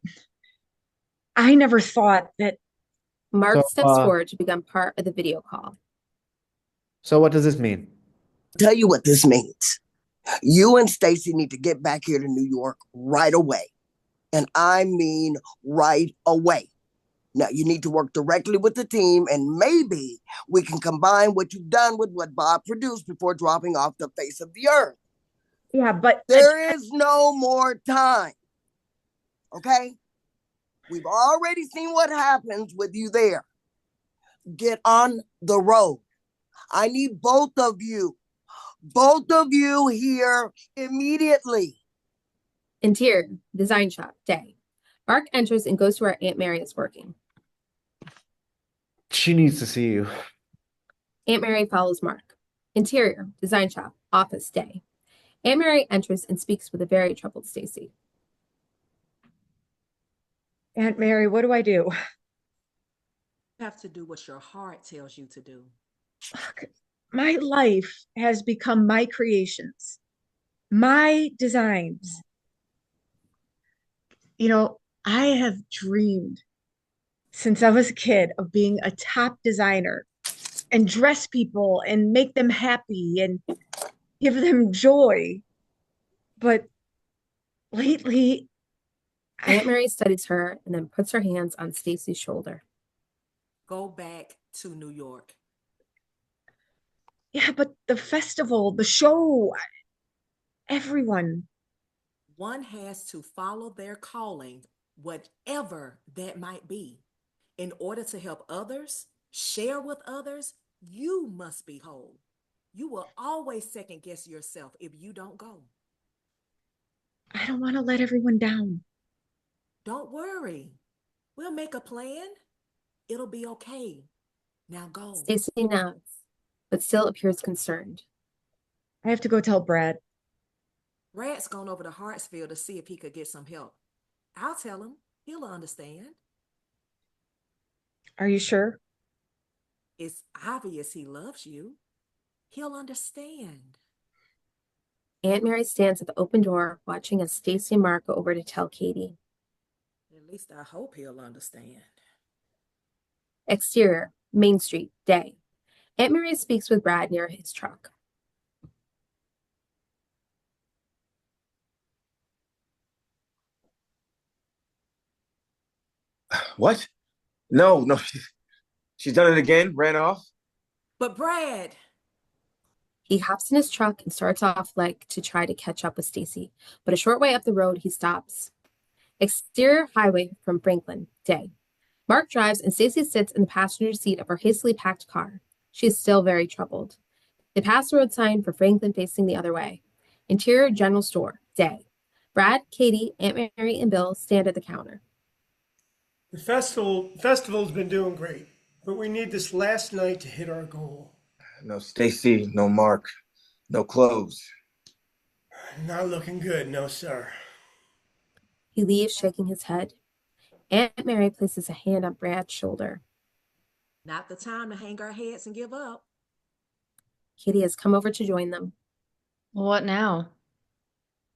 never thought that. Mark steps forward to become part of the video call. So what does this mean? I'll tell you what this means. You and STACEY need to get back here to New York right away. And I mean right away. Now, you need to work directly with the team, and maybe we can combine what you've done with what Bob produced before dropping off the face of the earth. Yeah, but there is no more time. Okay? We've already seen what happens with you there. Get on the road. I need both of you here immediately. Interior, design shop, day. Mark enters and goes to where Aunt Mary is working. She needs to see you. Aunt Mary follows Mark. Interior, design shop, office, day. Aunt Mary enters and speaks with a very troubled STACEY. Aunt Mary, what do I do? You have to do what your heart tells you to do. My life has become my creations, my designs. You know, I have dreamed since I was a kid of being a top designer and dress people and make them happy and give them joy. But lately, Aunt Mary studies her and then puts her hands on STACEY's shoulder. Go back to New York. Yeah, but the festival, the show, everyone. One has to follow their calling, whatever that might be. In order to help others, share with others, you must be whole. You will always second guess yourself if you don't go. I don't want to let everyone down. Don't worry. We'll make a plan. It'll be okay. Now go. STACEY nods, but still appears concerned. I have to go tell Brad. Brad's gone over to Hartsfield to see if he could get some help. I'll tell him. He'll understand. Are you sure? It's obvious he loves you. He'll understand. Aunt Mary stands at the open door, watching as STACEY and Mark go over to tell KATY. At least I hope he'll understand. Exterior, Main Street, day. Aunt Mary speaks with Brad near his truck. What? No, she's done it again, ran off. But Brad. He hops in his truck and starts off like to try to catch up with STACEY, but a short way up the road, he stops. Exterior highway from Franklin, day. Mark drives and STACEY sits in the passenger seat of her hastily packed car. She is still very troubled. They pass the road sign for Franklin facing the other way. Interior general store, day. Brad, KATY, Aunt Mary, and Bill stand at the counter. The festival's been doing great, but we need this last night to hit our goal. No STACEY, no Mark, no clothes. Not looking good, no sir. He leaves, shaking his head. Aunt Mary places a hand on Brad's shoulder. Not the time to hang our heads and give up. KATY has come over to join them. What now?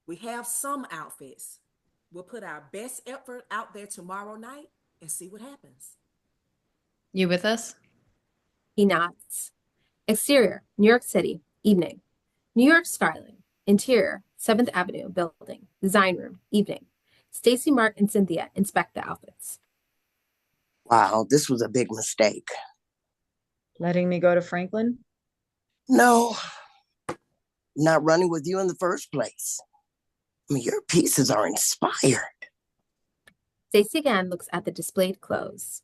We have some outfits. We'll put our best effort out there tomorrow night and see what happens. You with us? He nods. Exterior, New York City, evening. New York skyline. Interior, 7th Avenue building. Design room, evening. STACEY, Mark, and Cynthia inspect the outfits. Wow, this was a big mistake. Letting me go to Franklin? No, not running with you in the first place. I mean, your pieces are inspired. STACEY again looks at the displayed clothes.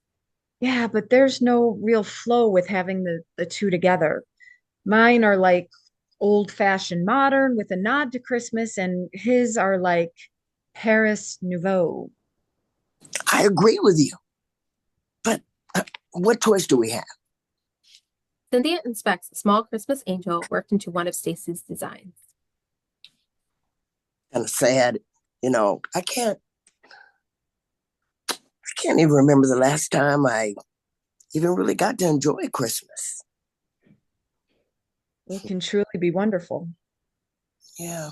Yeah, but there's no real flow with having the two together. Mine are like old-fashioned modern with a nod to Christmas, and his are like Paris Nouveau. I agree with you. But what choice do we have? Cynthia inspects a small Christmas angel worked into one of Stacy's designs. Kind of sad. I can't even remember the last time I even really got to enjoy Christmas. It can truly be wonderful. Yeah.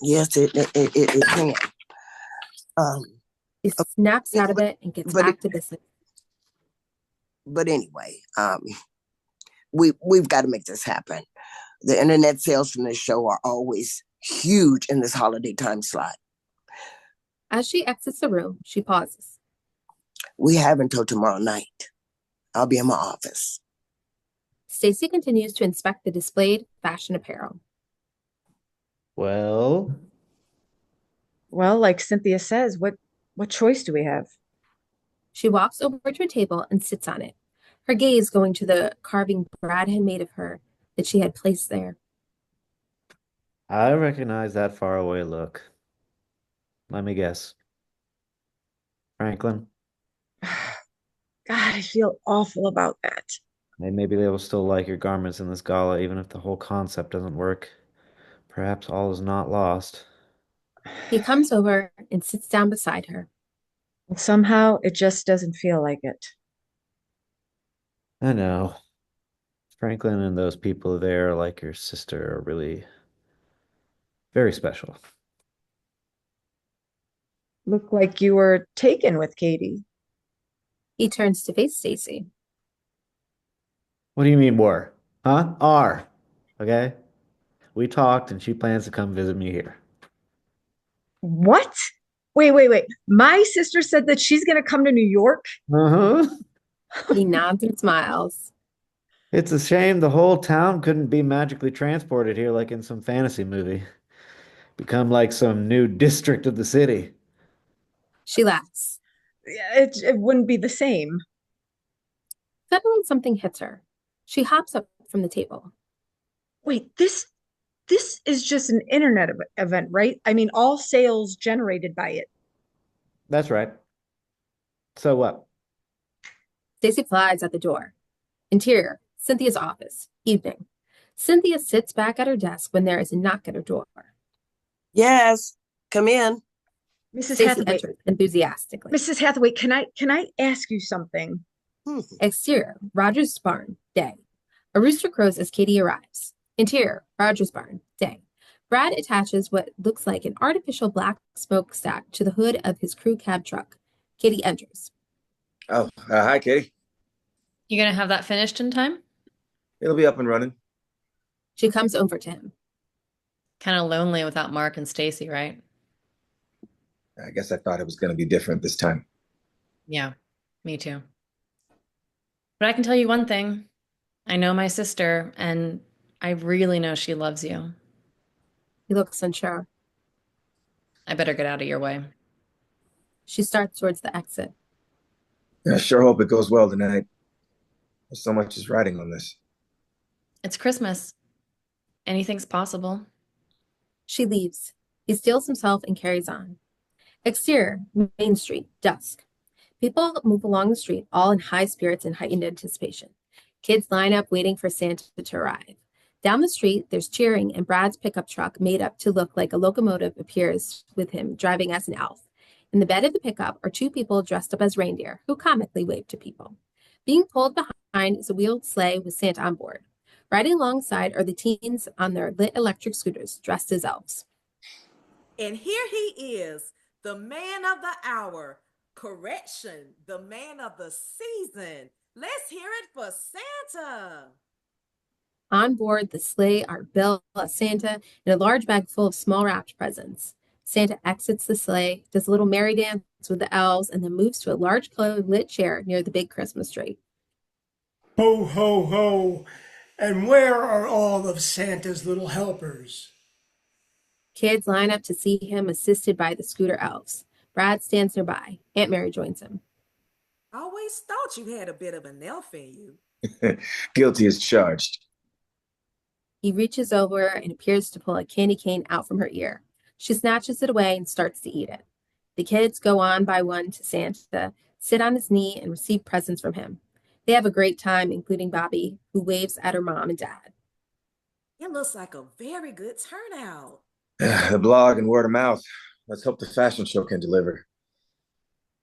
Yes, it can. He snaps out of it and gets back to business. But anyway, we've got to make this happen. The internet sales from this show are always huge in this holiday time slot. As she exits the room, she pauses. We have until tomorrow night. I'll be in my office. Stacy continues to inspect the displayed fashion apparel. Well, like Cynthia says, what choice do we have? She walks over to a table and sits on it, her gaze going to the carving Brad had made of her that she had placed there. I recognize that faraway look. Let me guess. Franklin? God, I feel awful about that. Maybe they will still like your garments in this gala, even if the whole concept doesn't work. Perhaps all is not lost. He comes over and sits down beside her. Somehow, it just doesn't feel like it. I know. Franklin and those people there, like your sister, are really very special. Look like you were taken with KATY. He turns to face Stacy. What do you mean were? Huh? Are. Okay? We talked and she plans to come visit me here. What? Wait. My sister said that she's going to come to New York? Uh-huh. He nods and smiles. It's a shame the whole town couldn't be magically transported here like in some fantasy movie. Become like some new district of the city. She laughs. It wouldn't be the same. Suddenly something hits her. She hops up from the table. Wait, this is just an internet event, right? I mean, all sales generated by it. That's right. So what? Stacy flies at the door. Interior, Cynthia's office. Evening. Cynthia sits back at her desk when there is a knock at her door. Yes, come in. Mrs. Stacy Hathaway enters enthusiastically. Mrs. Hathaway, can I ask you something? Exterior, RODGERS barn, day. A rooster crows as KATY arrives. Interior, RODGERS barn, day. Brad attaches what looks like an artificial black smokestack to the hood of his crew cab truck. KATY enters. Oh, hi, KATY. You gonna have that finished in time? It'll be up and running. She comes over to him. Kind of lonely without Mark and Stacy, right? I guess I thought it was going to be different this time. Yeah, me too. But I can tell you one thing. I know my sister, and I really know she loves you. He looks unsure. I better get out of your way. She starts towards the exit. I sure hope it goes well tonight. So much is riding on this. It's Christmas. Anything's possible. She leaves. He steels himself and carries on. Exterior, Main Street, dusk. People move along the street, all in high spirits and heightened anticipation. Kids line up waiting for Santa to arrive. Down the street, there's cheering, and Brad's pickup truck, made up to look like a locomotive, appears with him driving as an elf. In the bed of the pickup are two people dressed up as reindeer, who comically wave to people. Being pulled behind is a wheeled sleigh with Santa on board. Riding alongside are the teens on their lit electric scooters, dressed as elves. And here he is, the man of the hour. Correction, the man of the season. Let's hear it for Santa. On board the sleigh are Bill, Santa, and a large bag full of small wrapped presents. Santa exits the sleigh, does a little merry dance with the elves, and then moves to a large lit chair near the big Christmas tree. Ho, ho, ho. And where are all of Santa's little helpers? Kids line up to see him assisted by the scooter elves. Brad stands nearby. Aunt Mary joins him. Always thought you had a bit of an elf in you. Guilty as charged. He reaches over and appears to pull a candy cane out from her ear. She snatches it away and starts to eat it. The kids go on by one to Santa, sit on his knee, and receive presents from him. They have a great time, including Bobby, who waves at her mom and dad. It looks like a very good turnout. The blog and word of mouth. Let's hope the fashion show can deliver.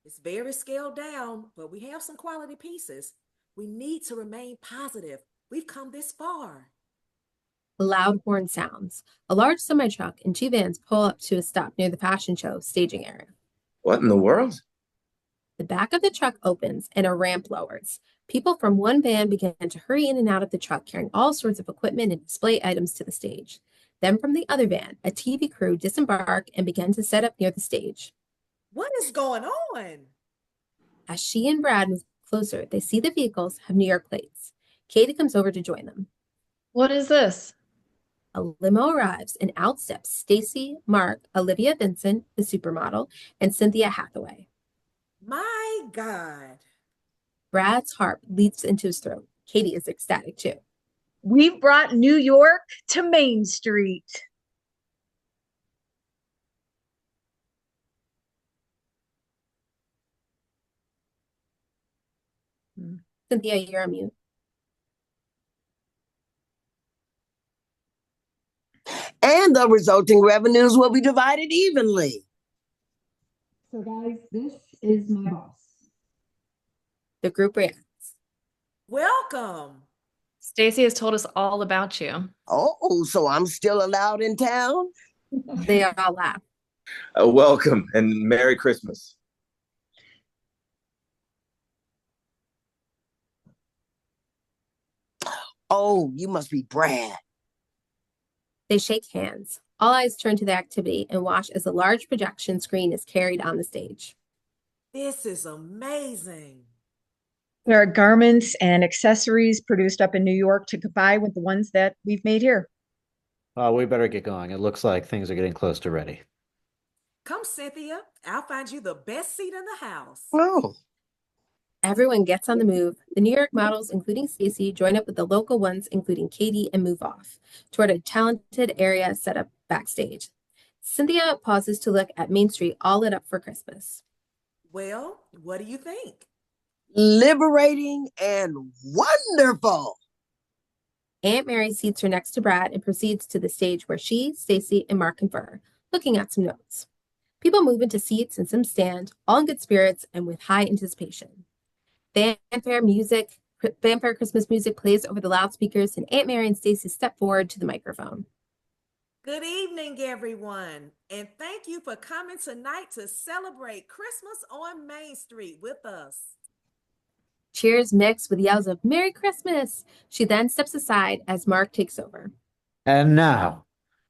It's very scaled down, but we have some quality pieces. We need to remain positive. We've come this far. A loud horn sounds. A large semi-truck and 2 vans pull up to a stop near the fashion show staging area. What in the world? The back of the truck opens and a ramp lowers. People from one van begin to hurry in and out of the truck, carrying all sorts of equipment and display items to the stage. Then from the other van, a TV crew disembark and begin to set up near the stage. What is going on? As she and Brad move closer, they see the vehicles have New York plates. KATY comes over to join them. What is this? A limo arrives and out steps STACEY, Mark, Olivia Vincent, the supermodel, and Cynthia Hathaway. My God. Brad's heart leaps into his throat. KATY is ecstatic too. We've brought New York to Main Street. Cynthia, you're on mute. And the resulting revenues will be divided evenly. So guys, this is my boss. The group reacts. Welcome. STACEY has told us all about you. Oh, so I'm still allowed in town? They all laugh. Welcome and Merry Christmas. Oh, you must be Brad. They shake hands. All eyes turn to the activity and watch as a large projection screen is carried on the stage. This is amazing. There are garments and accessories produced up in New York to combine with the ones that we've made here. We better get going. It looks like things are getting close to ready. Come, Cynthia. I'll find you the best seat in the house. Oh. Everyone gets on the move. The New York models, including STACEY, join up with the local ones, including KATY, and move off toward a talented area set up backstage. Cynthia pauses to look at Main Street, all lit up for Christmas. Well, what do you think? Liberating and wonderful. Aunt Mary seats her next to Brad and proceeds to the stage where she, STACEY, and Mark confer, looking at some notes. People move into seats and some stand, all in good spirits and with high anticipation. Fanfare Christmas music plays over the loudspeakers, and Aunt Mary and STACEY step forward to the microphone. Good evening, everyone, and thank you for coming tonight to celebrate Christmas on Main Street with us. Cheers mixed with yells of Merry Christmas. She then steps aside as Mark takes over. And now,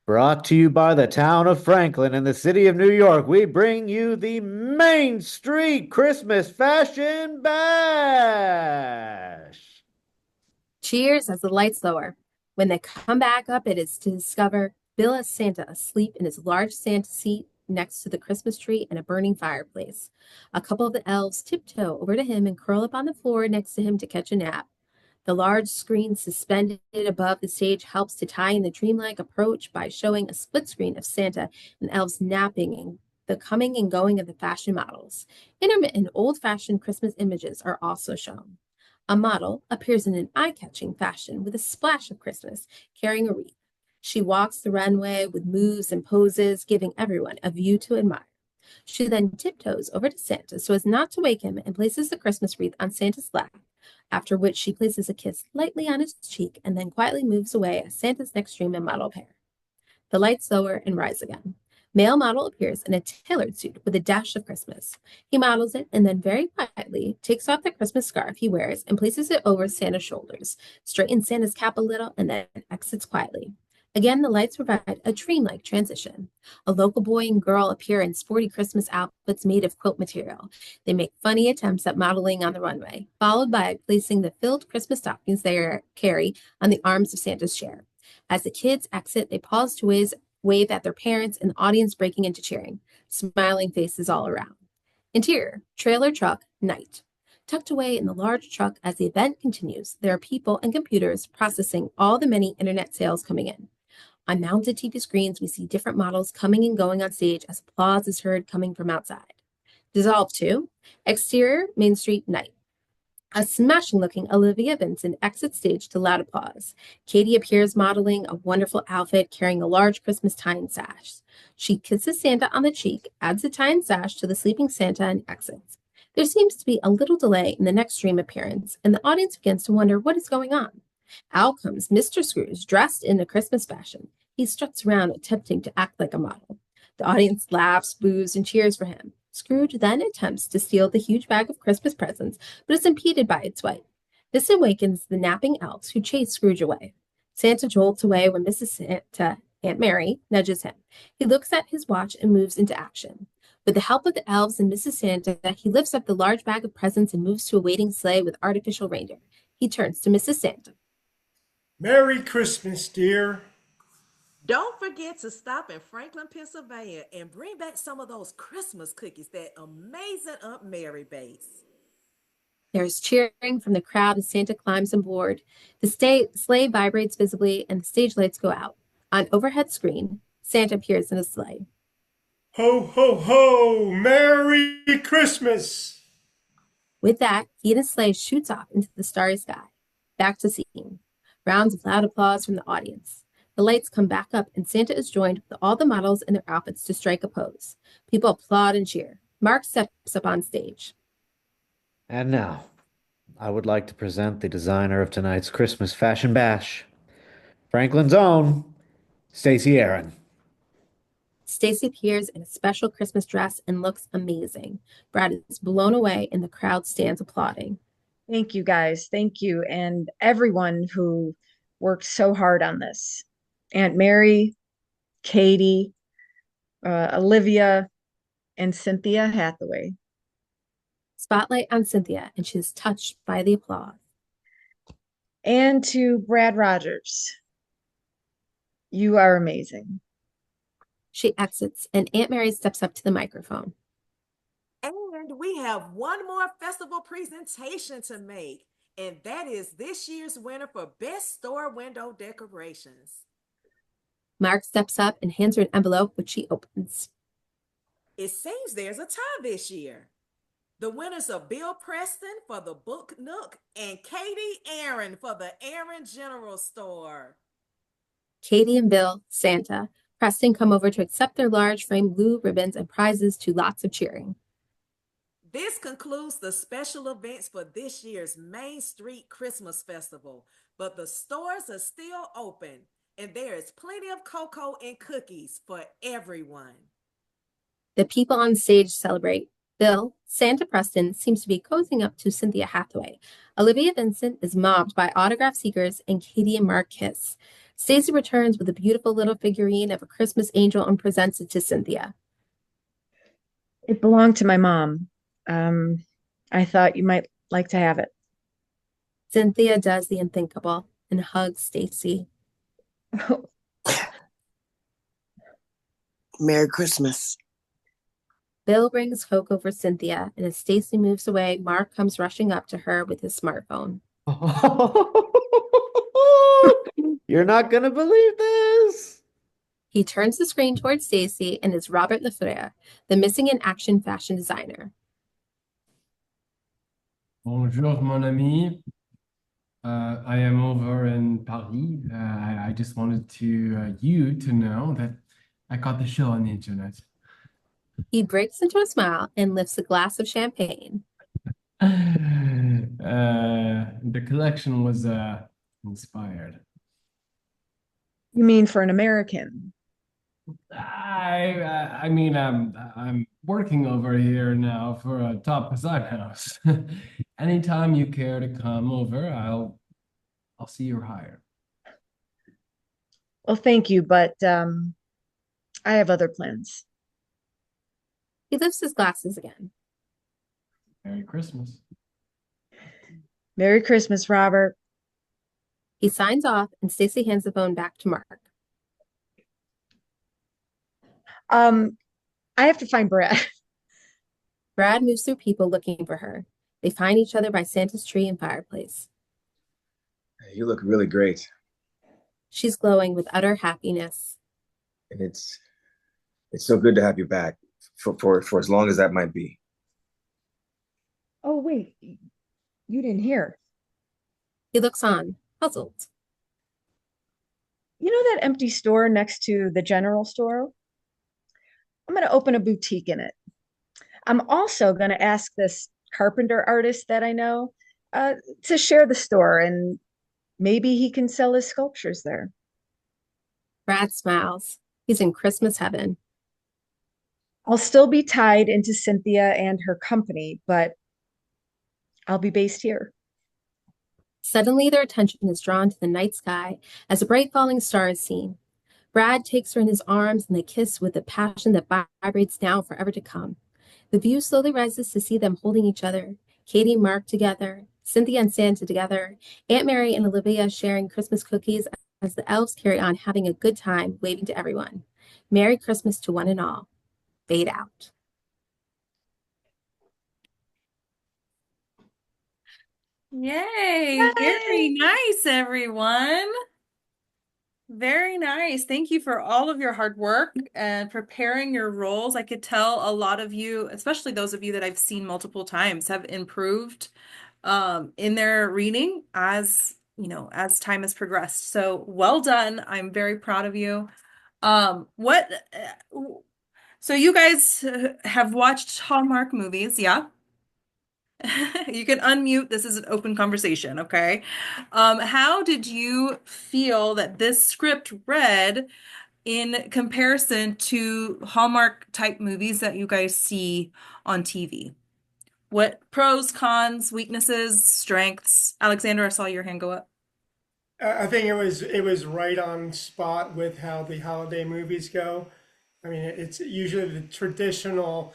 brought to you by the town of Franklin and the city of New York, we bring you the Main Street Christmas Fashion Bash. Cheers as the lights lower. When they come back up, it is to discover Bill as Santa asleep in his large Santa seat next to the Christmas tree and a burning fireplace. A couple of the elves tiptoe over to him and curl up on the floor next to him to catch a nap. The large screen suspended above the stage helps to tie in the dreamlike approach by showing a split screen of Santa and elves napping and the coming and going of the fashion models. Intermittent old-fashioned Christmas images are also shown. A model appears in an eye-catching fashion with a splash of Christmas, carrying a wreath. She walks the runway with moves and poses, giving everyone a view to admire. She then tiptoes over to Santa so as not to wake him and places the Christmas wreath on Santa's lap, after which she places a kiss lightly on his cheek and then quietly moves away as Santa's next dream and model pair. The lights lower and rise again. Male model appears in a tailored suit with a dash of Christmas. He models it and then very quietly takes off the Christmas scarf he wears and places it over Santa's shoulders, straightens Santa's cap a little, and then exits quietly. Again, the lights provide a dreamlike transition. A local boy and girl appear in sporty Christmas outfits made of quilt material. They make funny attempts at modeling on the runway, followed by placing the filled Christmas stockings they carry on the arms of Santa's chair. As the kids exit, they pause to wave at their parents and the audience breaking into cheering, smiling faces all around. Interior, trailer truck, night. Tucked away in the large truck as the event continues, there are people and computers processing all the many internet sales coming in. On mounted TV screens, we see different models coming and going on stage as applause is heard coming from outside. Dissolve 2, exterior, Main Street, night. A smashing-looking Olivia Vincent exits stage to loud applause. KATY appears modeling a wonderful outfit carrying a large Christmas tie and sash. She kisses Santa on the cheek, adds the tie and sash to the sleeping Santa, and exits. There seems to be a little delay in the next stream appearance, and the audience begins to wonder what is going on. Out comes Mr. Scrooge, dressed in a Christmas fashion. He struts around attempting to act like a model. The audience laughs, boos, and cheers for him. Scrooge then attempts to steal the huge bag of Christmas presents, but is impeded by its weight. This awakens the napping elves, who chase Scrooge away. Santa jolts away when Mrs. Santa, Aunt Mary, nudges him. He looks at his watch and moves into action. With the help of the elves and Mrs. Santa, he lifts up the large bag of presents and moves to a waiting sleigh with artificial reindeer. He turns to Mrs. Santa. Merry Christmas, dear. Don't forget to stop in Franklin, Pennsylvania and bring back some of those Christmas cookies that amazing Aunt Mary bakes. There is cheering from the crowd as Santa climbs on board. The sleigh vibrates visibly and the stage lights go out. On overhead screen, Santa appears in a sleigh. Ho, ho, ho! Merry Christmas! With that, he and his sleigh shoots off into the starry sky. Back to scene. Rounds of loud applause from the audience. The lights come back up and Santa is joined with all the models in their outfits to strike a pose. People applaud and cheer. Mark steps up on stage. And now, I would like to present the designer of tonight's Christmas fashion bash, Franklin's own, STACEY Aaron. STACEY appears in a special Christmas dress and looks amazing. Brad is blown away and the crowd stands applauding. Thank you, guys. Thank you. And everyone who worked so hard on this. Aunt Mary, KATY, Olivia, and Cynthia Hathaway. Spotlight on Cynthia, and she is touched by the applause. And to Brad RODGERS. You are amazing. She exits, and Aunt Mary steps up to the microphone. And we have one more festival presentation to make, and that is this year's winner for Best Store Window Decorations. Mark steps up and hands her an envelope, which she opens. It seems there's a tie this year. The winners are Bill Preston for the Book Nook and KATY Aaron for the Aaron General Store. KATY and Bill, Santa, Preston come over to accept their large framed blue ribbons and prizes to lots of cheering. This concludes the special events for this year's Main Street Christmas Festival, but the stores are still open and there is plenty of cocoa and cookies for everyone. The people on stage celebrate. Bill, Santa Preston, seems to be cozying up to Cynthia Hathaway. Olivia Vincent is mobbed by autograph seekers, and KATY and Mark kiss. STACEY returns with a beautiful little figurine of a Christmas angel and presents it to Cynthia. It belonged to my mom. I thought you might like to have it. Cynthia does the unthinkable and hugs STACEY. Merry Christmas. Bill brings cocoa for Cynthia, and as STACEY moves away, Mark comes rushing up to her with his smartphone. You're not going to believe this. He turns the screen towards STACEY and is Robert Lafleur, the missing in action fashion designer. Bonjour, mon ami. I am over in Paris. I just wanted you to know that I got the show on the internet. He breaks into a smile and lifts a glass of champagne. The collection was inspired. You mean for an American? I mean, I'm working over here now for a top design house. Anytime you care to come over, I'll see you're hired. Well, thank you, but I have other plans. He lifts his glasses again. Merry Christmas. Merry Christmas, Robert. He signs off, and STACEY hands the phone back to Mark. I have to find Brad. Brad moves through people looking for her. They find each other by Santa's tree and fireplace. You look really great. She's glowing with utter happiness. And it's so good to have you back for as long as that might be. Oh, wait, you didn't hear. He looks on, puzzled. You know that empty store next to the general store? I'm going to open a boutique in it. I'm also going to ask this carpenter artist that I know to share the store, and maybe he can sell his sculptures there. Brad smiles. He's in Christmas heaven. I'll still be tied into Cynthia and her company, but I'll be based here. Suddenly, their attention is drawn to the night sky as a bright falling star is seen. Brad takes her in his arms and they kiss with a passion that vibrates now forever to come. The view slowly rises to see them holding each other, KATY and Mark together, Cynthia and Santa together, Aunt Mary and Olivia sharing Christmas cookies as the elves carry on having a good time, waving to everyone. Merry Christmas to one and all. Fade out. Yay! Very nice, everyone. Very nice. Thank you for all of your hard work and preparing your roles. I could tell a lot of you, especially those of you that I've seen multiple times, have improved in their reading as, you know, as time has progressed. So well done. I'm very proud of you. So you guys have watched Hallmark movies, yeah? You can unmute. This is an open conversation, okay? How did you feel that this script read in comparison to Hallmark type movies that you guys see on TV? What pros, cons, weaknesses, strengths? Alexander, I saw your hand go up. I think it was right on spot with how the holiday movies go. I mean, it's usually the traditional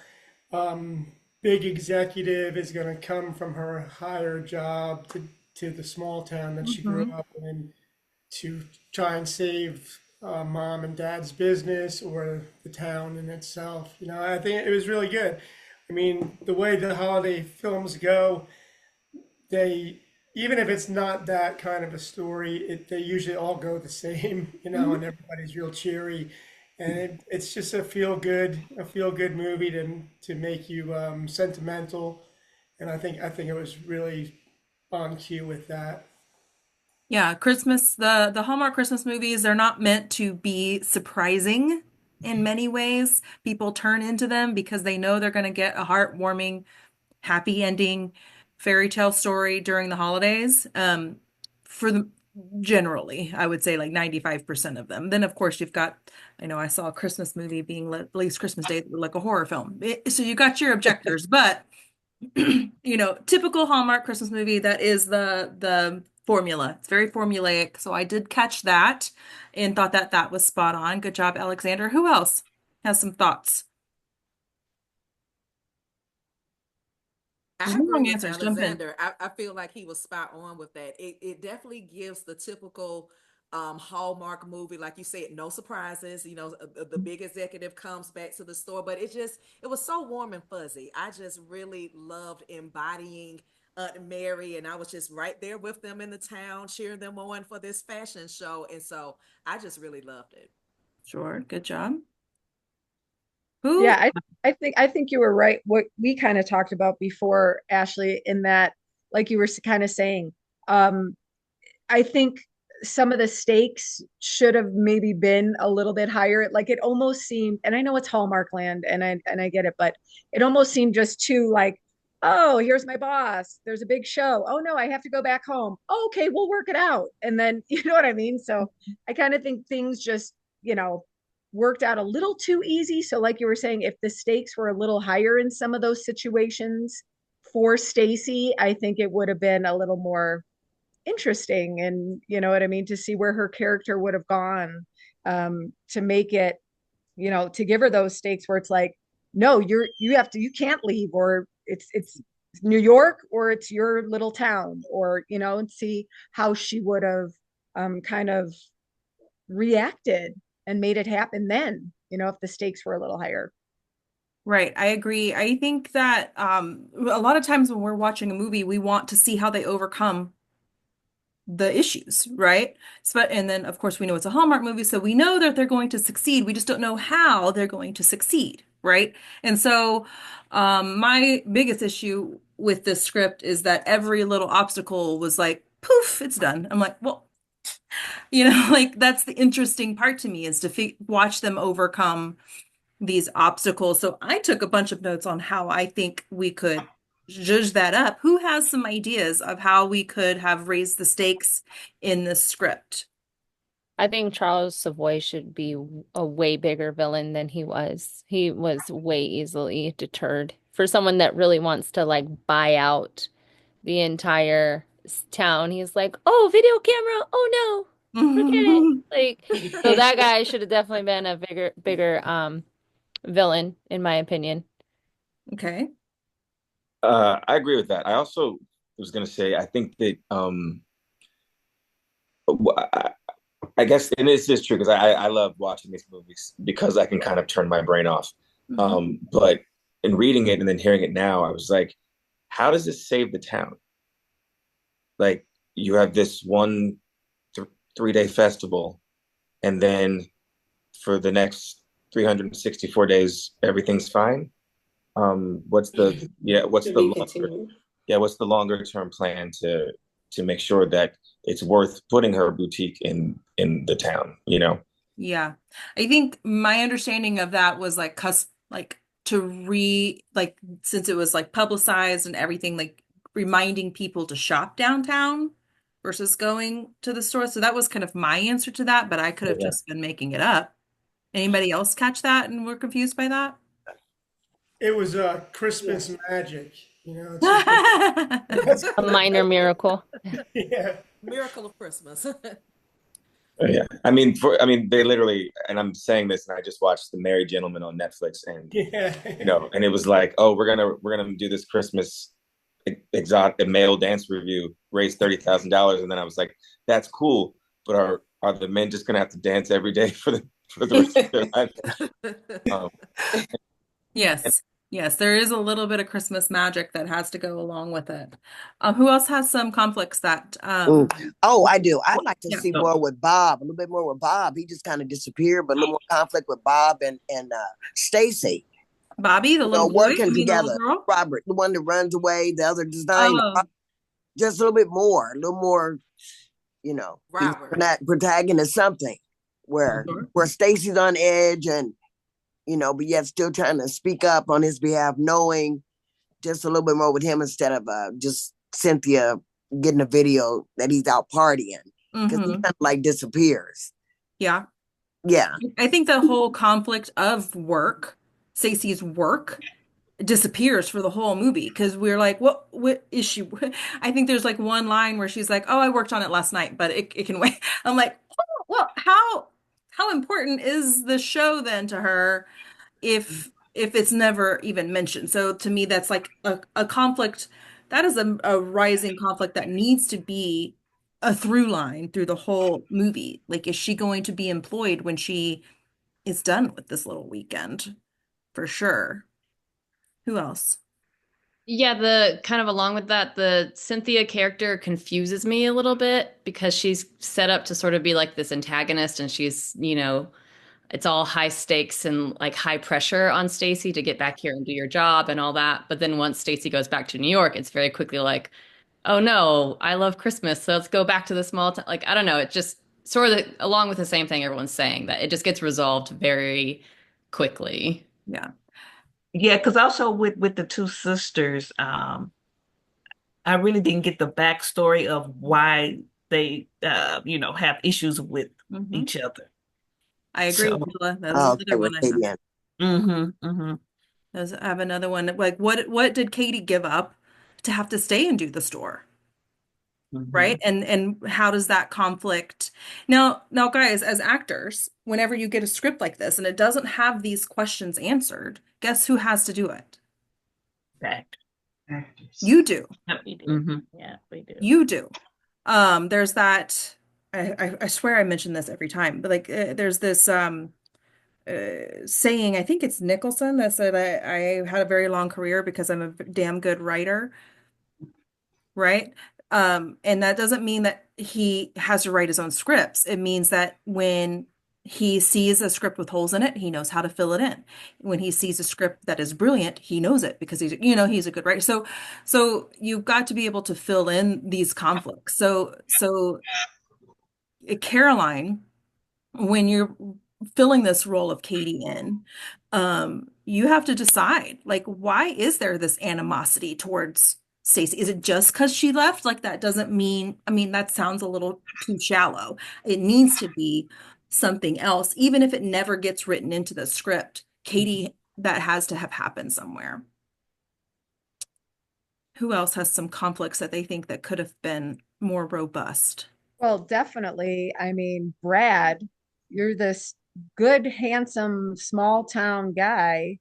big executive is going to come from her higher job to the small town that she grew up in to try and save mom and dad's business or the town in itself. You know, I think it was really good. I mean, the way the holiday films go, they, even if it's not that kind of a story, they usually all go the same, you know, and everybody's real cheery. And it's just a feel good movie to make you sentimental, and I think it was really on cue with that. Yeah, Christmas, the Hallmark Christmas movies, they're not meant to be surprising in many ways. People turn into them because they know they're going to get a heartwarming, happy ending fairy tale story during the holidays. For the generally, I would say like 95% of them. Then of course you've got, I know I saw a Christmas movie being released Christmas Day, like a horror film. So you got your objectors, but you know, typical Hallmark Christmas movie, that is the formula. It's very formulaic. So I did catch that and thought that that was spot on. Good job, Alexander. Who else has some thoughts? I There's no wrong agree with answers. Jump in. Alexander. I feel like he was spot on with that. It definitely gives the typical Hallmark movie, like you said, no surprises. You know, the big executive comes back to the store, but it was so warm and fuzzy. I just really loved embodying Aunt Mary, and I was just right there with them in the town, cheering them on for this fashion show, and so I just really loved it. Sure, good job. Who? Yeah, I think you were right. What we kind of talked about before, Ashley, in that, like you were kind of saying, I think some of the stakes should have maybe been a little bit higher. Like it almost seemed, and I know it's Hallmark land, and I get it, but it almost seemed just too like, oh, here's my boss. There's a big show. Oh no, I have to go back home. Oh, okay, we'll work it out. And then you know what I mean? So I kind of think things just, you know, worked out a little too easy. So like you were saying, if the stakes were a little higher in some of those situations for Stacey, I think it would have been a little more interesting, and you know what I mean, to see where her character would have gone, to make it, you know, to give her those stakes where it's like, no, you can't leave, or it's New York, or it's your little town, or you know, and see how she would have kind of reacted and made it happen then, you know, if the stakes were a little higher. Right, I agree. I think that a lot of times when we're watching a movie, we want to see how they overcome the issues, right? And then, of course, we know it's a Hallmark movie, so we know that they're going to succeed. We just don't know how they're going to succeed, right? And so, my biggest issue with this script is that every little obstacle was like, poof, it's done. I'm like, well, like that's the interesting part to me is to watch them overcome these obstacles. So I took a bunch of notes on how I think we could judge that up. Who has some ideas of how we could have raised the stakes in the script? I think Charles Savoy should be a way bigger villain than he was. He was way easily deterred for someone that really wants to like buy out the entire town. He's like, "Oh, video camera. Oh no. Forget it." Like, so that guy should have definitely been a bigger villain, in my opinion. Okay. I agree with that. I also was going to say, I think that I guess, and this is true because I love watching these movies because I can kind of turn my brain off. But in reading it and then hearing it now, I was like, how does this save the town? Like, you have this one 3-day festival, and then for the next 364 days, everything's fine. What's the longer term plan to make sure that it's worth putting her boutique in the town, Yeah. I think my understanding of that was like since it was like publicized and everything, like reminding people to shop downtown versus going to the store. So that was kind of my answer to that, but I could have just been making it up. Anybody else catch that and were confused by that? It was Christmas magic, A minor miracle. Yeah. Miracle of Christmas. Yeah, I mean, they literally, and I'm saying this, and I just watched The Merry Gentleman on Netflix, and and it was like, oh, we're gonna do this Christmas exotic male dance review, raise $30,000, and then I was like, that's cool, but are the men just gonna have to dance every day for the rest of their life? Yes, there is a little bit of Christmas magic that has to go along with it. Who else has some conflicts that Oh, I do. I'd like to see more with Bob, a little bit more with Bob. He just kind of disappeared, but a little more conflict with Bob and STACEY. Bobby, the little boy, working together. Robert, the one that runs away, the other designer. Just a little bit more, protagonist something where STACEY's on edge and but yet still trying to speak up on his behalf, knowing just a little bit more with him instead of just Cynthia getting a video that he's out partying because he kind of like disappears. Yeah. I think the whole conflict of work, STACEY's work, disappears for the whole movie because we're like, what is she? I think there's like one line where she's like, oh, I worked on it last night, but it can wait. I'm like, oh, well, how important is the show then to her if it's never even mentioned? So to me, that's like a conflict. That is a rising conflict that needs to be a through line through the whole movie. Like, is she going to be employed when she is done with this little weekend? For sure. Who else? Yeah, the kind of along with that, the Cynthia character confuses me a little bit because she's set up to sort of be like this antagonist and she's, it's all high stakes and like high pressure on STACEY to get back here and do your job and all that. But then once STACEY goes back to New York, it's very quickly like, oh no, I love Christmas. So let's go back to the small town. Like, I don't know. It just sort of along with the same thing everyone's saying that it just gets resolved very quickly. Yeah. Yeah, because also with the two sisters, I really didn't get the backstory of why they, have issues with each other. I agree with Willa. That's another one I have. I have another one. Like, what did KATY give up to have to stay and do the store? Right? And how does that conflict? Now, guys, as actors, whenever you get a script like this and it doesn't have these questions answered, guess who has to do it? Actors. You do. Yeah, we do. Yeah, we do. You do. There's that. I swear I mention this every time, but like there's this saying, I think it's Nicholson that said I had a very long career because I'm a damn good writer, right? And that doesn't mean that he has to write his own scripts. It means that when he sees a script with holes in it, he knows how to fill it in. When he sees a script that is brilliant, he knows it because he's a good writer. So you've got to be able to fill in these conflicts. So Caroline, when you're filling this role of KATY in, you have to decide, like, why is there this animosity towards STACEY? Is it just because she left? Like, that doesn't mean, I mean, that sounds a little too shallow. It needs to be something else, even if it never gets written into the script. KATY, that has to have happened somewhere. Who else has some conflicts that they think that could have been more robust? Well, definitely. I mean, Brad, you're this good, handsome, small town guy.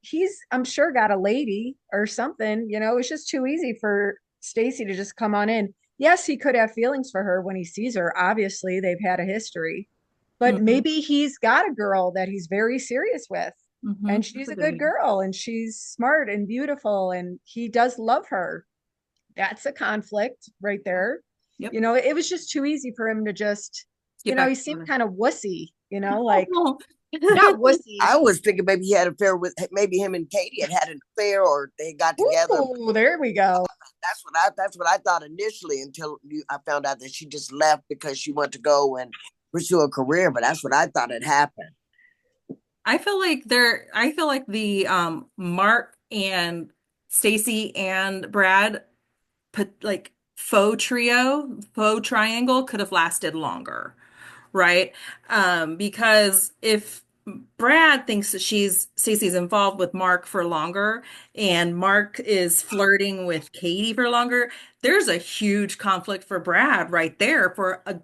He's, I'm sure, got a lady or something. It's just too easy for STACEY to just come on in. Yes, he could have feelings for her when he sees her. Obviously, they've had a history, but maybe he's got a girl that he's very serious with, and she's a good girl, and she's smart and beautiful, and he does love her. That's a conflict right there. Yep. It was just too easy for him to just, he seemed kind of wussy, like not wussy. I was thinking maybe he had an affair with, maybe him and KATY had an affair, or they got together. Oh, there we go. That's what I thought initially, until I found out that she just left because she wanted to go and pursue a career. But that's what I thought had happened. I feel like the Mark and STACEY and Brad faux triangle could have lasted longer, right? Because if Brad thinks that STACEY's involved with Mark for longer, and Mark is flirting with KATY for longer, there's a huge conflict for Brad right there.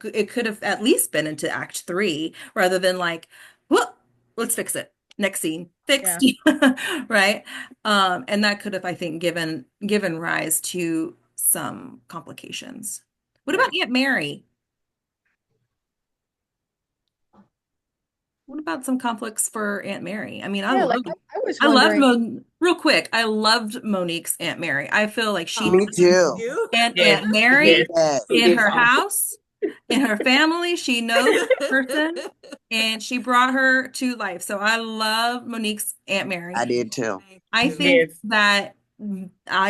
It could have at least been into Act 3 rather than like, well, let's fix it. Next scene, fixed, yeah. Right? And that could have, I think, given rise to some complications. What about Aunt Mary? What about some conflicts for Aunt Mary? I mean, I loved real quick. I loved Monique's Aunt Mary. I feel like she me too. And Aunt Mary in her house, in her family, she knows the person, and she brought her to life. So I love Monique's Aunt Mary. I did too. I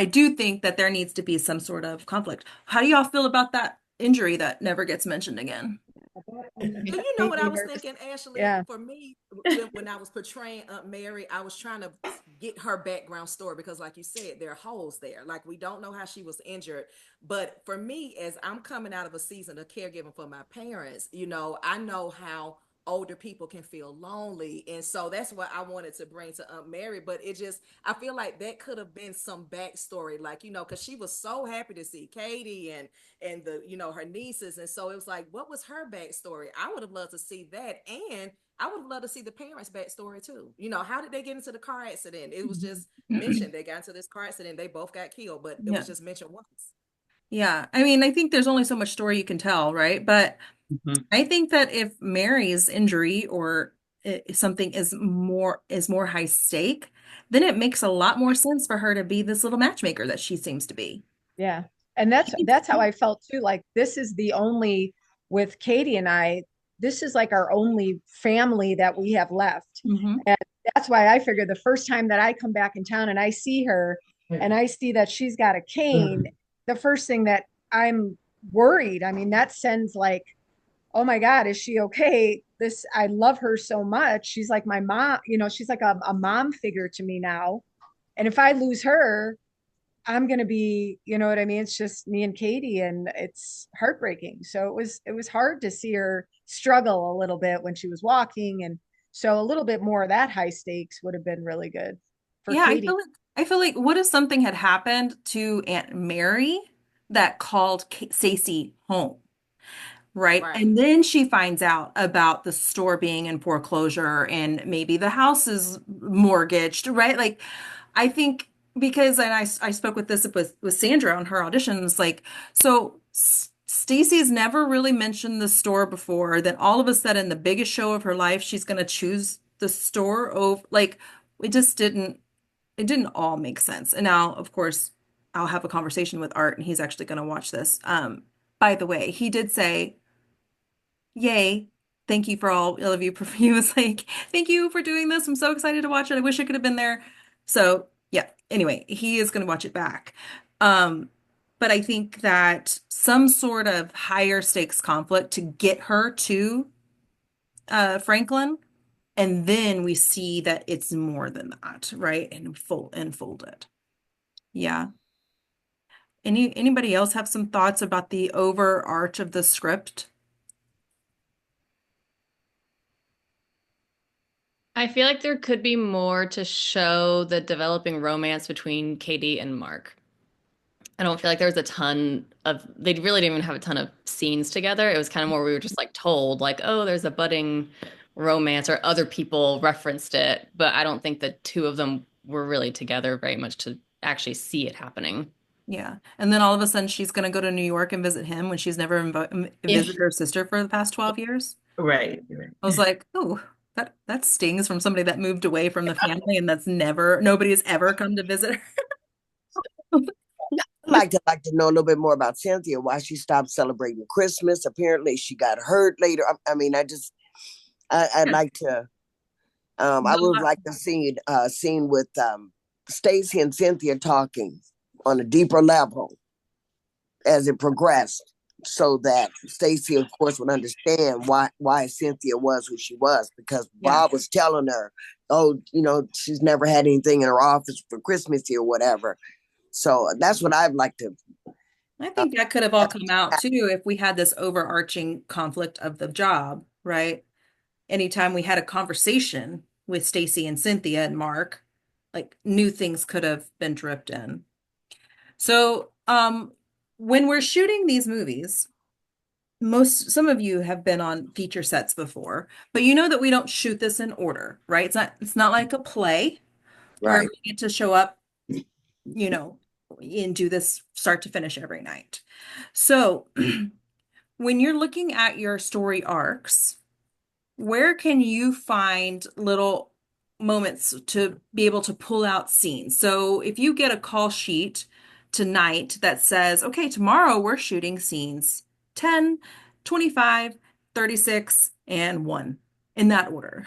do think that there needs to be some sort of conflict. How do y'all feel about that injury that never gets mentioned again? You know what I was thinking, Ashley? Yeah. For me, when I was portraying Aunt Mary, I was trying to get her background story because, like you said, there are holes there. Like, we don't know how she was injured. But for me, as I'm coming out of a season of caregiving for my parents, I know how older people can feel lonely, and so that's what I wanted to bring to Aunt Mary. But I feel like that could have been some backstory, like, because she was so happy to see KATY and the her nieces, and so it was like, what was her backstory? I would have loved to see that, and I would have loved to see the parents' backstory too. How did they get into the car accident? It was just mentioned they got into this car accident, they both got killed, but it was just mentioned once. Yeah, I mean, I think there's only so much story you can tell, right? But I think that if Mary's injury or something is more high stake, then it makes a lot more sense for her to be this little matchmaker that she seems to be. Yeah. And that's how I felt too. Like, this is the only, with KATY and I, this is like our only family that we have left. And that's why I figured the first time that I come back in town and I see her and I see that she's got a cane, the first thing that I'm worried, I mean, that sends like, oh my God, is she okay? I love her so much. She's like my mom, she's like a mom figure to me now. And if I lose her, I'm going to be, you know what I mean? It's just me and KATY, and it's heartbreaking. So it was hard to see her struggle a little bit when she was walking. And so a little bit more of that high stakes would have been really good for KATY. I feel like what if something had happened to Aunt Mary that called STACEY home? Right. And then she finds out about the store being in foreclosure and maybe the house is mortgaged, right? Like, I think because, and I spoke with this with Sandra on her auditions, like, so Stacey's never really mentioned the store before. Then all of a sudden, the biggest show of her life, she's gonna choose the store over like it didn't all make sense. And now, of course, I'll have a conversation with Art and he's actually gonna watch this. By the way, he did say, yay, thank you for all of you. He was like, thank you for doing this. I'm so excited to watch it. I wish I could have been there. So yeah, anyway, he is gonna watch it back. But I think that some sort of higher stakes conflict to get her to Franklin, and then we see that it's more than that, right? And fold it. Yeah. Anybody else have some thoughts about the overarch of the script? I feel like there could be more to show the developing romance between KATY and Mark. I don't feel like there was a ton of, they really didn't even have a ton of scenes together. It was kind of more, we were just like told, like, oh, there's a budding romance, or other people referenced it. But I don't think the two of them were really together very much to actually see it happening. Yeah. And then all of a sudden she's going to go to New York and visit him when she's never visited her sister for the past 12 years. Right. I was like, oh, that stings from somebody that moved away from the family and nobody has ever come to visit her. I'd like to know a little bit more about Cynthia, why she stopped celebrating Christmas. Apparently she got hurt later. I mean, I'd like to, I would like to see a scene with Stacy and Cynthia talking on a deeper level as it progressed, so that Stacy, of course, would understand why Cynthia was who she was, because Bob was telling her, oh, she's never had anything in her office for Christmas here or whatever. So that's what I'd like to. I think that could have all come out too if we had this overarching conflict of the job, right? Anytime we had a conversation with Stacy and Cynthia and Mark, like new things could have been dripped in. So, when we're shooting these movies, some of you have been on feature sets before, but you know that we don't shoot this in order, right? It's not like a play where we get to show up, and do this start to finish every night. So when you're looking at your story arcs, where can you find little moments to be able to pull out scenes? So if you get a call sheet tonight that says, okay, tomorrow we're shooting scenes 10, 25, 36, and 1 in that order,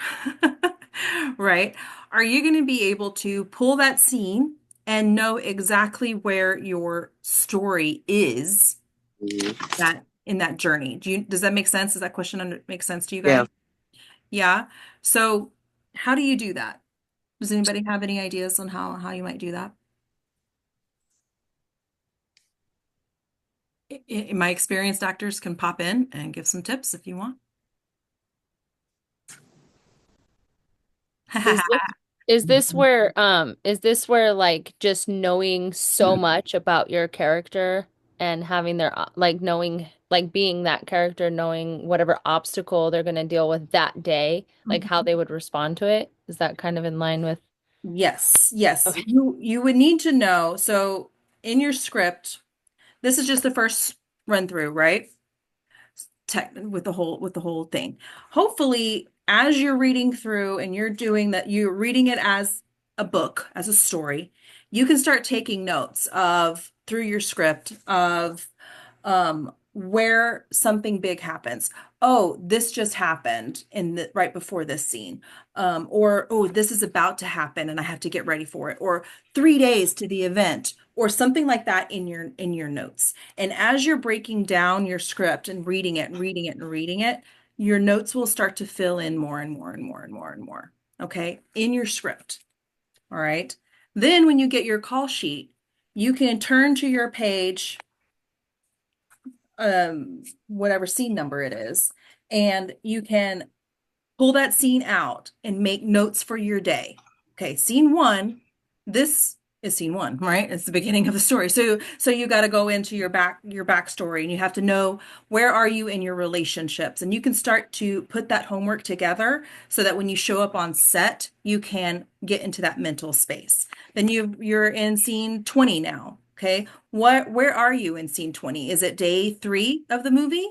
right? Are you going to be able to pull that scene and know exactly where your story is in that journey? Does that make sense? Does that question make sense to you guys? Yeah. So how do you do that? Does anybody have any ideas on how you might do that? In my experienced actors can pop in and give some tips if you want. Is this where like just knowing so much about your character and having knowing, like being that character, knowing whatever obstacle they're going to deal with that day, like how they would respond to it? Is that kind of in line with? Yes. Okay. You would need to know. So in your script, this is just the first run through, right? With the whole thing. Hopefully, as you're reading through and you're doing that, you're reading it as a book, as a story, you can start taking notes through your script of where something big happens. Oh, this just happened right before this scene. Or, oh, this is about to happen and I have to get ready for it. Or 3 days to the event, or something like that in your notes. And as you're breaking down your script and reading it, your notes will start to fill in more and more and more and more and more. Okay, in your script. All right. Then when you get your call sheet, you can turn to your page, whatever scene number it is, and you can pull that scene out and make notes for your day. Okay, scene 1, this is scene 1, right? It's the beginning of the story. So you got to go into your backstory, and you have to know where are you in your relationships, and you can start to put that homework together so that when you show up on set, you can get into that mental space. Then you're in scene 20 now. Okay. Where are you in scene 20? Is it day 3 of the movie?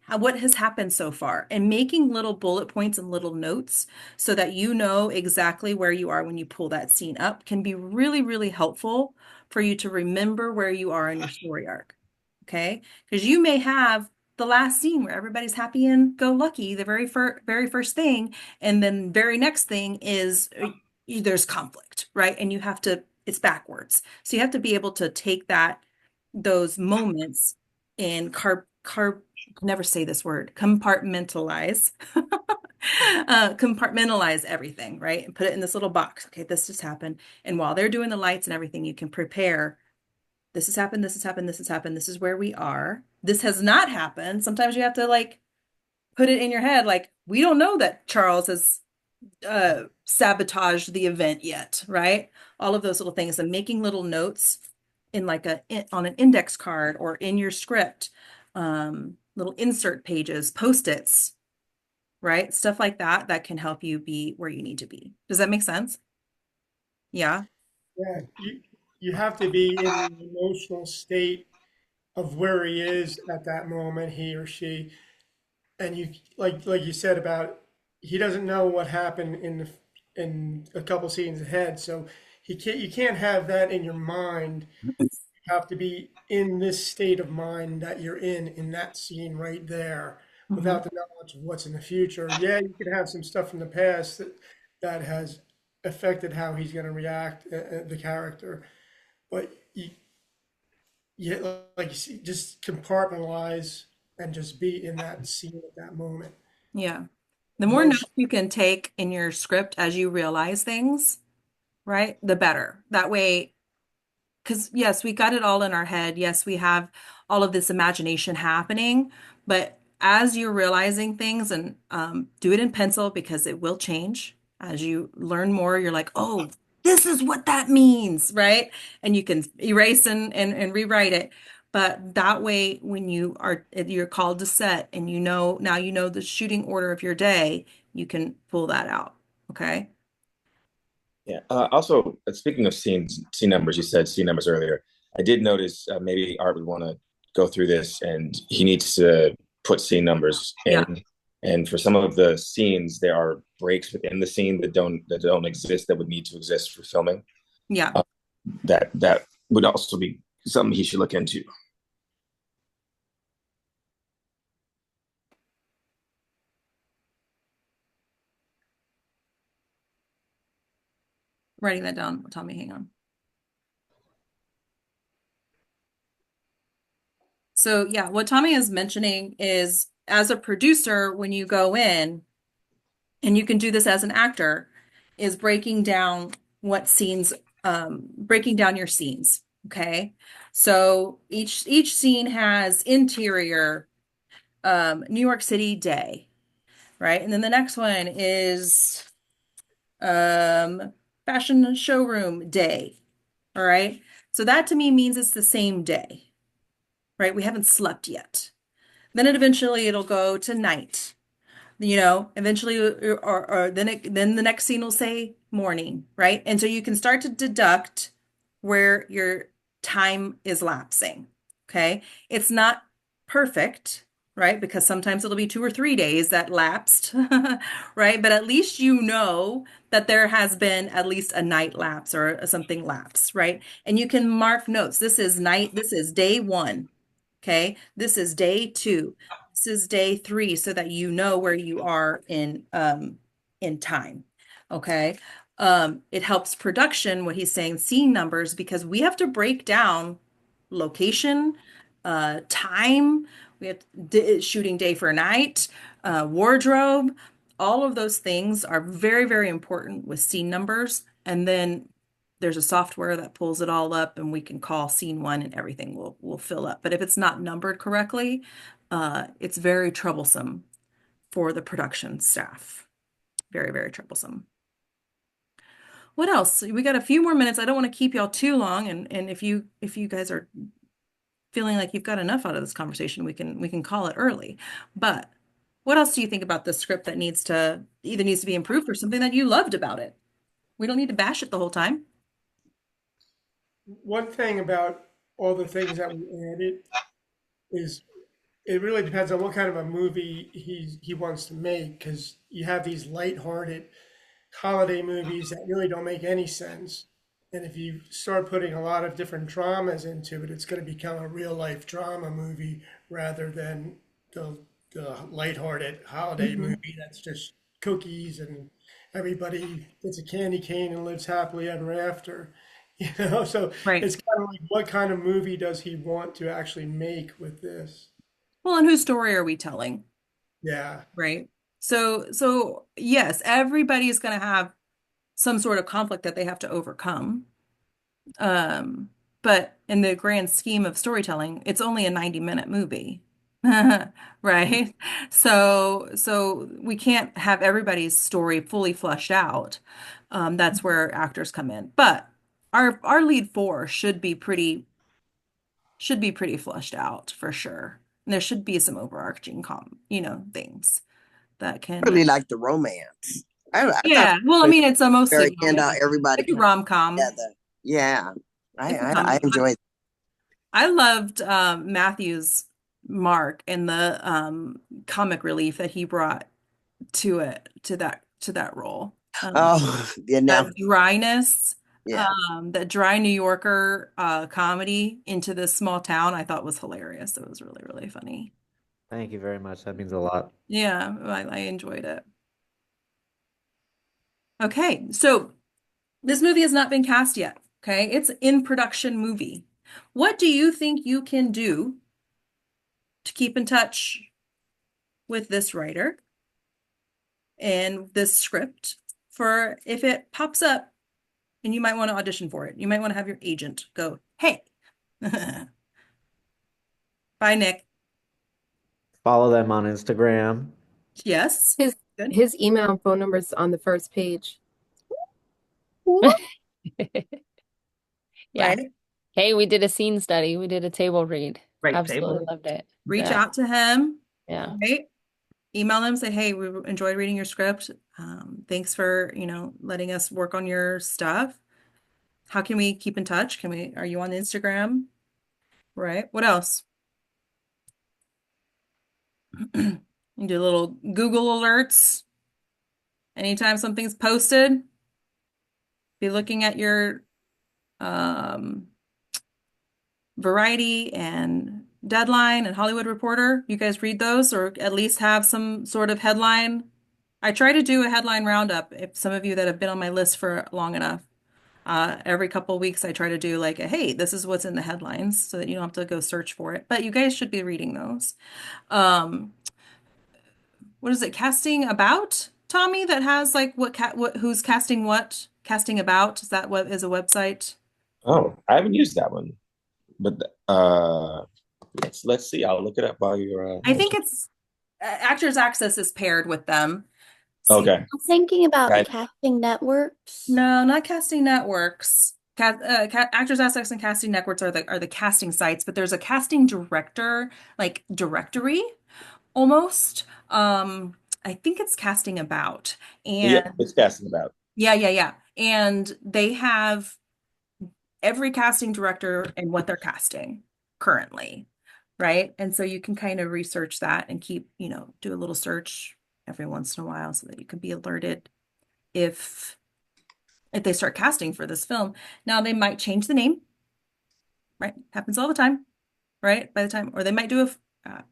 What has happened so far? And making little bullet points and little notes so that you know exactly where you are when you pull that scene up can be really, really helpful for you to remember where you are in your story arc. Okay. Because you may have the last scene where everybody's happy and go lucky, the very first thing, and then very next thing is there's conflict, right? And you have to, it's backwards. So you have to be able to take those moments and never say this word, compartmentalize, compartmentalize everything, right? And put it in this little box. Okay, this just happened. And while they're doing the lights and everything, you can prepare. This has happened, this has happened, this has happened. This is where we are. This has not happened. Sometimes you have to like put it in your head, like, we don't know that Charles has sabotaged the event yet, right? All of those little things, and making little notes in like on an index card or in your script, little insert pages, post-its, right? Stuff like that can help you be where you need to be. Does that make sense? Yeah. Yeah, you have to be in the emotional state of where he is at that moment, he or she. And you like you said about he doesn't know what happened in a couple scenes ahead, so you can't have that in your mind. You have to be in this state of mind that you're in that scene right there, without the knowledge of what's in the future. Yeah, you could have some stuff from the past that has affected how he's going to react, the character, but like you see, just compartmentalize and just be in that scene at that moment. Yeah. The more notes you can take in your script as you realize things, right, the better. That way, because yes, we got it all in our head. Yes, we have all of this imagination happening, but as you're realizing things, and do it in pencil because it will change as you learn more. You're like, oh, this is what that means, right? And you can erase and rewrite it. But that way, when you're called to set and now you know the shooting order of your day, you can pull that out. Okay. Yeah. Also, speaking of scene numbers, you said scene numbers earlier. I did notice maybe Art would want to go through this, and he needs to put scene numbers in. Yeah. And for some of the scenes, there are breaks within the scene that don't exist that would need to exist for filming. Yeah. That would also be something he should look into. Writing that down, Tommy, hang on. So yeah, what Tommy is mentioning is, as a producer, when you go in, and you can do this as an actor, is breaking down breaking down your scenes. Okay. So each scene has interior, New York City day, right? And then the next one is fashion showroom day. All right. So that to me means it's the same day, right? We haven't slept yet. Then it'll go to night. Eventually, or then the next scene will say morning, right? And so you can start to deduct where your time is lapsing. Okay. It's not perfect, right? Because sometimes it'll be 2 or 3 days that lapsed, right? But at least you know that there has been at least a night lapse or something lapse, right? And you can mark notes. This is day 1. Okay. This is day 2. This is day 3, so that you know where you are in time. Okay. It helps production, what he's saying, scene numbers, because we have to break down location, time, we have shooting day for night, wardrobe. All of those things are very, very important with scene numbers. And then there's a software that pulls it all up, and we can call scene 1 and everything will fill up. But if it's not numbered correctly, it's very troublesome for the production staff. Very, very troublesome. What else? We got a few more minutes. I don't want to keep y'all too long. And if you guys are feeling like you've got enough out of this conversation, we can call it early. But what else do you think about the script that needs to be improved, or something that you loved about it? We don't need to bash it the whole time. One thing about all the things that we added is it really depends on what kind of a movie he wants to make, because you have these lighthearted holiday movies that really don't make any sense. And if you start putting a lot of different dramas into it, it's going to become a real life drama movie rather than the lighthearted holiday movie that's just cookies and everybody gets a candy cane and lives happily ever after. So Right. it's kind of like, what kind of movie does he want to actually make with this? Well, and whose story are we telling? Yeah. Right. So yes, everybody is going to have some sort of conflict that they have to overcome. But in the grand scheme of storytelling, it's only a 90-minute movie. Right? So we can't have everybody's story fully fleshed out. That's where actors come in. But our lead four should be pretty fleshed out for sure. And there should be some overarching things that I can really like the romance. I thought yeah. Well, I mean, it's a very mostly end how romance. everybody Like a comes rom-com. together. Yeah, It's a I comedy. enjoyed. I loved Matthew's Mark and the comic relief that he brought to that role. Oh, yeah, now, That dryness, yeah. that dry New Yorker comedy into this small town, I thought was hilarious. It was really, really funny. Thank you very much. That means a lot. Yeah, I enjoyed it. Okay, so this movie has not been cast yet. Okay, it's in production movie. What do you think you can do to keep in touch with this writer and this script for if it pops up and you might want to audition for it? You might want to have your agent go, hey, bye, Nick. Follow them on Instagram. Yes. His Good. his email and phone number's on the first page. Yeah. Right. Hey, we did a scene study. We did a table read. Great Absolutely table. loved it. Reach Yeah. out to him. Yeah. Right. Email them, say, hey, we enjoyed reading your script. Thanks for, letting us work on your stuff. How can we keep in touch? Are you on Instagram? Right. What else? You do little Google alerts. Anytime something's posted, be looking at your Variety and Deadline and Hollywood Reporter. You guys read those or at least have some sort of headline. I try to do a headline roundup if some of you that have been on my list for long enough. Every couple of weeks, I try to do like hey, this is what's in the headlines so that you don't have to go search for it. But you guys should be reading those. What is it? Casting About, Tommy, that has like who's casting what? Casting About, is that what is a website? Oh, I haven't used that one, but let's see. I'll look it up while you're. I think it's Actors Access is paired with them. See, Okay. I'm thinking about Okay. casting networks. no, not casting networks. Actors Access and casting networks are the casting sites, but there's a casting director like directory almost. I think it's Casting About, Yeah, and it's casting about. yeah, and they have every casting director and what they're casting currently, right? And so you can kind of research that and do a little search every once in a while so that you can be alerted if they start casting for this film. Now they might change the name, right? Happens all the time, right? By the time, or they might do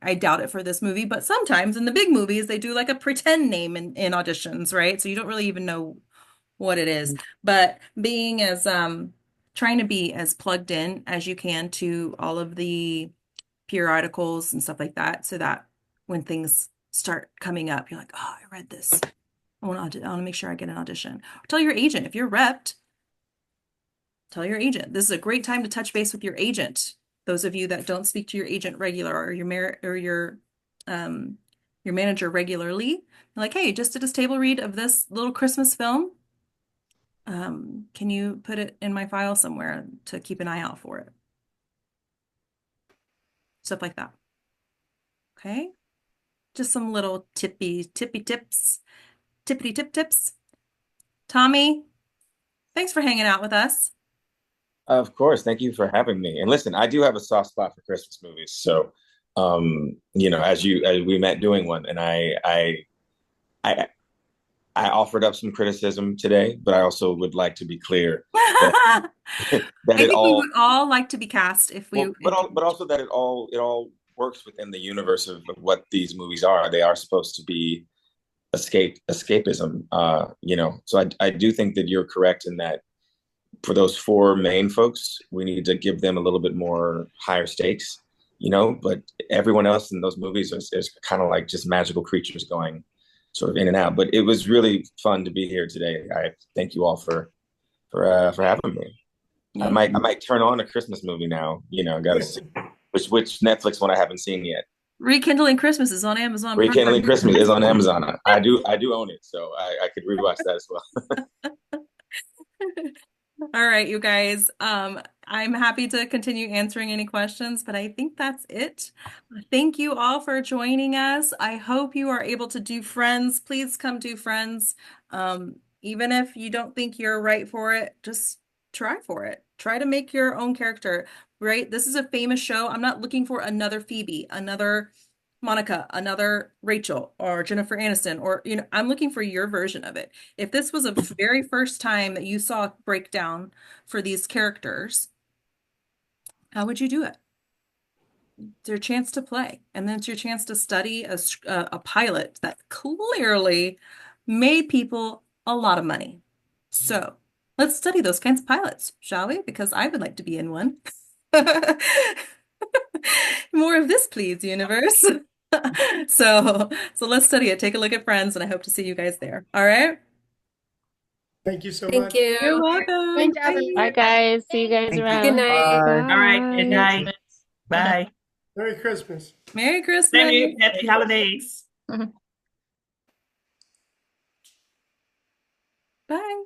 I doubt it for this movie, but sometimes in the big movies they do like a pretend name in auditions, right? So you don't really even know what it is. But being as trying to be as plugged in as you can to all of the periodicals and stuff like that, so that when things start coming up, you're like, oh, I read this. I want to make sure I get an audition. Tell your agent if you're repped. Tell your agent. This is a great time to touch base with your agent. Those of you that don't speak to your agent regular or your manager regularly, you're like, hey, just did this table read of this little Christmas film. Can you put it in my file somewhere to keep an eye out for it? Stuff like that. Okay. Just some little tippy tips. Tippity tip tips. Tommy, thanks for hanging out with us. Of course. Thank you for having me. And listen, I do have a soft spot for Christmas movies. So, as we met doing one, and I I offered up some criticism today, but I also would like to be clear that I think we would all like to be cast if we. but also that it all works within the universe of what these movies are. They are supposed to be escapism. So I do think that you're correct in that for those four main folks, we need to give them a little bit more higher stakes. But everyone else in those movies is kind of like just magical creatures going sort of in and out. But it was really fun to be here today. I thank you all for having me. I might turn on a Christmas movie now. Got to see which Netflix one I haven't seen yet. Rekindling Christmas is on Amazon. Rekindling Christmas is on Amazon. I do own it, so I could rewatch that as well. All right, you guys. I'm happy to continue answering any questions, but I think that's it. Thank you all for joining us. I hope you are able to do Friends. Please come do Friends. Even if you don't think you're right for it, just try for it. Try to make your own character, right? This is a famous show. I'm not looking for another Phoebe, another Monica, another Rachel, or Jennifer Aniston, or, I'm looking for your version of it. If this was a very first time that you saw a breakdown for these characters, how would you do it? It's your chance to play, and then it's your chance to study a pilot that clearly made people a lot of money. So let's study those kinds of pilots, shall we? Because I would like to be in one. More of this, please, universe. So let's study it. Take a look at Friends, and I hope to see you guys there. All right. Thank you so Thank much. you. You're welcome. Good job, Bye. Bye, guys. See you guys around. Good night. All right. Good Bye. night. Bye. Merry Christmas. Merry Christmas. Happy holidays. Bye.